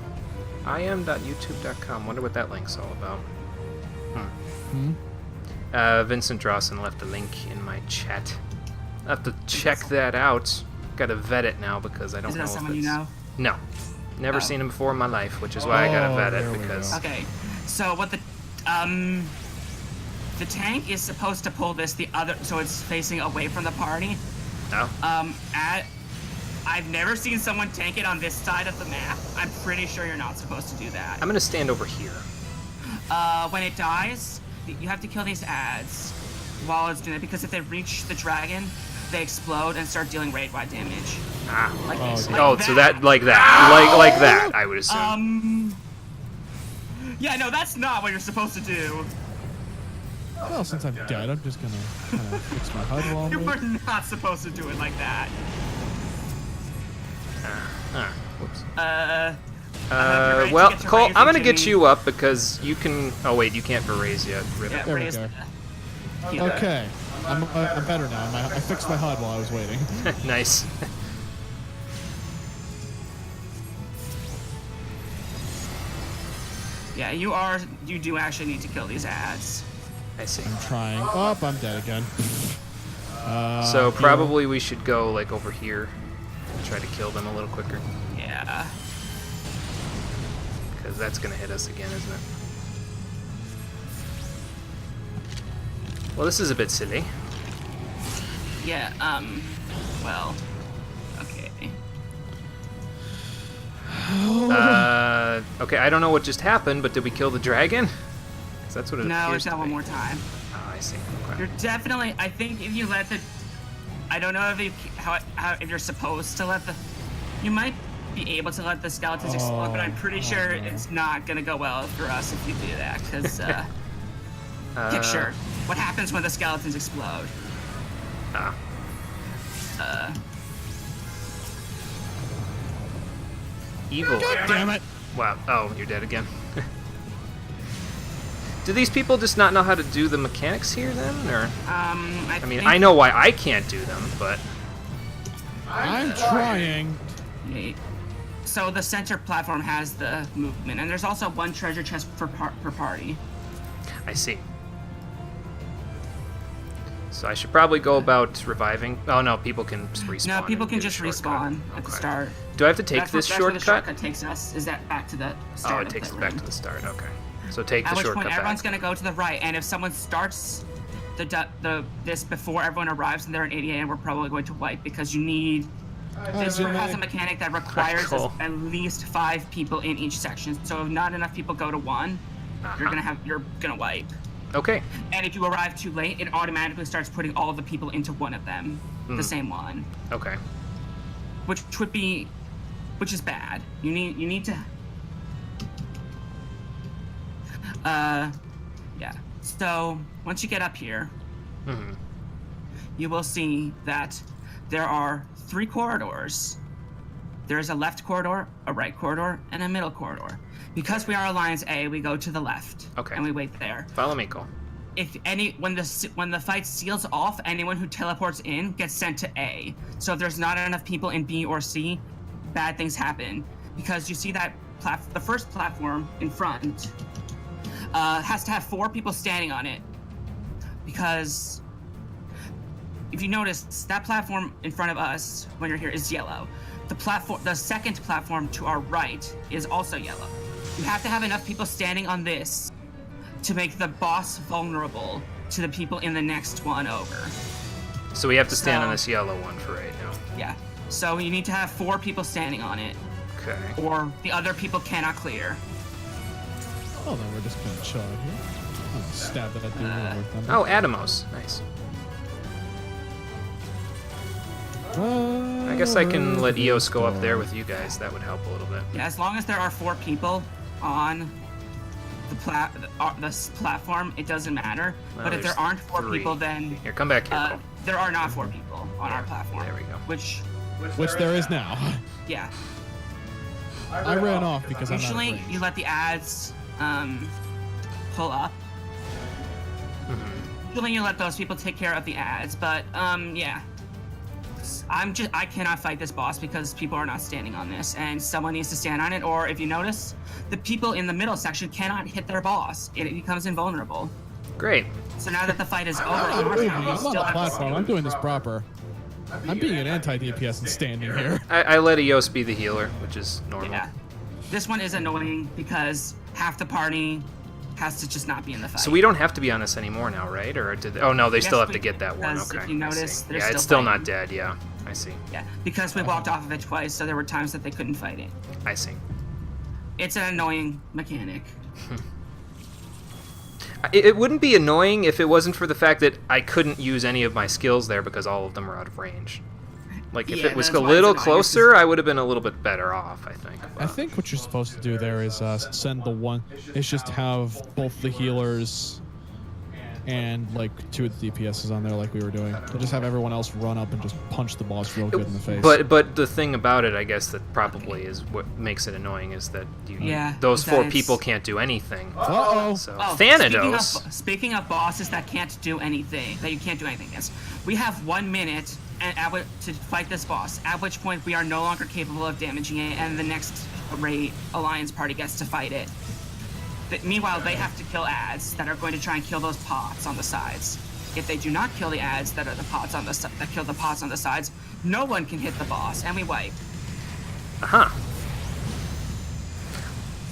A: im.youtube.com. Wonder what that link's all about. Vincent Drawson left a link in my chat. I'll have to check that out. Gotta vet it now because I don't
D: Is
A: know
D: that
A: if
D: someone you
A: it's...
D: know?
A: No. Never
D: Oh.
A: seen him before in my life, which is why I gotta
C: Oh,
A: vet
C: there
A: it
C: we
A: because...
C: go.
D: Okay. So what the tank is supposed to pull this the other, so it's facing away from the party.
A: Oh.
D: I've never seen someone tank it on this side of the map. I'm pretty sure you're not supposed to do that.
A: I'm gonna stand over here.
D: When it dies, you have to kill these ads while it's doing it, because if they reach the dragon, they explode and start dealing raid-wide damage.
A: Ah.
D: Like,
C: Oh,
D: like
A: Oh, so that, like that. Like that, I would assume.
D: Yeah, no, that's not what you're supposed to do.
C: well, since I'm dead, I'm just gonna kind of fix my HUD while I'm
D: You
C: waiting.
D: were not supposed to do it like that.
A: Whoops.
D: Alright,
A: Well,
D: to get to
A: Cole,
D: raise
A: I'm
D: it,
A: gonna get
D: Jimmy.
A: you up because you can... Oh, wait, you can't raise yet. Rip.
D: Yeah,
C: There we
D: raise
C: go.
D: the-
C: Okay, I'm better now. I fixed my HUD while I was waiting.
D: Yeah, you do actually need to kill these ads.
A: I see.
C: I'm trying. Oh, I'm dead again.
A: So probably we should go like over here and try to kill them a little quicker.
D: Yeah.
A: Because that's going to hit us again, isn't it? Well, this is a bit silly.
D: Yeah, well, okay.
A: Okay, I don't know what just happened, but did we kill the dragon? 'Cause that's what it
D: No,
A: appears
D: it's not
A: to
D: one
A: be.
D: more time.
A: Oh, I see. Okay.
D: You're definitely, I think if you let the, I don't know if you, how if you're supposed to let the, you might be able to let the skeletons explode, but I'm pretty sure it's not gonna go well for us if you do that, because, yeah, sure. What happens when the skeletons explode?
A: Evil.
C: God damn it!
A: Wow. Oh, you're dead again. Do these people just not know how to do the mechanics here then, or? I mean, I know why I can't do them, but.
C: I'm trying.
D: So the center platform has the movement, and there's also one treasure chest per party.
A: I see. So I should probably go about reviving. Oh no, people can just respawn.
D: No, people
A: and
D: can
A: do the
D: just
A: shortcut.
D: respawn at the
A: Okay.
D: start.
A: Do I have to take
D: That's
A: this
D: where the
A: shortcut?
D: shortcut takes us. Is that back to the start?
A: Oh, it
D: of
A: takes
D: the
A: us back
D: room.
A: to the start. Okay. So take
D: At
A: the
D: which
A: shortcut
D: point everyone's
A: back.
D: gonna go to the right, and if someone starts this before everyone arrives and they're in 88, we're probably going to wipe because you need. This room has a mechanic that requires
A: Cool.
D: at least 5 people in each section. So if not enough people go to one, you're gonna wipe.
A: Okay.
D: And if you arrive too late, it automatically starts putting all of the people into one of them, the same one,
A: Okay.
D: which is bad. You need to. Yeah. So once you get up here, you will see that there are 3 corridors. There is a left corridor, a right corridor, and a middle corridor. Because we are Alliance A, we go to the left.
A: Okay.
D: And we wait there.
A: Follow me, Cole.
D: When the fight seals off, anyone who teleports in gets sent to A. So if there's not enough people in B or C, bad things happen. Because you see that the first platform in front has to have 4 people standing on it. Because if you notice, that platform in front of us when you're here is yellow. The second platform to our right is also yellow. You have to have enough people standing on this to make the boss vulnerable to the people in the next one over.
A: So we have to stand on
D: So-
A: this yellow one for right now.
D: Yeah. So you need to have 4 people standing on it,
A: Okay.
D: or the other people cannot clear.
C: Oh, then we're just gonna chill out here. Oh, stab that dude with thunder.
A: Oh, Atomos. Nice. I guess I can let Eos go up there with you guys. That would help a little bit.
D: Yeah, as long as there are 4 people on this platform, it doesn't matter.
A: Well,
D: but if there
A: there's
D: aren't 4
A: 3.
D: people, then
A: Here, come back here, Cole.
D: there are not 4 people on our platform.
A: There we go.
D: Which,
C: Which there is now.
D: yeah.
C: I ran off because I'm
D: Usually,
C: not
D: you let the ads pull up. Usually, you let those people take care of the ads. But yeah. I cannot fight this boss because people are not standing on this, and someone needs to stand on it. Or if you notice, the people in the middle section cannot hit their boss. It becomes invulnerable.
A: Great.
D: So now that the fight is over,
C: I'm
D: you
C: on the
D: still have to
C: platform. I'm doing this proper. I'm being an anti-DPS and standing here.
A: I let Eos be the healer, which is normal.
D: Yeah. This one is annoying because half the party has to just not be in the fight.
A: So we don't have to be on this anymore now, right? Or did they, oh no, they
D: Yes,
A: still have
D: we
A: to
D: do,
A: get that one.
D: because
A: Okay.
D: if you
A: I
D: notice,
A: see.
D: they're
A: Yeah, it's
D: still
A: still not
D: fighting.
A: dead. Yeah, I see.
D: Yeah, because we walked off of it twice, so there were times that they couldn't fight it.
A: I see.
D: It's an annoying mechanic.
A: It wouldn't be annoying if it wasn't for the fact that I couldn't use any of my skills there because all of them were out of range. Like, if
D: Yeah,
A: it was
D: that's
A: a
D: why it's
A: little
D: annoying,
A: closer, I would have been a little bit better off, I think.
C: I think what you're supposed to do there is send the one. It's just have both the healers and like 2 of the DPSs on there, like we were doing. And just have everyone else run up and just punch the boss real good in the face.
A: But the thing about it, I guess, that probably is what makes it annoying is that those 4
D: besides-
A: people can't do anything.
C: Uh-oh.
A: So
D: Oh,
A: Thanatos.
D: Speaking of bosses that can't do anything, that you can't do anything against, we have 1 minute to fight this boss, at which point we are no longer capable of damaging it, and the next raid Alliance party gets to fight it. Meanwhile, they have to kill ads that are going to try and kill those pots on the sides. If they do not kill the ads that are the pots on the that kill the pots on the sides, no one can hit the boss, and we wipe.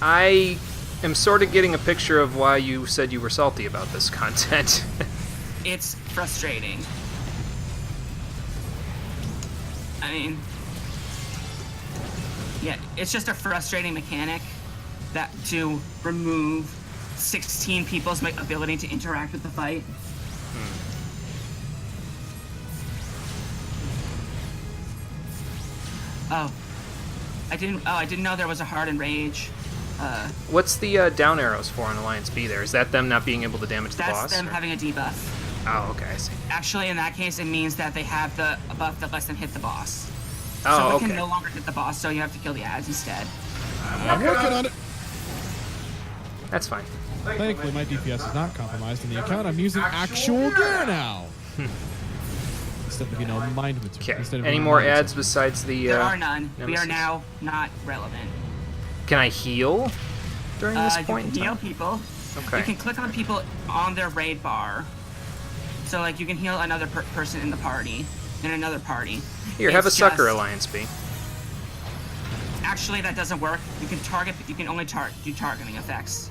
A: I am sort of getting a picture of why you said you were salty about this content.
D: It's frustrating. I mean, yeah, it's just a frustrating mechanic that to remove 16 people's ability to interact with the fight. Oh, I didn't know there was a hard and rage.
A: What's the down arrows for on Alliance B there? Is that them not being able to damage the boss?
D: That's them having a debuff.
A: Oh, okay, I see.
D: Actually, in that case, it means that they have a buff that lets them hit the boss.
A: Oh,
D: so it
A: okay.
D: can no longer hit the boss, so you have to kill the ads instead.
C: I'm working on it.
A: That's fine.
C: Thankfully, my DPS is not compromised in the account. I'm using actual gear now. Instead of, mind material.
A: Okay.
C: Instead of
A: Any more ads besides the...
D: There are none. We
A: nemesis?
D: are now not relevant.
A: Can I heal during this point
D: You
A: in
D: can heal
A: time?
D: people.
A: Okay.
D: You can click on people on their raid bar. So, like, you can heal another person in the party, in another party.
A: Here, have a
D: It's
A: sucker,
D: just-
A: Alliance B.
D: Actually, that doesn't work. You can only do targeting effects.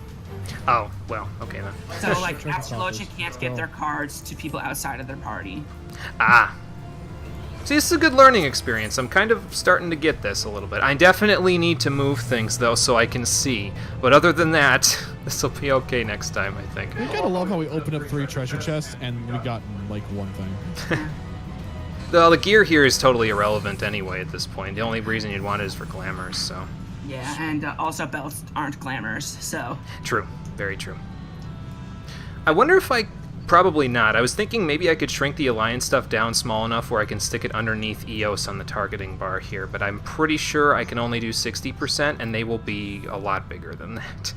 A: Oh, well, okay then.
D: So, like,
C: Check the
D: Absolution
C: coffers.
D: can't get their cards to people outside of their party.
A: Ah. See, this is a good learning experience. I'm kind of starting to get this a little bit. I definitely need to move things, though, so I can see. But other than that, this will be okay next time, I think.
C: I kind of love how we opened up 3 treasure chests and we got, like, one thing.
A: The gear here is totally irrelevant anyway at this point. The only reason you'd want it is for glamours, so...
D: Yeah, and also belts aren't glamours, so...
A: True. Very true. I wonder if I... Probably not. I was thinking maybe I could shrink the Alliance stuff down small enough where I can stick it underneath EOS on the targeting bar here, but I'm pretty sure I can only do 60%, and they will be a lot bigger than that.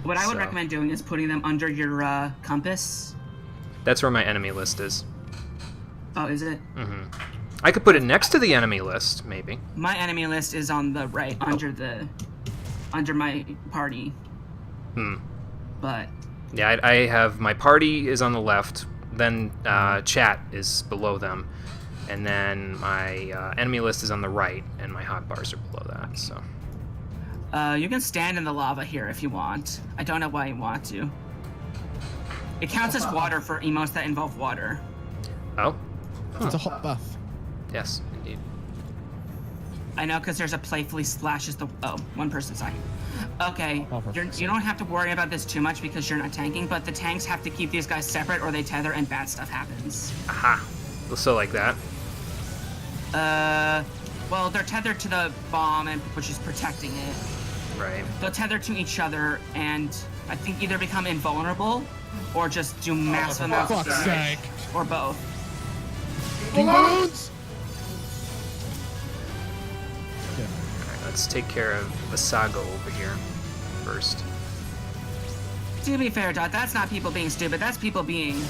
D: What I would
A: So,
D: recommend doing is putting them under your compass.
A: That's where my enemy list is.
D: Oh, is it?
A: Mm-hmm. I could put it next to the enemy list, maybe.
D: My enemy list is on the right, under my party. But
A: Yeah, I have my party is on the left, then chat is below them, and then my enemy list is on the right, and my hotbars are below that. So
D: you can stand in the lava here if you want. I don't know why you want to. It counts as water for emotes that involve water.
A: oh,
C: It's a hot bath.
A: yes, indeed.
D: I know, because there's a playfully splashes the... Oh, one person's dying. Okay,
C: Oh, for fuck's
D: you don't have to worry about this too much because you're not tanking, but the tanks have to keep these guys separate or they tether and bad stuff happens.
A: Aha. So like that.
D: Well, they're tethered to the bomb, which is protecting it.
A: Right.
D: They'll tether to each other and I think either become invulnerable or just do massive amounts of
C: Fuck's
D: damage.
C: sake.
D: Or both.
C: King balloons! Yeah.
A: Alright, let's take care of Asago over here first.
D: To be fair, Dot, that's not people being stupid. That's people being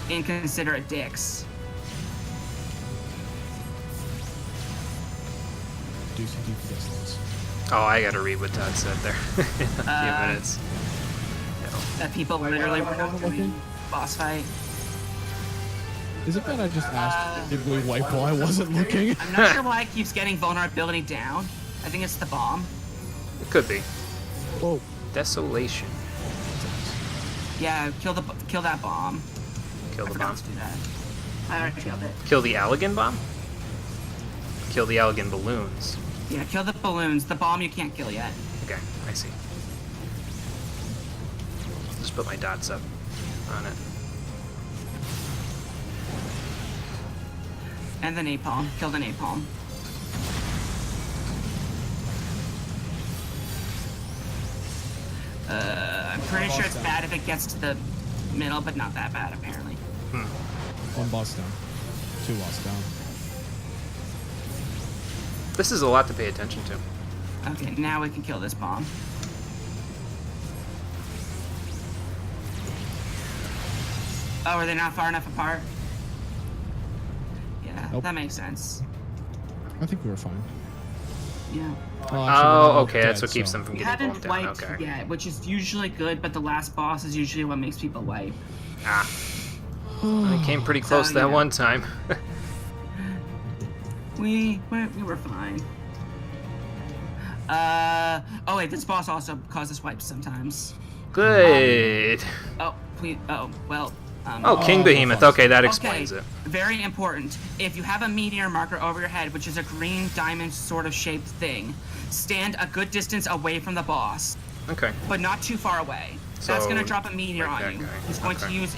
D: inconsiderate dicks.
C: Do some DPS loads.
A: Oh, I gotta read what Todd said there in a few minutes. No.
D: That people literally were not doing boss fight.
C: Is it that I just asked did we wipe while I wasn't looking?
D: I'm not sure why it keeps getting vulnerability down. I think it's the bomb.
A: It could be.
C: Oh,
A: Desolation.
D: Yeah, kill that bomb.
A: Kill
D: I
A: the
D: forgot
A: bomb.
D: to do that. I already killed it.
A: Kill the Allegan bomb? Kill the Allegan balloons.
D: Yeah, kill the balloons. The bomb you can't kill yet.
A: Okay, I see. Just put my dots up on it.
D: And the napalm. Kill the napalm. I'm pretty sure it's bad if it gets to the middle, but not that bad apparently.
C: one boss down. 2 boss down.
A: This is a lot to pay attention to.
D: Okay, now we can kill this bomb. Oh, are they not far enough apart? Yeah,
C: Nope.
D: that makes sense.
C: I think we were fine.
D: Yeah.
C: Well, actually,
A: Oh,
C: they're
A: okay, that's
C: dead,
A: what keeps
C: so-
A: them from
D: We
A: getting
D: haven't
A: blown down.
D: wiped
A: Okay.
D: yet, which is usually good, but the last boss is usually what makes people wipe.
A: Ah, I came pretty
D: So,
A: close that
D: yeah.
A: one time.
D: We were fine. Oh wait, this boss also causes wipes sometimes.
A: Good.
D: Oh, please. Oh, well.
A: Oh, King
C: Oh,
A: Behemoth.
C: for fuck's
A: Okay, that
D: Okay,
A: explains it.
D: very important. If you have a meteor marker over your head, which is a green diamond sort of shaped thing, stand a good distance away from the boss,
A: Okay.
D: but not too far away. That's
A: So,
D: gonna drop a meteor
A: like
D: on
A: that
D: you.
A: guy.
D: He's going to
A: Okay.
D: use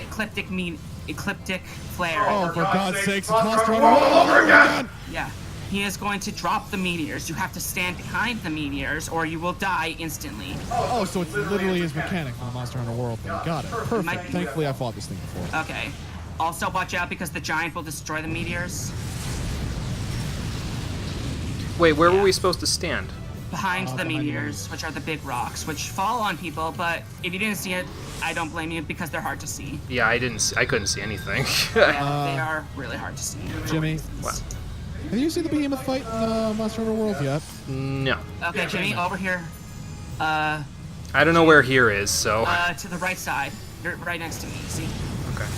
D: ecliptic flare.
C: Oh, for God's sakes, it's Monster Hunter World over again!
D: Yeah. He is going to drop the meteors. You have to stand behind the meteors or you will die instantly.
C: Oh, so it's literally his mechanic from the Monster Hunter World thing. Got it.
D: Might
C: Perfect.
D: be.
C: Thankfully, I fought this thing before.
D: Okay. Also watch out because the giant will destroy the meteors.
A: Wait, where were we supposed to stand?
D: Behind the
C: behind the
D: meteors, which are the big rocks, which fall on people, but if you didn't see it, I don't blame you because they're hard to see.
A: Yeah, I didn't. I couldn't see anything.
D: Yeah, they are really hard to see.
C: Jimmy,
A: What?
C: have you seen the Behemoth fight in Monster Hunter World yet?
A: No.
D: Okay, Jimmy, over here.
A: I don't know where here is, so.
D: To the right side. You're right next to me, see?
A: Okay.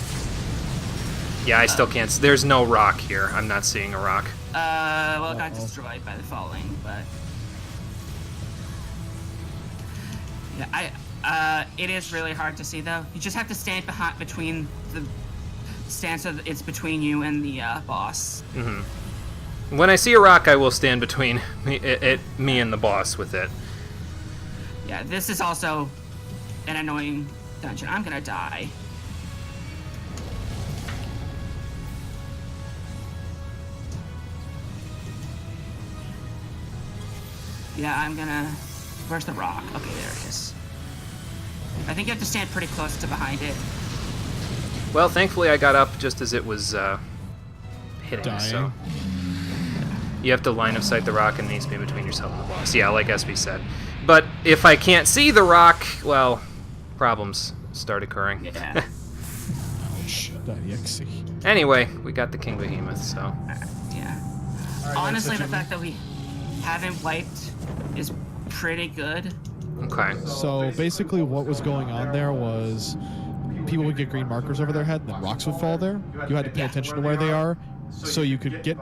A: Yeah, I still can't. There's no rock here. I'm not seeing a rock.
D: Well, it got
C: Uh-oh.
D: destroyed by the falling, but... Yeah, it is really hard to see, though. You just have to stand between the... Stand so that it's between you and the, boss.
A: Mm-hmm. When I see a rock, I will stand between me and the boss with it.
D: Yeah, this is also an annoying dungeon. I'm gonna die. Yeah, I'm gonna... Where's the rock? Okay, there it is. I think you have to stand pretty close to behind it.
A: Well, thankfully I got up just as it was hitting,
C: Dying.
A: so... You have to line of sight the rock and it needs to be between yourself and the boss. Yeah, like SB said. But if I can't see the rock, well, problems start occurring.
D: Yeah.
C: Ouch. .exe.
A: Anyway, we got the King Behemoth, so...
D: Yeah.
B: Alright,
D: Honestly,
B: so
D: the fact that we haven't wiped is pretty good.
A: Okay.
C: So basically, what was going on there was people would get green markers over their head, and then rocks would fall there. You had to pay attention to where they are, so you could get.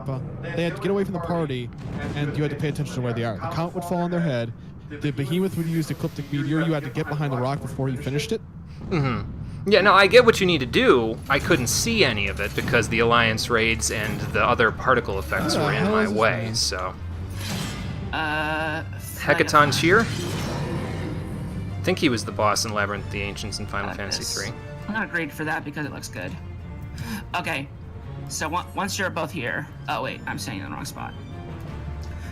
C: They had to get away from the party, and you had to pay attention to where they are. The count would fall on their head. The behemoth would use ecliptic meteor. You had to get behind the rock before you finished it.
A: Mm-hmm. Yeah, no, I get what you need to do. I couldn't see any of it because the Alliance raids and the other particle effects
C: Who the
A: were in
C: hell
A: my
C: is this
A: way,
C: man?
A: so...
D: Hecaton
A: Hecaton Shear? I think he was the boss in Labyrinth of the Ancients in Final Fantasy III.
D: I'm not great for that because it looks good. Okay, so once you're both here... Oh, wait, I'm saying in the wrong spot.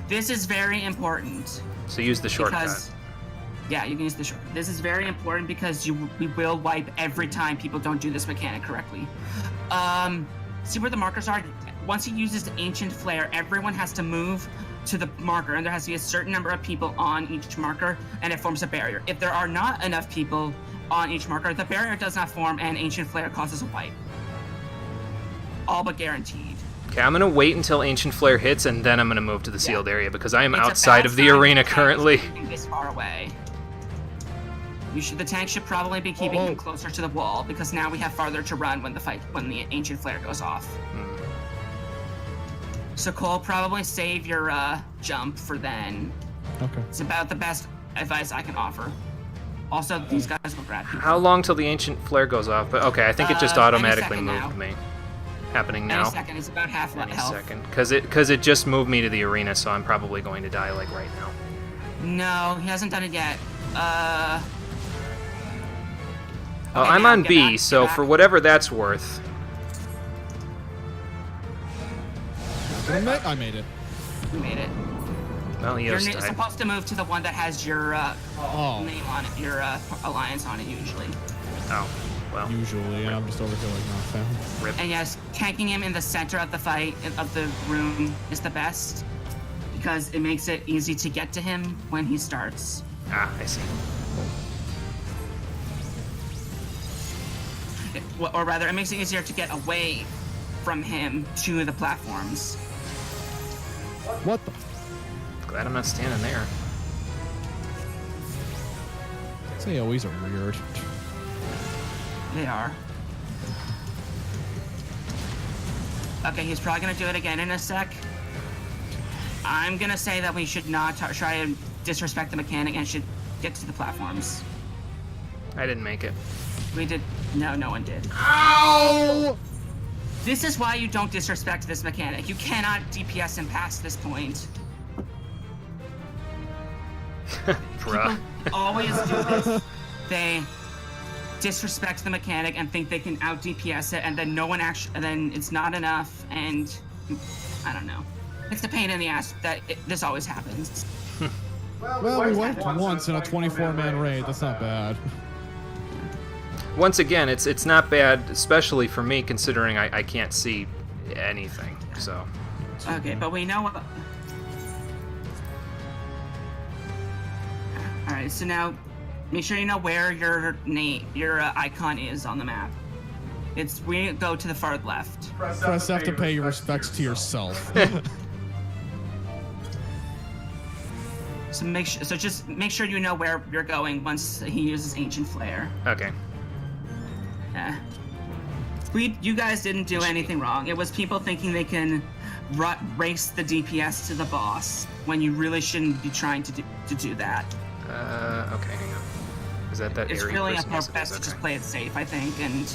D: This is very important.
A: So use the shortcut.
D: Because, yeah, you can use the shortcut. This is very important because we will wipe every time people don't do this mechanic correctly. See where the markers are? Once he uses the Ancient Flare, everyone has to move to the marker, and there has to be a certain number of people on each marker, and it forms a barrier. If there are not enough people on each marker, the barrier does not form, and Ancient Flare causes a wipe. All but guaranteed.
A: Okay, I'm gonna wait until Ancient Flare hits, and then I'm gonna move to the sealed area, because I am
D: It's a
A: outside
D: bad
A: of the
D: sign
A: arena
D: for tanks
A: currently.
D: being this far away. The tank should probably be keeping him closer to the wall, because now we have farther to run when the Ancient Flare goes off. So Cole, probably save your jump for then.
C: Okay.
D: It's about the best advice I can offer. Also, these guys will grab people.
A: How long till the Ancient Flare goes off? But okay, I think it just
D: Any
A: automatically
D: second
A: moved
D: now.
A: me. Happening
D: Any
A: now.
D: second, it's about half
A: Any
D: health.
A: second. Because it just moved me to the arena, so I'm probably going to die like right now.
D: No, he hasn't done it yet.
A: Oh,
D: Okay,
A: I'm
D: now
A: on
D: get
A: B,
D: back, get
A: so
D: back.
A: for whatever that's worth.
C: I made it.
D: You made it.
A: Well,
D: You're
A: Eos died.
D: supposed to move to the one that has your
C: Oh.
D: name on it, your alliance on it usually.
A: Oh, well,
C: Usually, and I'm just over here like not found.
A: rip.
D: And yes, tanking him in the center of the fight, of the room, is the best. Because it makes it easy to get to him when he starts.
A: Ah, I see.
D: Or rather, it makes it easier to get away from him to the platforms.
C: What the?
A: Glad I'm not standing there.
C: AOE's are weird.
D: They are. Okay, he's probably gonna do it again in a sec. I'm gonna say that we should not try to disrespect the mechanic and should get to the platforms.
A: I didn't make it.
D: We did. No, no one did.
C: Ow!
D: This is why you don't disrespect this mechanic. You cannot DPS him past this point.
A: Bruh.
D: People always do this. They disrespect the mechanic and think they can out DPS it, and then no one actually, and then it's not enough, and I don't know. It's the pain in the ass that this always happens.
C: Well, we wiped once in a 24-man raid. That's not bad.
A: Once again, it's not bad, especially for me, considering I can't see anything. So.
D: Okay, but we know what. All right, so now, make sure you know where your icon is on the map. We go to the far left.
C: Press F to pay your respects to yourself.
D: So just make sure you know where you're going once he uses Ancient Flare.
A: Okay.
D: You guys didn't do anything wrong. It was people thinking they can race the DPS to the boss when you really shouldn't be trying to do that.
A: Okay, hang on. Is that
D: It's
A: area
D: really
A: person?
D: best to just play it safe, I think, and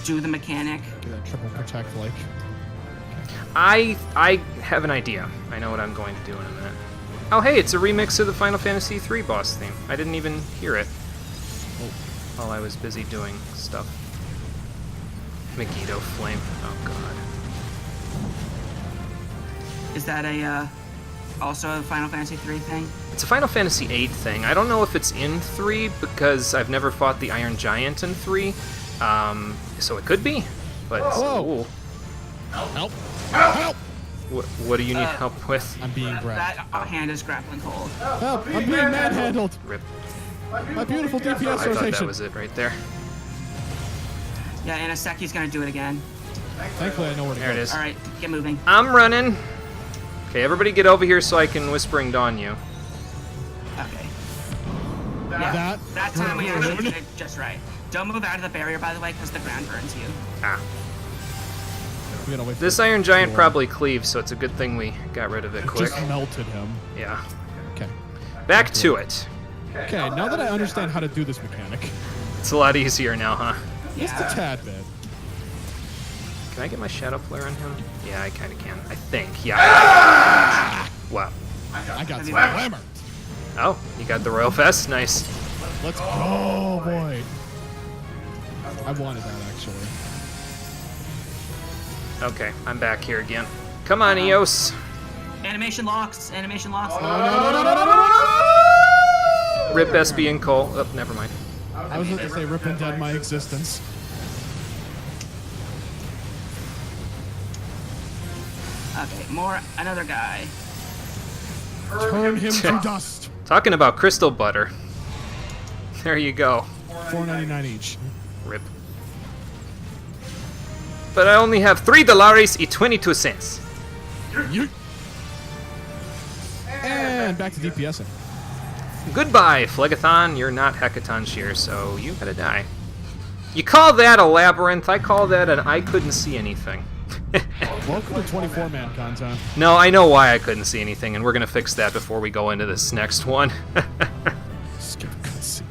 D: do the mechanic.
C: Do that triple protect like.
A: I have an idea. I know what I'm going to do in a minute. Oh, hey, it's a remix of the Final Fantasy III boss theme. I didn't even hear it while I was busy doing stuff. Megiddo Flame. Oh, God.
D: Is that also a Final Fantasy III thing?
A: It's a Final Fantasy VIII thing. I don't know if it's in 3 because I've never fought the Iron Giant in 3. So it could be. But
C: Whoa.
A: ooh.
C: Help! Help!
A: What do you need help with?
C: I'm being grabbed.
D: That hand is grappling hold.
C: Help! I'm being manhandled.
A: Rip.
C: My beautiful DPS
A: I thought that
C: rotation.
A: was it right there.
D: Yeah, in a sec he's gonna do it again.
C: Thankfully, I know where to
A: There
C: go.
A: it is.
D: All right, get moving.
A: I'm running. Okay, everybody get over here so I can Whispering Dawn you.
D: Okay. Yeah, that time we actually
C: Rude.
D: did it just right. Don't move out of the barrier, by the way, because the ground burns you.
A: Ah.
C: We gotta wait for
A: This
C: the
A: Iron Giant
C: door.
A: probably cleaves, so it's a good thing we got rid of it quick.
C: Just melted him.
A: Yeah.
C: Okay.
A: Back to it.
C: Okay, now that I understand how to do this mechanic,
A: It's a lot easier now, huh?
C: just a tad bit.
A: Can I get my Shadow Flare on him? Yeah, I kind of can. I think. Yeah. Wow.
C: I got slammered.
A: Oh, you got the Royal Fest? Nice.
C: Let's go, oh, boy. I wanted that, actually.
A: Okay, I'm back here again. Come on, Eos.
D: Animation locks. Animation locks.
A: Rip SB and Cole. Oh, never mind.
C: I was about to say rip and dead my existence.
D: Okay, another guy.
C: Turn him to dust.
A: Talking about crystal butter. There you go.
C: $4.99 each.
A: Rip. But I only have $3.22.
C: You. And back to DPSing.
A: Goodbye, Phlegathon. You're not Hecaton Shear, so you gotta die. You call that a labyrinth? I call that an I couldn't see anything.
C: Welcome to 24-man content.
A: No, I know why I couldn't see anything, and we're gonna fix that before we go into this next one.
C: Skip cutscene.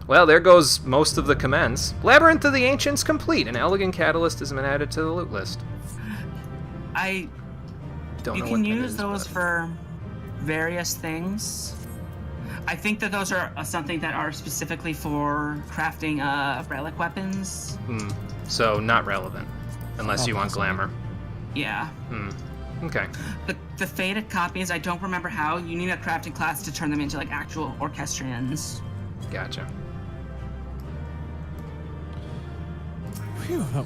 A: Well, there goes most of the commends. Labyrinth of the Ancients complete. An elegant catalyst has been added to the loot list.
D: You
A: Don't know
D: can
A: what that
D: use
A: is,
D: those
A: but-
D: for various things. I think that those are something that are specifically for crafting relic weapons.
A: So not relevant, unless you want glamour.
D: Yeah.
A: Okay.
D: The faded copies, I don't remember how. You need a crafting class to turn them into like actual orchestrions.
A: Gotcha.
C: Phew, that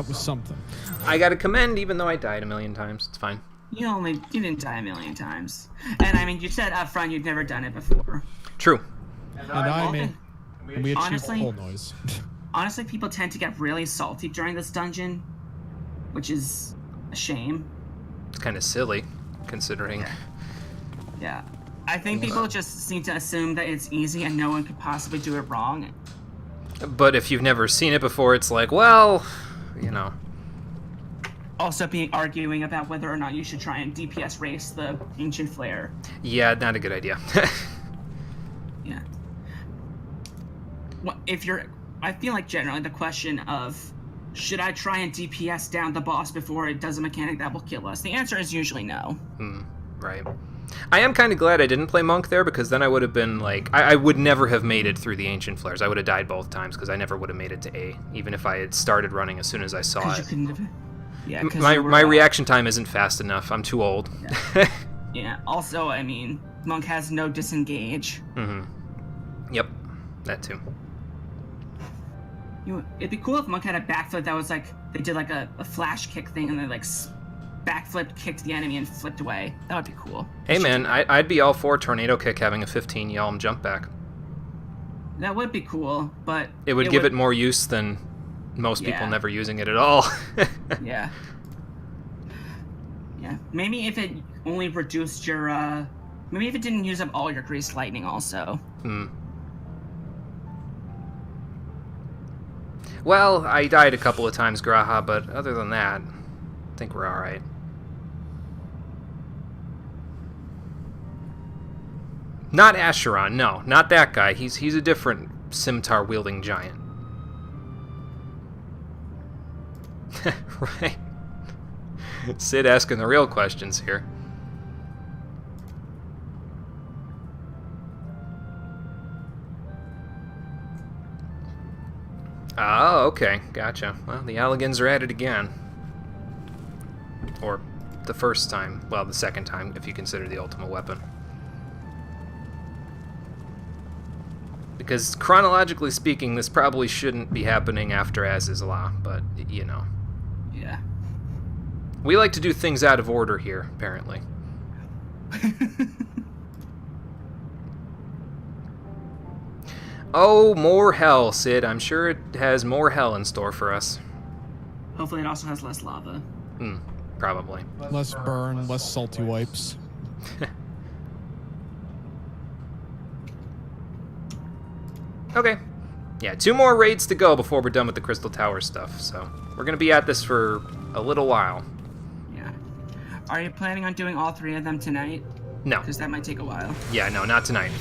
C: was something.
A: I got to commend, even though I died a million times. It's fine.
D: You didn't die a million times. And I mean, you said up front you'd never done it before.
A: True.
C: And I made. And we achieved
D: Honestly-
C: whole noise.
D: Honestly, people tend to get really salty during this dungeon. which is a shame.
A: It's kind of silly, considering.
D: Yeah. I think people just seem to assume that it's easy and no one could possibly do it wrong.
A: But if you've never seen it before, it's like, well, you know.
D: Also arguing about whether or not you should try and DPS race the Ancient Flare.
A: Yeah, not a good idea.
D: Yeah. Well, I feel like generally the question of, should I try and DPS down the boss before it does a mechanic that will kill us? The answer is usually no.
A: Right. I am kind of glad I didn't play Monk there, because then I would have been like, I would never have made it through the Ancient Flares. I would have died both times, because I never would have made it to A, even if I had started running as soon as I saw it.
D: You couldn't have, yeah,
A: my reaction time isn't fast enough. I'm too old.
D: Yeah. Yeah. Also, I mean, Monk has no disengage.
A: Yep. That too.
D: It'd be cool if Monk had a backflip that was like, they did like a flash kick thing and they like backflipped, kicked the enemy, and flipped away. That would be cool.
A: Hey man, I'd be all for Tornado Kick having a 15 Yalm jump back.
D: That would be cool, but...
A: It would give it more use than most people never using it at all.
D: Yeah. Yeah. Maybe if it only reduced your, maybe if it didn't use up all your Greased Lightning also.
A: Well, I died a couple of times, Graha, but other than that, I think we're alright. Not Acheron, no, not that guy. He's a different scimitar-wielding giant. Right. Sid asking the real questions here. Oh, okay, gotcha. Well, the Alligans are at it again. Or the first time. Well, the second time, if you consider the ultimate weapon. Because chronologically speaking, this probably shouldn't be happening after Az's Law, but, you know.
D: Yeah.
A: We like to do things out of order here, apparently. Oh, more hell, Sid. I'm sure it has more hell in store for us.
D: Hopefully it also has less lava.
A: Probably.
C: Less burn, less salty wipes.
A: Okay. Yeah, 2 more raids to go before we're done with the Crystal Tower stuff, so we're going to be at this for a little while.
D: Yeah. Are you planning on doing all 3 of them tonight?
A: No.
D: Because that might take a while.
A: Yeah, no, not tonight.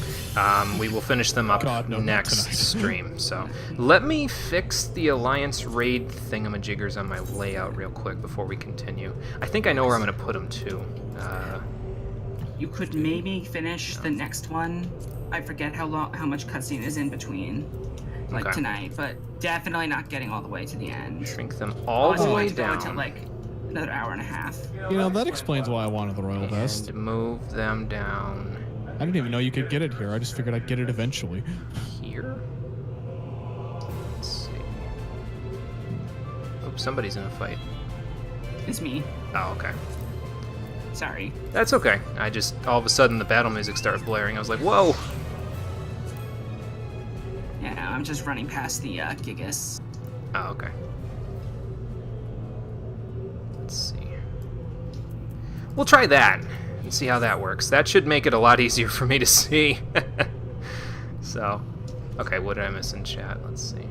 A: We will finish them up next stream, so. Let me fix the Alliance raid thingamajiggers on my layout real quick before we continue. I think I know where I'm going to put them, too.
D: You could maybe finish the next one. I forget how much cutscene is in between, like tonight, but definitely not getting all the way to the end.
A: Shrink them all the way down.
D: To like another hour and a half.
C: You know, that explains why I wanted the Royal Vest.
A: And move them down.
C: I didn't even know you could get it here. I just figured I'd get it eventually.
A: Here? Let's see. Oops, somebody's in a fight.
D: It's me.
A: Oh, okay.
D: Sorry.
A: That's okay. I just, all of a sudden, the battle music started blaring. I was like, whoa!
D: Yeah, I'm just running past the Gigas.
A: Oh, okay. Let's see. We'll try that and see how that works. That should make it a lot easier for me to see. So, okay, what did I miss in chat? Let's see.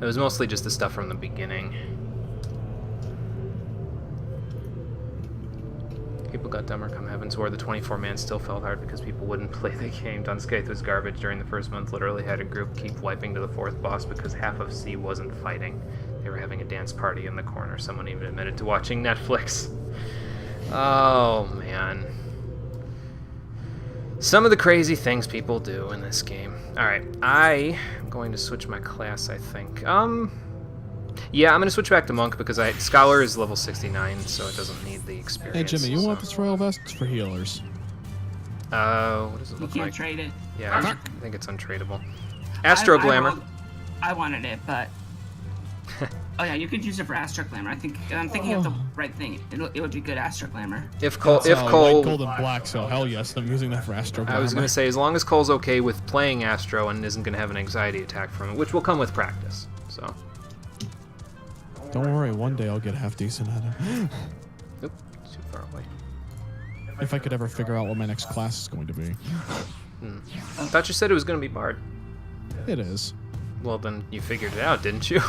A: It was mostly just the stuff from the beginning. People got dumber come Heavensward. The 24-man still felt hard because people wouldn't play the game. Dunscaith was garbage during the first month. Literally had a group keep wiping to the 4th boss because half of C wasn't fighting. They were having a dance party in the corner. Someone even admitted to watching Netflix. Oh, man. Some of the crazy things people do in this game. Alright, I am going to switch my class, I think. Yeah, I'm going to switch back to Monk because Scholar is level 69, so it doesn't need the experience.
C: Hey, Jimmy, you want this Royal Vest? It's for healers.
A: What does it
D: You
A: look
D: can't
A: like?
D: trade it.
A: Yeah, I think it's untradeable. Astro Glamour.
D: I wanted it, but... Oh yeah, you could use it for Astro Glamour. I'm thinking of the right thing. It would be good Astro Glamour.
A: If Cole,
C: white, gold, and black, so hell yes, I'm using that for Astro Glamour.
A: I was going to say, as long as Cole's okay with playing Astro and isn't going to have an anxiety attack from it, which will come with practice, so...
C: Don't worry, one day I'll get half decent at it.
A: Oop, too far away.
C: If I could ever figure out what my next class is going to be.
A: I thought you said it was going to be Bard.
C: It is.
A: Well, then you figured it out, didn't you?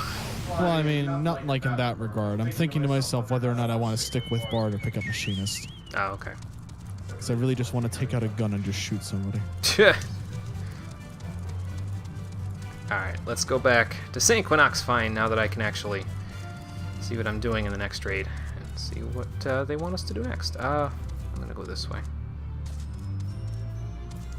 C: Well, I mean, not like in that regard. I'm thinking to myself whether or not I want to stick with Bard or pick up Machinist.
A: Oh, okay.
C: Because I really just want to take out a gun and just shoot somebody.
A: Alright, let's go back to St. Quinox Fine now that I can actually see what I'm doing in the next raid and see what they want us to do next. I'm gonna go this way.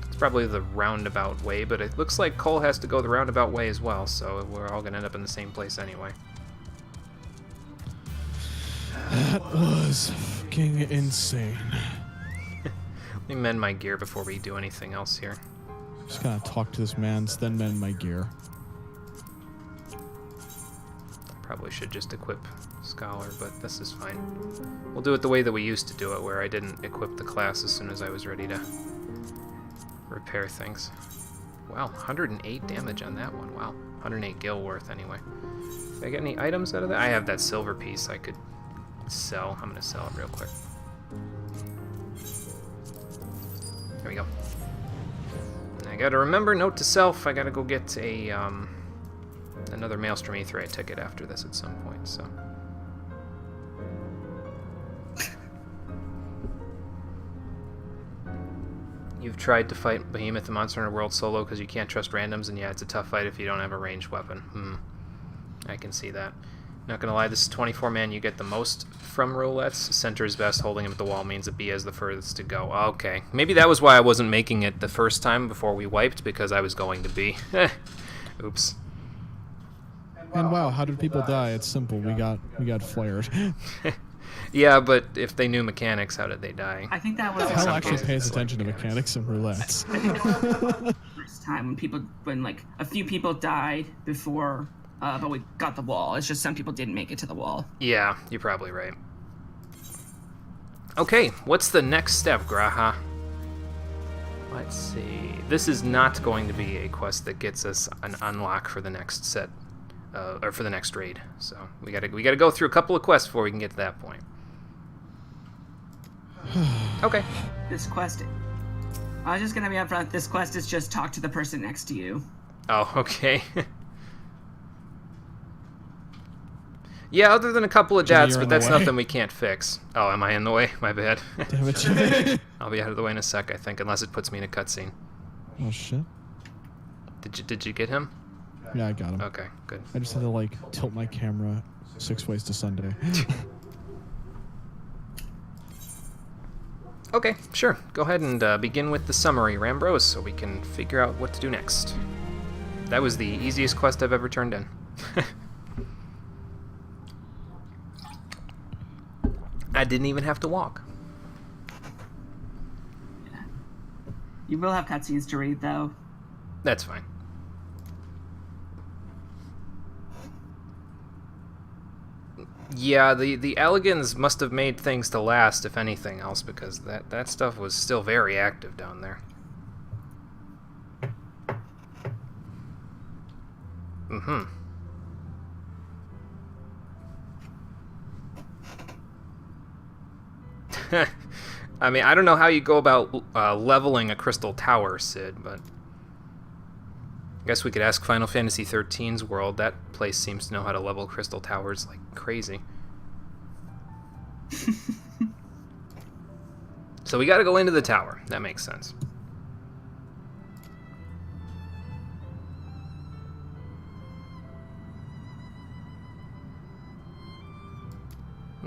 A: It's probably the roundabout way, but it looks like Cole has to go the roundabout way as well, so we're all gonna end up in the same place anyway.
C: That was fucking insane.
A: Let me mend my gear before we do anything else here.
C: Just gonna talk to this man, then mend my gear.
A: Probably should just equip Scholar, but this is fine. We'll do it the way that we used to do it, where I didn't equip the class as soon as I was ready to repair things. Wow, 108 damage on that one. Wow, 108 gil worth anyway. Did I get any items out of that? I have that silver piece I could sell. I'm gonna sell it real quick. There we go. And I gotta remember, note to self, I gotta go get a another Maelstrom Aetheryte ticket after this at some point, so. You've tried to fight Behemoth the Monster Hunter World solo because you can't trust randoms, and yeah, it's a tough fight if you don't have a ranged weapon. I can see that. Not gonna lie, this is 24-man, you get the most from roulettes. Center is best, holding him at the wall means that B is the furthest to go. Okay, maybe that was why I wasn't making it the first time before we wiped, because I was going to B. Oops.
C: And wow, how did people die? It's simple. We got flared.
A: Yeah, but if they knew mechanics, how did they die?
D: I think that was
C: Hell actually pays attention to mechanics and roulettes.
D: first time when like a few people died before, but we got the wall. It's just some people didn't make it to the wall.
A: Yeah, you're probably right. Okay, what's the next step, Graha? Let's see. This is not going to be a quest that gets us an unlock for the next set, or for the next raid. So we gotta go through a couple of quests before we can get to that point. Okay.
D: This quest, I was just gonna be upfront. This quest is just talk to the person next to you.
A: Oh, okay. Yeah, other than a couple of deaths, but that's nothing we can't fix. Oh, am I in the way? My bad.
C: Damn it, Jimmy.
A: I'll be out of the way in a sec, I think, unless it puts me in a cutscene.
C: Oh shit.
A: Did you get him?
C: Yeah, I got him.
A: Okay, good.
C: I just had to like tilt my camera 6 ways to Sunday.
A: Okay, sure. Go ahead and begin with the summary, Rambros, so we can figure out what to do next. That was the easiest quest I've ever turned in. I didn't even have to walk.
D: You will have cutscenes to read, though.
A: That's fine. Yeah, the Elegans must have made things to last, if anything else, because that stuff was still very active down there. Mm-hmm. I mean, I don't know how you go about leveling a crystal tower, Sid, but I guess we could ask Final Fantasy XIII's world. That place seems to know how to level crystal towers like crazy. So we gotta go into the tower. That makes sense.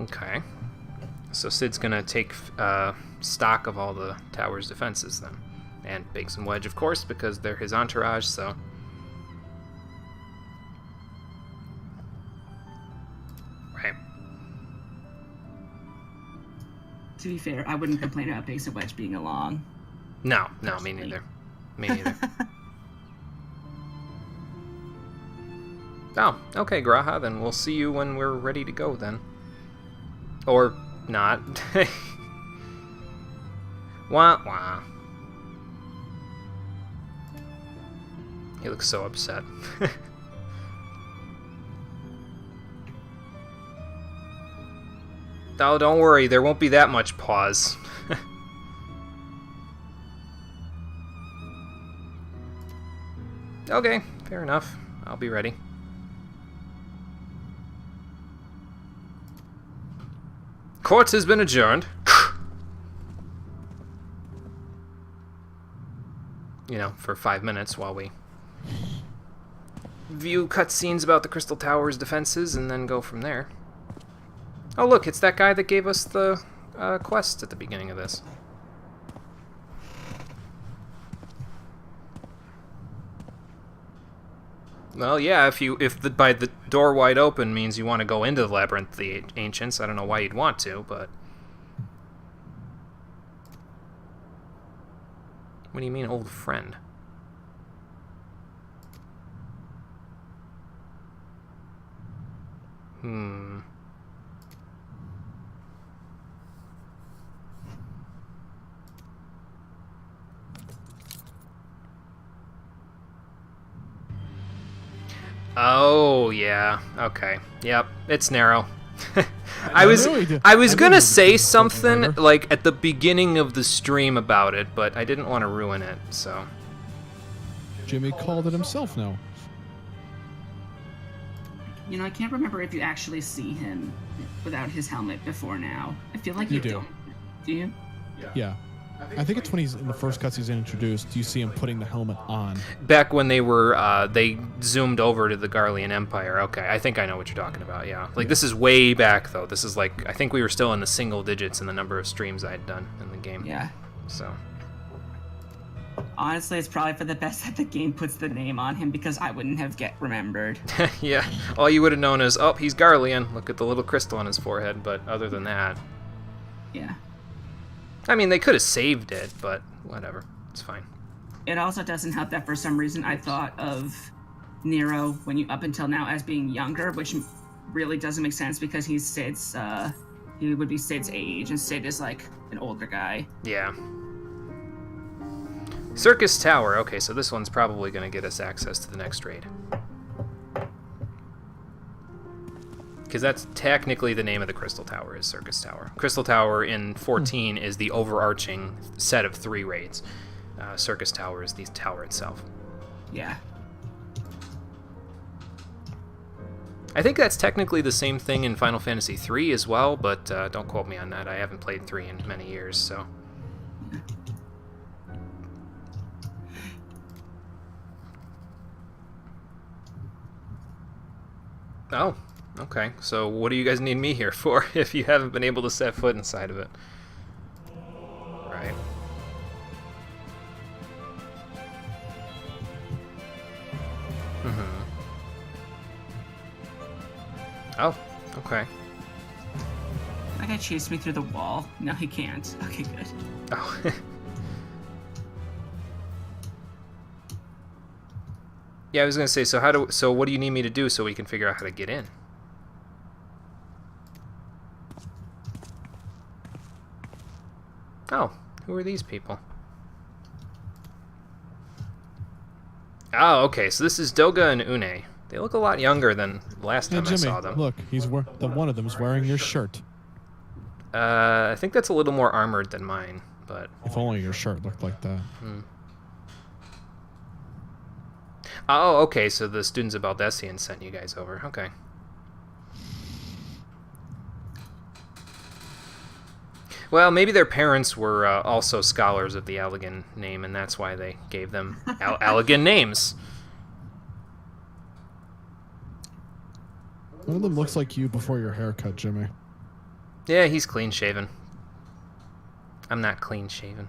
A: Okay. So Sid's gonna take stock of all the tower's defenses then. And Biggs and Wedge, of course, because they're his entourage, so... Right.
D: To be fair, I wouldn't complain about Biggs and Wedge being along.
A: No, me neither. Me neither. Oh, okay, Graha, then we'll see you when we're ready to go then. Or not. Wah, wah. He looks so upset. Oh, don't worry, there won't be that much pause. Okay, fair enough. I'll be ready. Court has been adjourned. You know, for 5 minutes while we view cutscenes about the Crystal Tower's defenses and then go from there. Oh, look, it's that guy that gave us the quest at the beginning of this. Well, yeah, if by the door wide open means you want to go into the Labyrinth of the Ancients, I don't know why you'd want to, but... What do you mean, old friend? Oh, yeah. Okay. Yep. It's narrow. I was gonna say something like at the beginning of the stream about it, but I didn't want to ruin it, so.
C: Jimmy called it himself now.
D: You know, I can't remember if you actually see him without his helmet before now. I feel like
C: You
D: you
C: do.
D: don't. Do you?
C: Yeah. I think it's when he's in the first cuts he's introduced, you see him putting the helmet on.
A: Back when they were, they zoomed over to the Garlean Empire. Okay, I think I know what you're talking about, yeah. Like, this is way back, though. This is like, I think we were still in the single digits in the number of streams I'd done in the game.
D: Yeah.
A: So.
D: Honestly, it's probably for the best that the game puts the name on him because I wouldn't have remembered.
A: Yeah, all you would have known is, oh, he's Garlean. Look at the little crystal on his forehead, but other than that.
D: Yeah.
A: I mean, they could have saved it, but whatever. It's fine.
D: It also doesn't help that for some reason I thought of Nero when you up until now as being younger, which really doesn't make sense because he's Sid's, he would be Sid's age, and Sid is like an older guy.
A: Yeah. Circus Tower. Okay, so this one's probably going to get us access to the next raid. Because that's technically the name of the Crystal Tower, is Circus Tower. Crystal Tower in 14 is the overarching set of 3 raids. Circus Tower is the tower itself.
D: Yeah.
A: I think that's technically the same thing in Final Fantasy 3 as well, but don't quote me on that. I haven't played 3 in many years, so... Oh, okay. So what do you guys need me here for if you haven't been able to set foot inside of it? Right. Mm-hmm. Oh, okay.
D: That guy chased me through the wall. No, he can't. Okay, good.
A: Oh. Yeah, I was gonna say. So what do you need me to do so we can figure out how to get in? Oh, who are these people? Oh, okay. So this is Doga and Une. They look a lot younger than last time
C: Jimmy,
A: I saw them.
C: Look, one of them is wearing your shirt.
A: I think that's a little more armored than mine, but...
C: If only your shirt looked like that.
A: Oh, okay, so the students of Baldessian sent you guys over. Okay. Well, maybe their parents were also scholars of the Allegan name, and that's why they gave them Allegan names.
C: One of them looks like you before your haircut, Jimmy.
A: Yeah, he's clean-shaven. I'm not clean-shaven.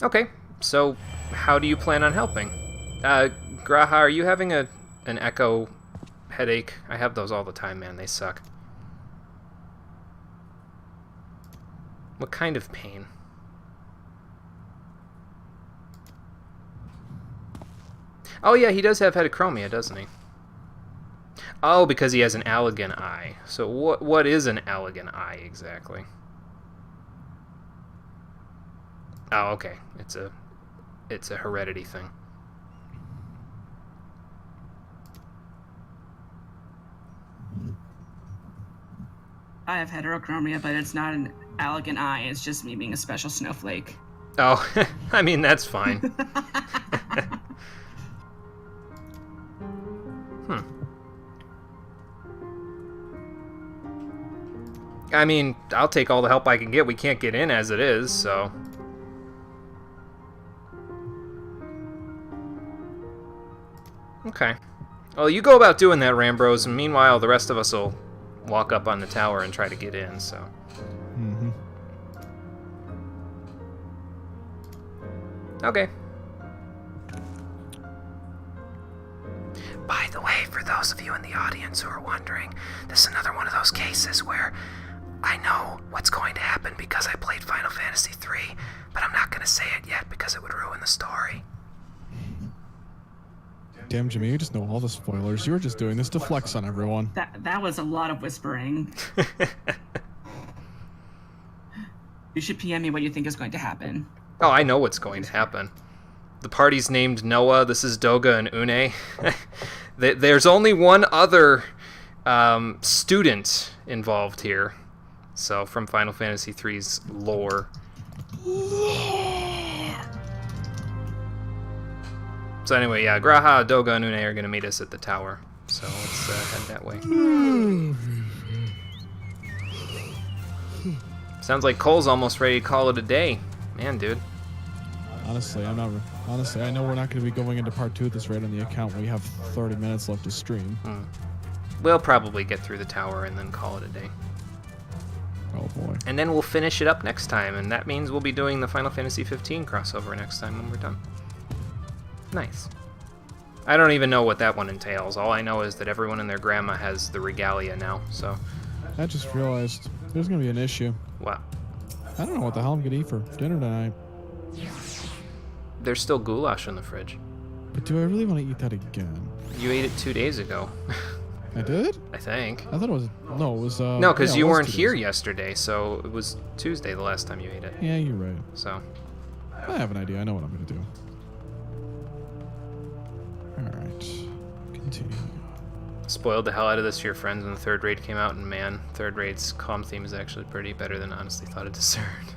A: Okay, so how do you plan on helping? Graha, are you having an echo headache? I have those all the time, man. They suck. What kind of pain? Oh yeah, he does have heterochromia, doesn't he? Oh, because he has an Allegan eye. So what is an Allegan eye exactly? Oh, okay. It's a heredity thing.
D: I have heterochromia, but it's not an elegant eye. It's just me being a special snowflake.
A: Oh, I mean, that's fine. I mean, I'll take all the help I can get. We can't get in as it is, so... Okay. Well, you go about doing that, Rambros, and meanwhile, the rest of us will walk up on the tower and try to get in, so...
C: Mm-hmm.
A: Okay. By the way, for those of you in the audience who are wondering, this is another one of those cases where I know what's going to happen because I played Final Fantasy III, but I'm not going to say it yet because it would ruin the story.
C: Damn, Jimmy, you just know all the spoilers. You were just doing this to flex on everyone.
D: That was a lot of whispering. You should PM me what you think is going to happen.
A: Oh, I know what's going to happen. The party's named Noah. This is Doga and Une. There's only one other student involved here. So, from Final Fantasy III's lore. So anyway, yeah, Graha, Doga, and Une are going to meet us at the tower. So let's head that way. Sounds like Cole's almost ready to call it a day. Man, dude.
C: Honestly, I'm not. Honestly, I know we're not going to be going into part 2 at this rate on the account. We have 30 minutes left to stream.
A: We'll probably get through the tower and then call it a day.
C: Oh boy.
A: And then we'll finish it up next time, and that means we'll be doing the Final Fantasy 15 crossover next time when we're done. Nice. I don't even know what that one entails. All I know is that everyone and their grandma has the regalia now, so...
C: I just realized there's going to be an issue.
A: What?
C: I don't know what the hell I'm going to eat for dinner tonight.
A: There's still goulash in the fridge.
C: But do I really want to eat that again?
A: You ate it 2 days ago.
C: I did?
A: I think.
C: I thought it was... No, it was...
A: No, because
C: yeah,
A: you
C: it was
A: weren't
C: 2 days.
A: here yesterday, so it was Tuesday the last time you ate it.
C: Yeah, you're right.
A: So...
C: I have an idea. I know what I'm going to do. Alright. Continue.
A: Spoiled the hell out of this to your friends when the third raid came out, and man, third raid's calm theme is actually pretty better than I honestly thought it deserved.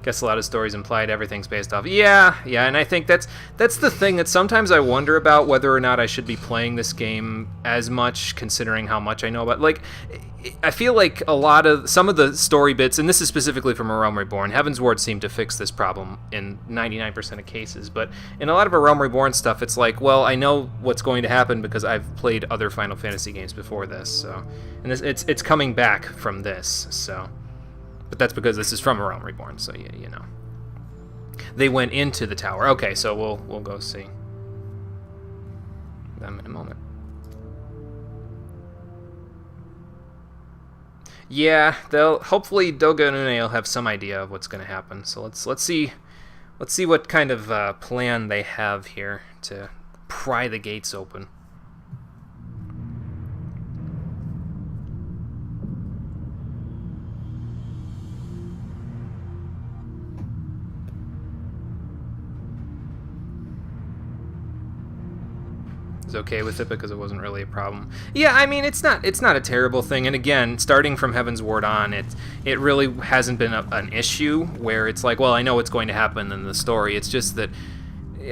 A: Guess a lot of stories implied everything's based off. Yeah, and I think that's the thing that sometimes I wonder about whether or not I should be playing this game as much, considering how much I know about. Like, I feel like some of the story bits, and this is specifically from A Realm Reborn. Heavensward seemed to fix this problem in 99% of cases, but in a lot of A Realm Reborn stuff, it's like, well, I know what's going to happen because I've played other Final Fantasy games before this, so, and it's coming back from this, so. But that's because this is from A Realm Reborn, so you know. They went into the tower. Okay, so we'll go see them in a moment. Yeah, hopefully Doga and Une will have some idea of what's going to happen. So let's see what kind of plan they have here to pry the gates open. Is okay with it because it wasn't really a problem. Yeah, I mean, it's not a terrible thing. And again, starting from Heavensward on, it really hasn't been an issue where it's like, well, I know what's going to happen in the story. It's just that,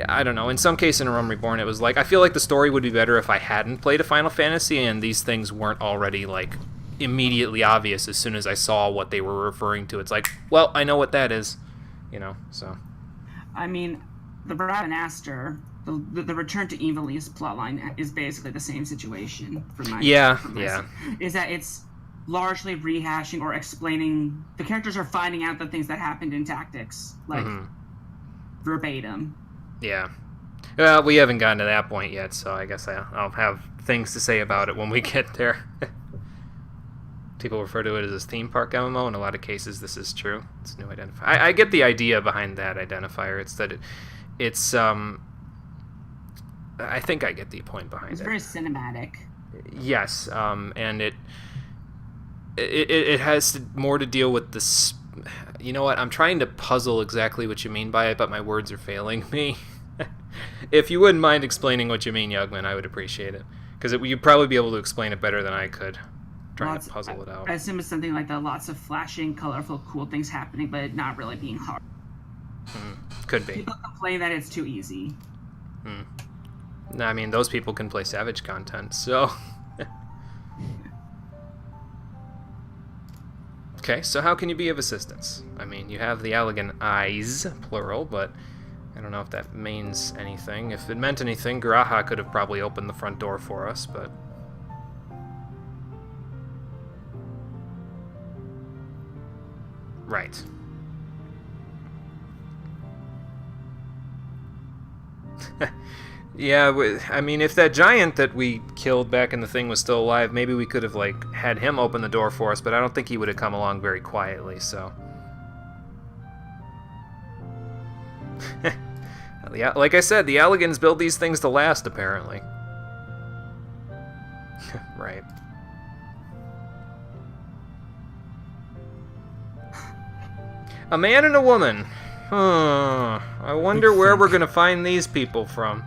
A: I don't know, in some case in A Realm Reborn, it was like, I feel like the story would be better if I hadn't played a Final Fantasy and these things weren't already, like, immediately obvious as soon as I saw what they were referring to. It's like, well, I know what that is, you know, so.
D: I mean, the Brad and Aster... The Return to Evilise plotline is basically the same situation from my is that it's largely rehashing or explaining. The characters are finding out the things that happened in Tactics, like verbatim.
A: Yeah. Well, we haven't gotten to that point yet, so I guess I'll have things to say about it when we get there. People refer to it as a theme park MMO. In a lot of cases, this is true. It's a new identifier. I get the idea behind that identifier. It's that it's I think I get the point behind it.
D: It's very cinematic.
A: Yes, and it has more to deal with this. You know what? I'm trying to puzzle exactly what you mean by it, but my words are failing me. If you wouldn't mind explaining what you mean, Yugman, I would appreciate it. Because you'd probably be able to explain it better than I could. trying to puzzle it out.
D: I assume it's something like that. Lots of flashing, colorful, cool things happening, but not really being hard.
A: Could be.
D: People complain that it's too easy.
A: No, I mean, those people can play Savage content, so... Okay, so how can you be of assistance? I mean, you have the Allegan eyes, plural, but I don't know if that means anything. If it meant anything, Graha could have probably opened the front door for us, but... Right. Yeah, I mean, if that giant that we killed back in the thing was still alive, maybe we could have, like, had him open the door for us, but I don't think he would have come along very quietly, so... Yeah, like I said, the Allegans build these things to last, apparently. Right. A man and a woman. Huh. I wonder where we're gonna find these people from.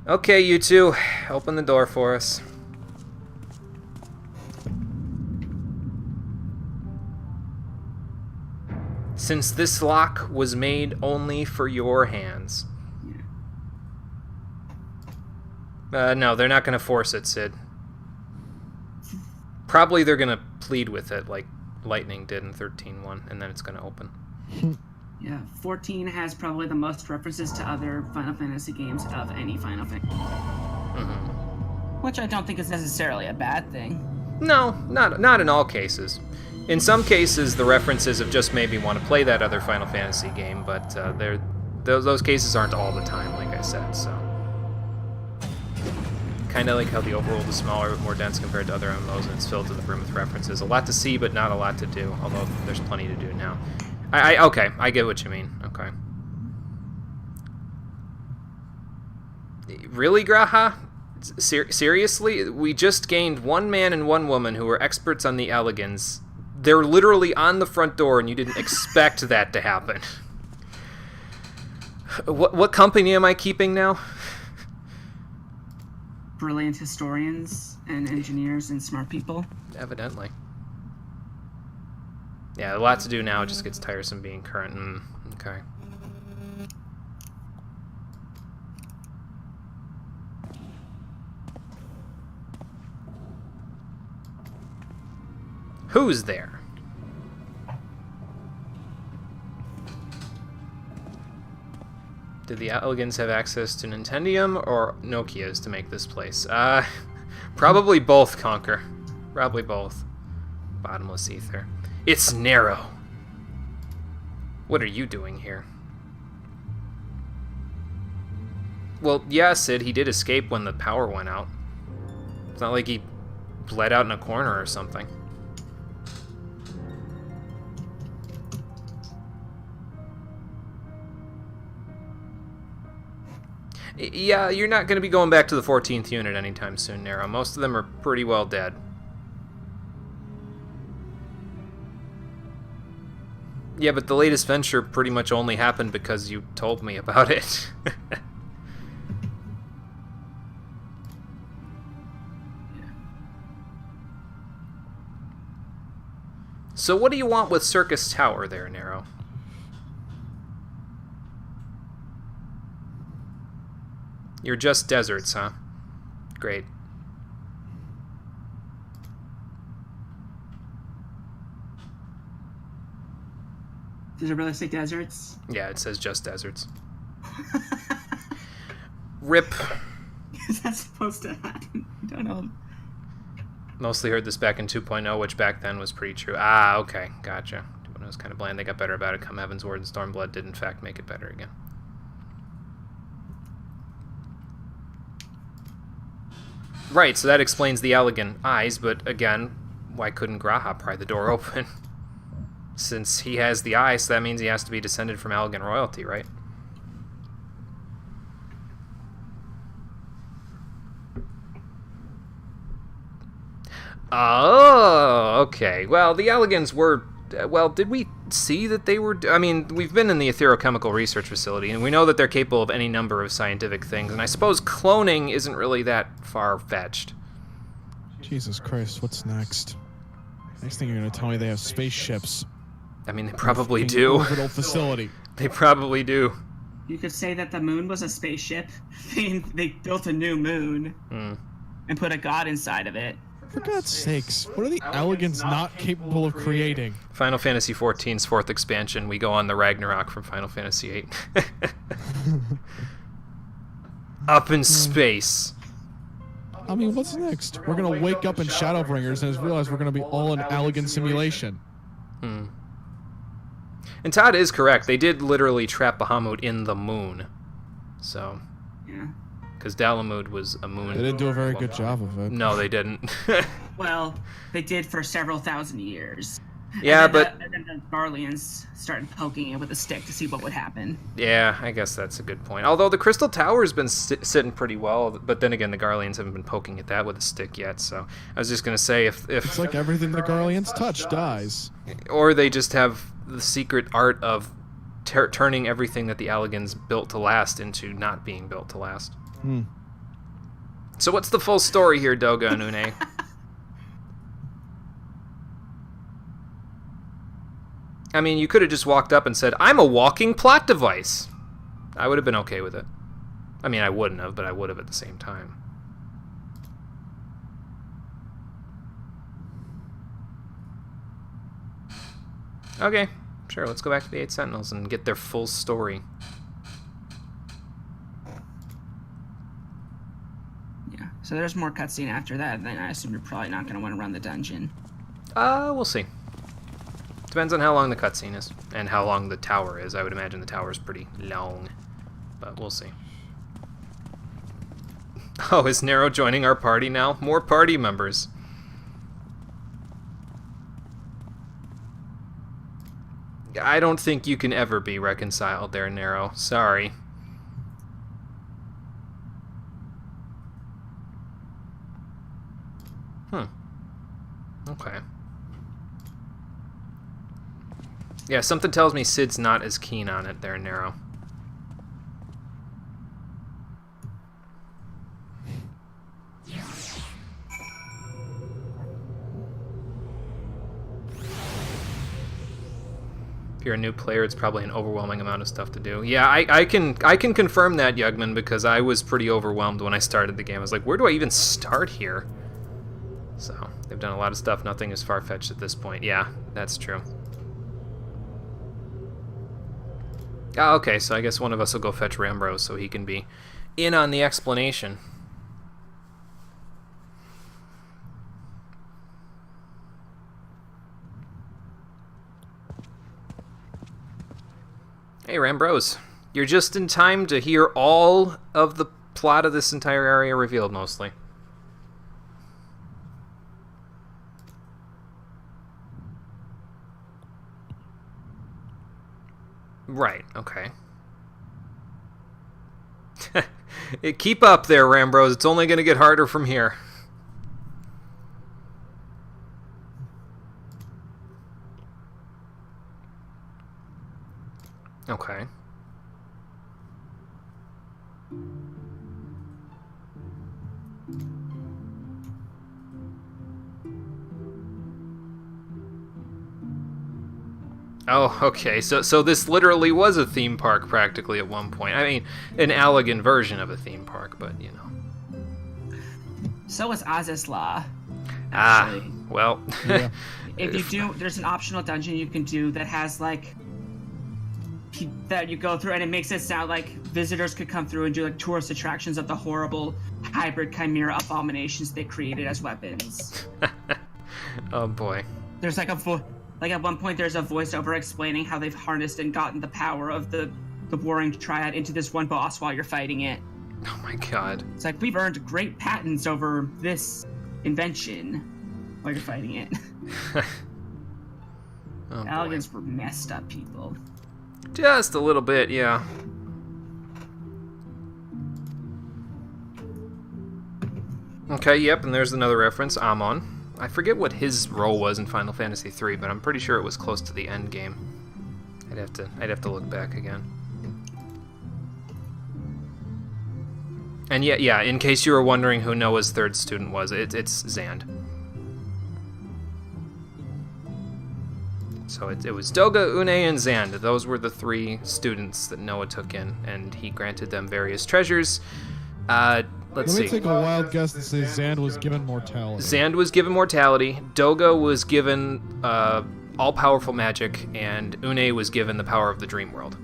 A: Okay, you two, open the door for us. Since this lock was made only for your hands. No, they're not going to force it, Sid. Probably they're going to plead with it, like Lightning did in 13.1, and then it's going to open.
D: Yeah, 14 has probably the most references to other Final Fantasy games of any Final Fantasy. Which I don't think is necessarily a bad thing.
A: No, not in all cases. In some cases, the references have just made me want to play that other Final Fantasy game, but those cases aren't all the time, like I said, so... Kind of like how the overworld is smaller but more dense compared to other MMOs, and it's filled to the brim with references. A lot to see, but not a lot to do, although there's plenty to do now. Okay, I get what you mean. Okay. Really, Graha? Seriously? We just gained one man and one woman who are experts on the Allegans. They're literally on the front door, and you didn't expect that to happen. What company am I keeping now?
D: Brilliant historians and engineers and smart people.
A: Evidently. Yeah, a lot to do now. It just gets tiresome being current. Okay. Who's there? Did the Allegans have access to Nintendium or Nokias to make this place? Probably both, Conquer. Probably both. Bottomless ether. It's narrow. What are you doing here? Well, yeah, Sid, he did escape when the power went out. It's not like he bled out in a corner or something. Yeah, you're not going to be going back to the 14th unit anytime soon, Nero. Most of them are pretty well dead. Yeah, but the latest venture pretty much only happened because you told me about it. So what do you want with Circus Tower there, Nero? You're just deserts, huh? Great.
D: Does it really say deserts?
A: Yeah, it says just deserts. RIP.
D: Is that supposed to happen? I don't know.
A: Mostly heard this back in 2.0, which back then was pretty true. Ah, okay, gotcha. When it was kind of bland, they got better about it. Come Heavensward and Stormblood did in fact make it better again. Right, so that explains the Allegan eyes, but again, why couldn't Graha pry the door open? Since he has the eye, so that means he has to be descended from Allegan royalty, right? Oh, okay. Well, the Allegans were well, did we see that they were... I mean, we've been in the etherochemical research facility, and we know that they're capable of any number of scientific things, and I suppose cloning isn't really that far-fetched.
C: Jesus Christ, what's next? Next thing you're going to tell me they have spaceships.
A: I mean, they probably do.
C: Orbital facility.
A: They probably do.
D: You could say that the moon was a spaceship. They built a new moon and put a god inside of it.
C: For God's sakes, what are the Elegants not capable of creating?
A: Final Fantasy XIV's 4th expansion, we go on the Ragnarok from Final Fantasy VIII. Up in space.
C: I mean, what's next? We're going to wake up in Shadowbringers and realize we're going to be all an Elegant simulation.
A: And Todd is correct. They did literally trap Bahamut in the moon. So...
D: Yeah.
A: Because Dalamud was a moon.
C: They didn't do a very good job of it.
A: No, they didn't.
D: Well, they did for several thousand years.
A: Yeah,
D: and then the Garleans started poking it with a stick to see what would happen.
A: Yeah, I guess that's a good point. Although the Crystal Tower's been sitting pretty well, but then again, the Garleans haven't been poking at that with a stick yet, so I was just going to say if...
C: It's like everything the Garleans touch dies.
A: Or they just have the secret art of turning everything that the Alligans built to last into not being built to last. So what's the full story here, Doga and Une? I mean, you could have just walked up and said, I'm a walking plot device. I would have been okay with it. I mean, I wouldn't have, but I would have at the same time. Okay, sure, let's go back to the 8 Sentinels and get their full story.
D: Yeah, so there's more cutscene after that, then I assume you're probably not going to want to run the dungeon.
A: We'll see. Depends on how long the cutscene is, and how long the tower is. I would imagine the tower is pretty long, but we'll see. Oh, is Nero joining our party now? More party members. I don't think you can ever be reconciled there, Nero. Sorry. Okay. Yeah, something tells me Sid's not as keen on it there, Nero. If you're a new player, it's probably an overwhelming amount of stuff to do. Yeah, I can confirm that, Yugman, because I was pretty overwhelmed when I started the game. I was like, where do I even start here? So, they've done a lot of stuff. Nothing is far-fetched at this point. Yeah, that's true. Ah, okay, so I guess one of us will go fetch Rambrose so he can be in on the explanation. Hey, Rambrose. You're just in time to hear all of the plot of this entire area revealed, mostly. Right, okay. Keep up there, Rambrose. It's only going to get harder from here. Okay. Oh, okay. So this literally was a theme park practically at one point. I mean, an Allegan version of a theme park, but you know.
D: So is Azizla.
A: Ah, well.
C: Yeah.
D: If you do, there's an optional dungeon you can do that has like that you go through, and it makes it sound like visitors could come through and do like tourist attractions of the horrible hybrid chimera abominations they created as weapons.
A: Oh boy.
D: There's like at one point there's a voiceover explaining how they've harnessed and gotten the power of the warring triad into this one boss while you're fighting it.
A: Oh my god.
D: It's like, we've earned great patents over this invention while you're fighting it.
A: Oh,
D: Alligans were messed up people.
A: Just a little bit, yeah. Okay, yep, and there's another reference, Amon. I forget what his role was in Final Fantasy III, but I'm pretty sure it was close to the end game. I'd have to look back again. And yeah, in case you were wondering who Noah's third student was, it's Zand. So it was Doga, Une, and Zand. Those were the 3 students that Noah took in, and he granted them various treasures. Let's see.
C: Let me take a wild guess and say Zand was given mortality.
A: Zand was given mortality, Doga was given all-powerful magic, and Une was given the power of the dream world.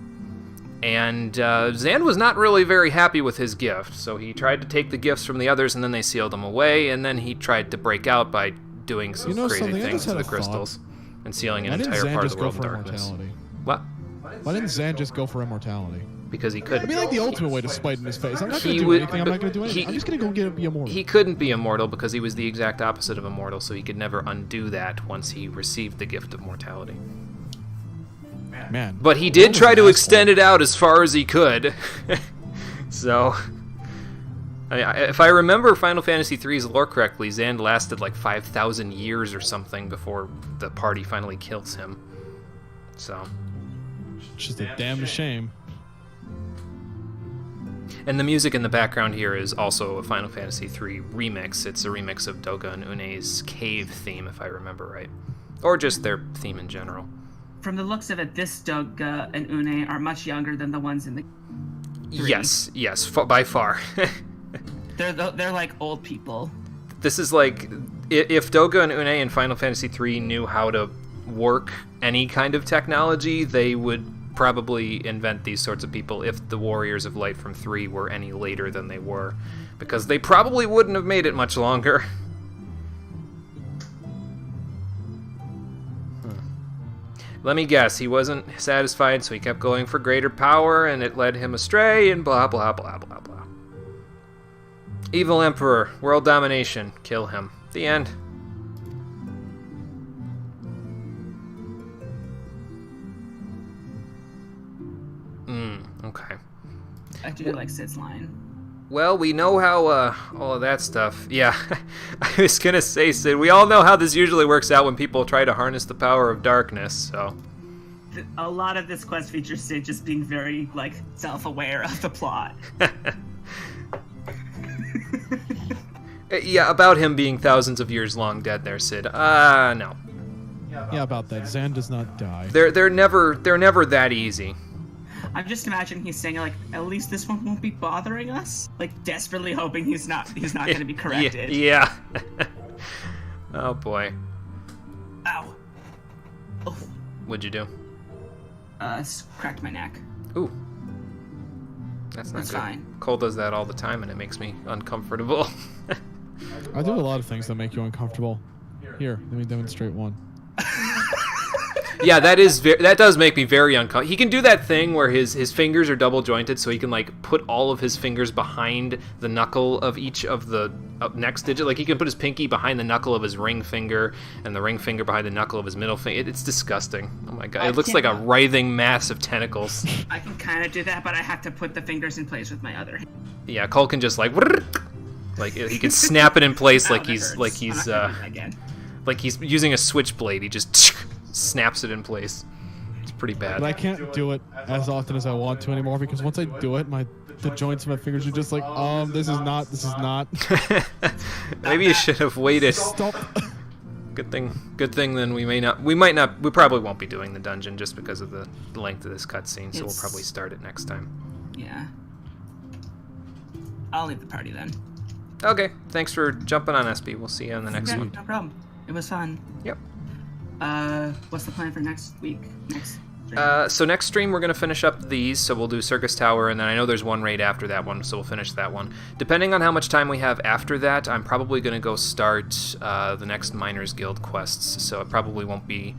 A: And Zand was not really very happy with his gift, so he tried to take the gifts from the others, and then they sealed them away, and then he tried to break out by doing some crazy things to the crystals and sealing an entire part of the world in darkness. What?
C: Why didn't Zand just go for immortality?
A: Because he couldn't.
C: I mean, like the ultimate way to spite in his face. I'm not going to do anything. I'm not going to do anything. I'm just going to go be immortal.
A: He couldn't be immortal because he was the exact opposite of immortal, so he could never undo that once he received the gift of mortality.
C: Man.
A: But he did try to extend it out as far as he could. So, if I remember Final Fantasy III's lore correctly, Zand lasted like 5,000 years or something before the party finally kills him. So,
C: it's just a damn shame.
A: And the music in the background here is also a Final Fantasy III remix. It's a remix of Doga and Une's cave theme, if I remember right. Or just their theme in general.
D: From the looks of it, this Doga and Une are much younger than the ones in the 3.
A: Yes, by far.
D: They're like old people.
A: This is like, if Doga and Une in Final Fantasy III knew how to work any kind of technology, they would probably invent these sorts of people if the Warriors of Light from 3 were any later than they were. Because they probably wouldn't have made it much longer. Let me guess, he wasn't satisfied, so he kept going for greater power, and it led him astray, and blah, blah, blah, blah, blah. Evil Emperor, world domination, kill him. The end. Okay.
D: I do like Sid's line.
A: Well, we know how, all of that stuff. Yeah, I was gonna say, Sid, we all know how this usually works out when people try to harness the power of darkness, so.
D: A lot of this quest features Sid just being very, like, self-aware of the plot.
A: Yeah, about him being thousands of years long dead there, Sid. No.
C: Yeah, about that. Zand does not die.
A: They're never that easy.
D: I'm just imagining he's saying, like, at least this one won't be bothering us. Like, desperately hoping he's not going to be corrected.
A: Yeah. Oh, boy.
D: Ow. Oh.
A: What'd you do?
D: Cracked my neck.
A: Ooh. That's not
D: It's
A: good.
D: fine.
A: Cole does that all the time, and it makes me uncomfortable.
C: I do a lot of things that make you uncomfortable. Here, let me demonstrate one.
A: Yeah, that does make me very uncomfortable. He can do that thing where his fingers are double jointed, so he can like put all of his fingers behind the knuckle of each of the next digit. Like he can put his pinky behind the knuckle of his ring finger, and the ring finger behind the knuckle of his middle finger. It's disgusting. Oh my god, it looks like a writhing mass of tentacles.
D: I can kind of do that, but I have to put the fingers in place with my other hand.
A: Yeah, Cole can just like he can snap it in place like he's using a switchblade. He just snaps it in place. It's pretty bad.
C: But I can't do it as often as I want to anymore because once I do it, the joints of my fingers are just like, this is not.
A: Maybe you should have waited.
C: Stop.
A: Good thing. Then we probably won't be doing the dungeon just because of the length of this cutscene. So we'll probably start it next time.
D: Yeah. I'll leave the party then.
A: Okay. Thanks for jumping on, SB. We'll see you on the next one.
D: No problem. It was fun.
A: Yep.
D: What's the plan for next week?
A: So next stream we're going to finish up these, so we'll do Circus Tower, and then I know there's one raid after that one, so we'll finish that one. Depending on how much time we have after that, I'm probably going to go start the next Miners Guild quests, so it probably won't be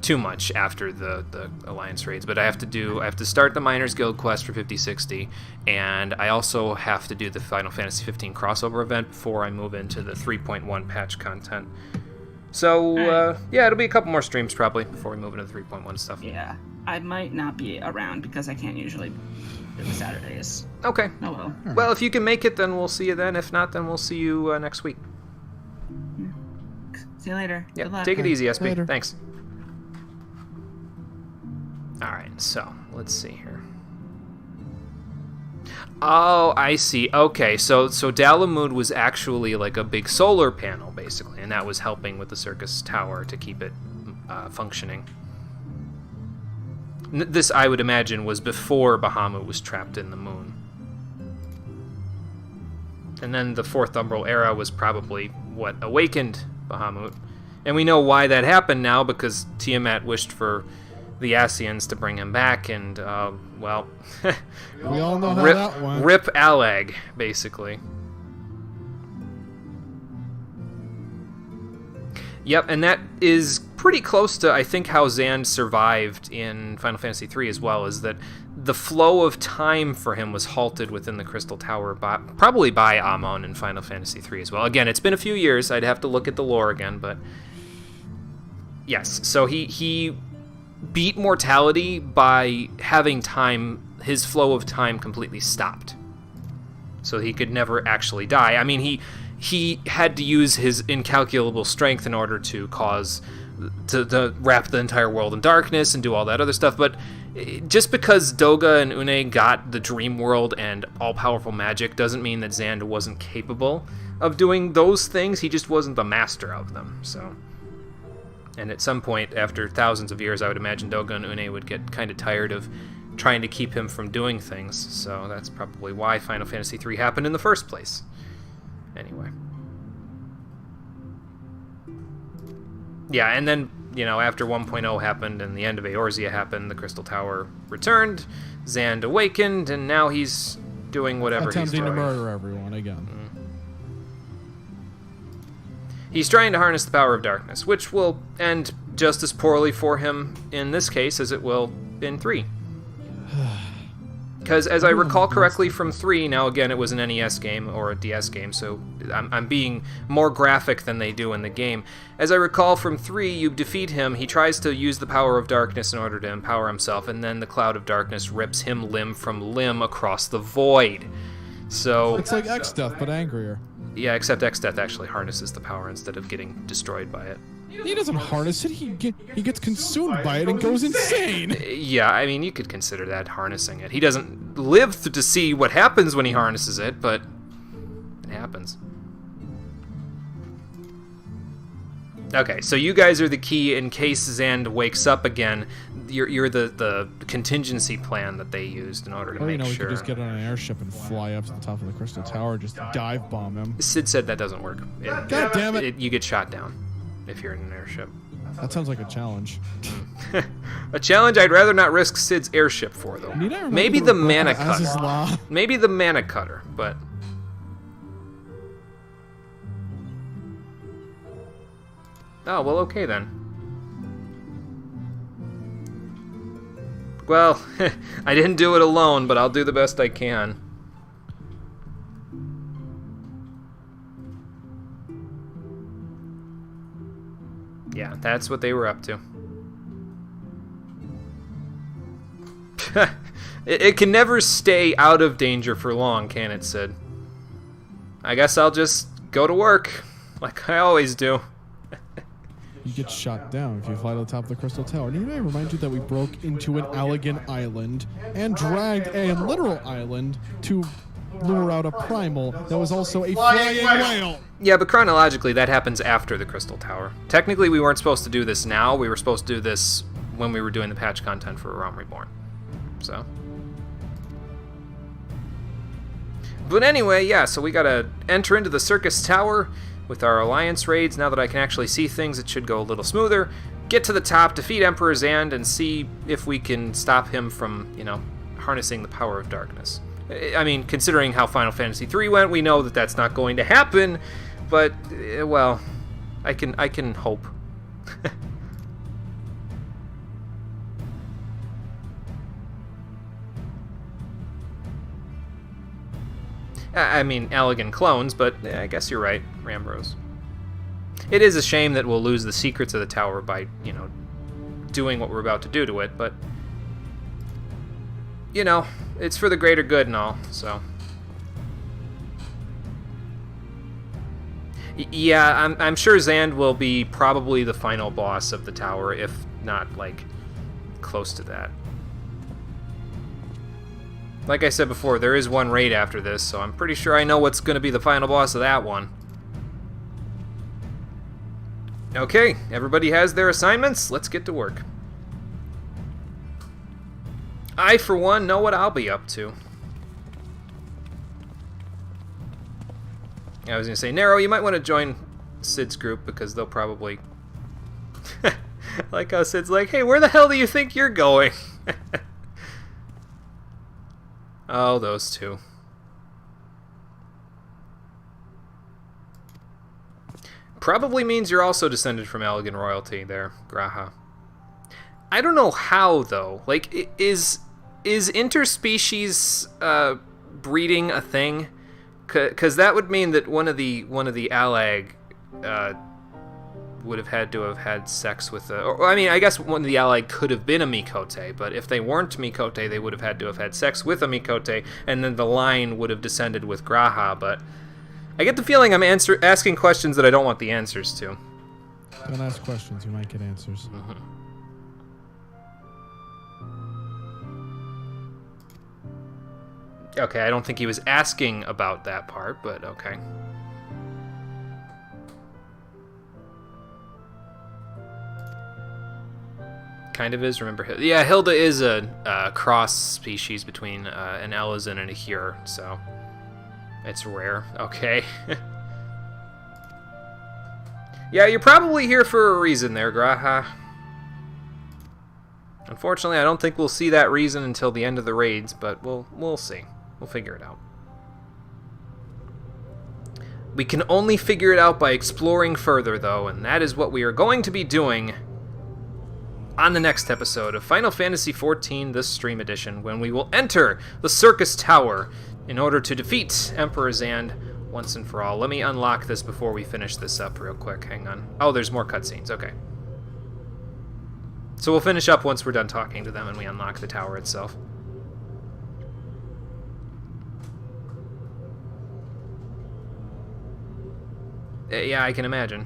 A: too much after the Alliance raids, but I have to start the Miners Guild quest for 5060, and I also have to do the Final Fantasy 15 crossover event before I move into the 3.1 patch content. So, yeah, it'll be a couple more streams probably before we move into the 3.1 stuff.
D: Yeah, I might not be around because I can't usually do the Saturdays.
A: Okay.
D: Oh well.
A: Well, if you can make it, then we'll see you then. If not, then we'll see you next week.
D: See you later.
A: Yeah,
D: Good luck.
A: take it easy, SB.
C: Later.
A: Thanks. Alright, so, let's see here. Oh, I see. Okay, so Dalamud was actually like a big solar panel, basically, and that was helping with the circus tower to keep it functioning. This, I would imagine, was before Bahamut was trapped in the moon. And then the Fourth Umbral Era was probably what awakened Bahamut. And we know why that happened now, because Tiamat wished for the Ascians to bring him back, and, well...
C: We all know how that went.
A: Rip Alag, basically. Yep, and that is pretty close to, I think, how Zand survived in Final Fantasy III as well, is that the flow of time for him was halted within the Crystal Tower, probably by Amon in Final Fantasy III as well. Again, it's been a few years, I'd have to look at the lore again, but... Yes, so he beat mortality by having his flow of time completely stopped. So he could never actually die. I mean, he had to use his incalculable strength in order to to wrap the entire world in darkness and do all that other stuff, but just because Doga and Une got the dream world and all-powerful magic doesn't mean that Zand wasn't capable of doing those things. He just wasn't the master of them, so... And at some point, after thousands of years, I would imagine Doga and Une would get kind of tired of trying to keep him from doing things, so that's probably why Final Fantasy III happened in the first place. Anyway. Yeah, and then, you know, after 1.0 happened and the end of Eorzea happened, the Crystal Tower returned, Zand awakened, and now he's doing whatever he's doing.
C: Attempting to murder everyone again.
A: He's trying to harness the power of darkness, which will end just as poorly for him in this case as it will in 3. Because as I recall correctly from 3, now again it was an NES game or a DS game, so I'm being more graphic than they do in the game. As I recall from 3, you defeat him, he tries to use the power of darkness in order to empower himself, and then the cloud of darkness rips him limb from limb across the void. So
C: It's like X-Death, but angrier.
A: yeah, except X-Death actually harnesses the power instead of getting destroyed by it.
C: He doesn't harness it, he gets consumed by it and goes insane!
A: Yeah, I mean, you could consider that harnessing it. He doesn't live to see what happens when he harnesses it, but it happens. Okay, so you guys are the key in case Zand wakes up again. You're the contingency plan that they used in order to make
C: we
A: sure.
C: could just get on an airship and fly up to the top of the Crystal Tower, just dive bomb him.
A: Sid said that doesn't work.
C: God damn it!
A: You get shot down if you're in an airship.
C: That sounds like a challenge.
A: A challenge I'd rather not risk Sid's airship for, though. Maybe the mana cutter. Maybe the mana cutter, but... Oh, well, okay then. Well, I didn't do it alone, but I'll do the best I can. Yeah, that's what they were up to. It can never stay out of danger for long, can it, Sid? I guess I'll just go to work, like I always do.
C: You get shot down if you fly to the top of the Crystal Tower. Need I remind you that we broke into an elegant island and dragged a literal island to lure out a primal that was also a flying whale.
A: Yeah, but chronologically, that happens after the Crystal Tower. Technically, we weren't supposed to do this now. We were supposed to do this when we were doing the patch content for Realm Reborn. So. But anyway, yeah, so we gotta enter into the Circus Tower with our Alliance raids. Now that I can actually see things, it should go a little smoother. Get to the top, defeat Emperor Zand, and see if we can stop him from, you know, harnessing the power of darkness. I mean, considering how Final Fantasy III went, we know that that's not going to happen, but, well, I can hope. I mean, elegant clones, but I guess you're right, Rambros. It is a shame that we'll lose the secrets of the tower by, you know, doing what we're about to do to it, but, you know, it's for the greater good and all, so. Yeah, I'm sure Zand will be probably the final boss of the tower, if not, like, close to that. Like I said before, there is one raid after this, so I'm pretty sure I know what's going to be the final boss of that one. Okay, everybody has their assignments. Let's get to work. I, for one, know what I'll be up to. I was going to say, Nero, you might want to join Sid's group, because they'll probably... like how Sid's like, hey, where the hell do you think you're going? Oh, those two. Probably means you're also descended from Elgin royalty there, Graha. I don't know how, though. Like, is interspecies breeding a thing? Because that would mean that one of the Allag would have had sex with or I mean, I guess one of the Allag could have been a Mikote, but if they weren't Mikote, they would have had sex with a Mikote, and then the line would have descended with Graha, but I get the feeling I'm asking questions that I don't want the answers to.
C: Don't ask questions, you might get answers.
A: Mm-hmm. Okay, I don't think he was asking about that part, but okay. Kind of is, remember. Yeah, Hilda is a cross species between an Elizan and a Hyur, so it's rare. Okay. Yeah, you're probably here for a reason there, Graha. Unfortunately, I don't think we'll see that reason until the end of the raids, but we'll see. We'll figure it out. We can only figure it out by exploring further, though, and that is what we are going to be doing on the next episode of Final Fantasy XIV, the Stream Edition, when we will enter the Circus Tower in order to defeat Emperor Zand once and for all. Let me unlock this before we finish this up real quick. Hang on. Oh, there's more cutscenes. Okay. So we'll finish up once we're done talking to them and we unlock the tower itself. Yeah, I can imagine.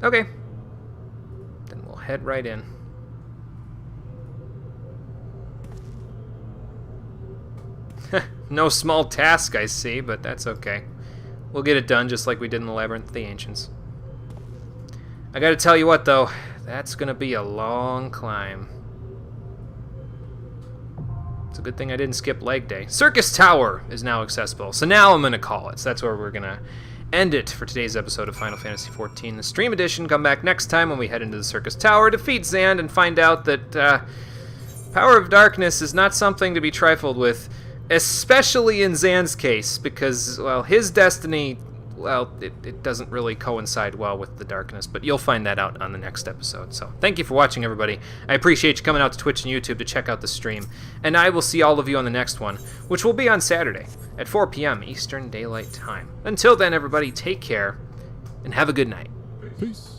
A: Okay. Then we'll head right in. No small task, I see, but that's okay. We'll get it done just like we did in the Labyrinth of the Ancients. I gotta tell you what, though. That's gonna be a long climb. It's a good thing I didn't skip leg day. Circus Tower is now accessible, so now I'm gonna call it. So that's where we're gonna end it for today's episode of Final Fantasy XIV, the Stream Edition. Come back next time when we head into the Circus Tower, defeat Zand, and find out that Power of Darkness is not something to be trifled with, especially in Zand's case, because, well, his destiny, well, it doesn't really coincide well with the darkness, but you'll find that out on the next episode. So thank you for watching, everybody. I appreciate you coming out to Twitch and YouTube to check out the stream, and I will see all of you on the next one, which will be on Saturday at 4 p.m. Eastern Daylight Time. Until then, everybody, take care, and have a good night.
C: Peace.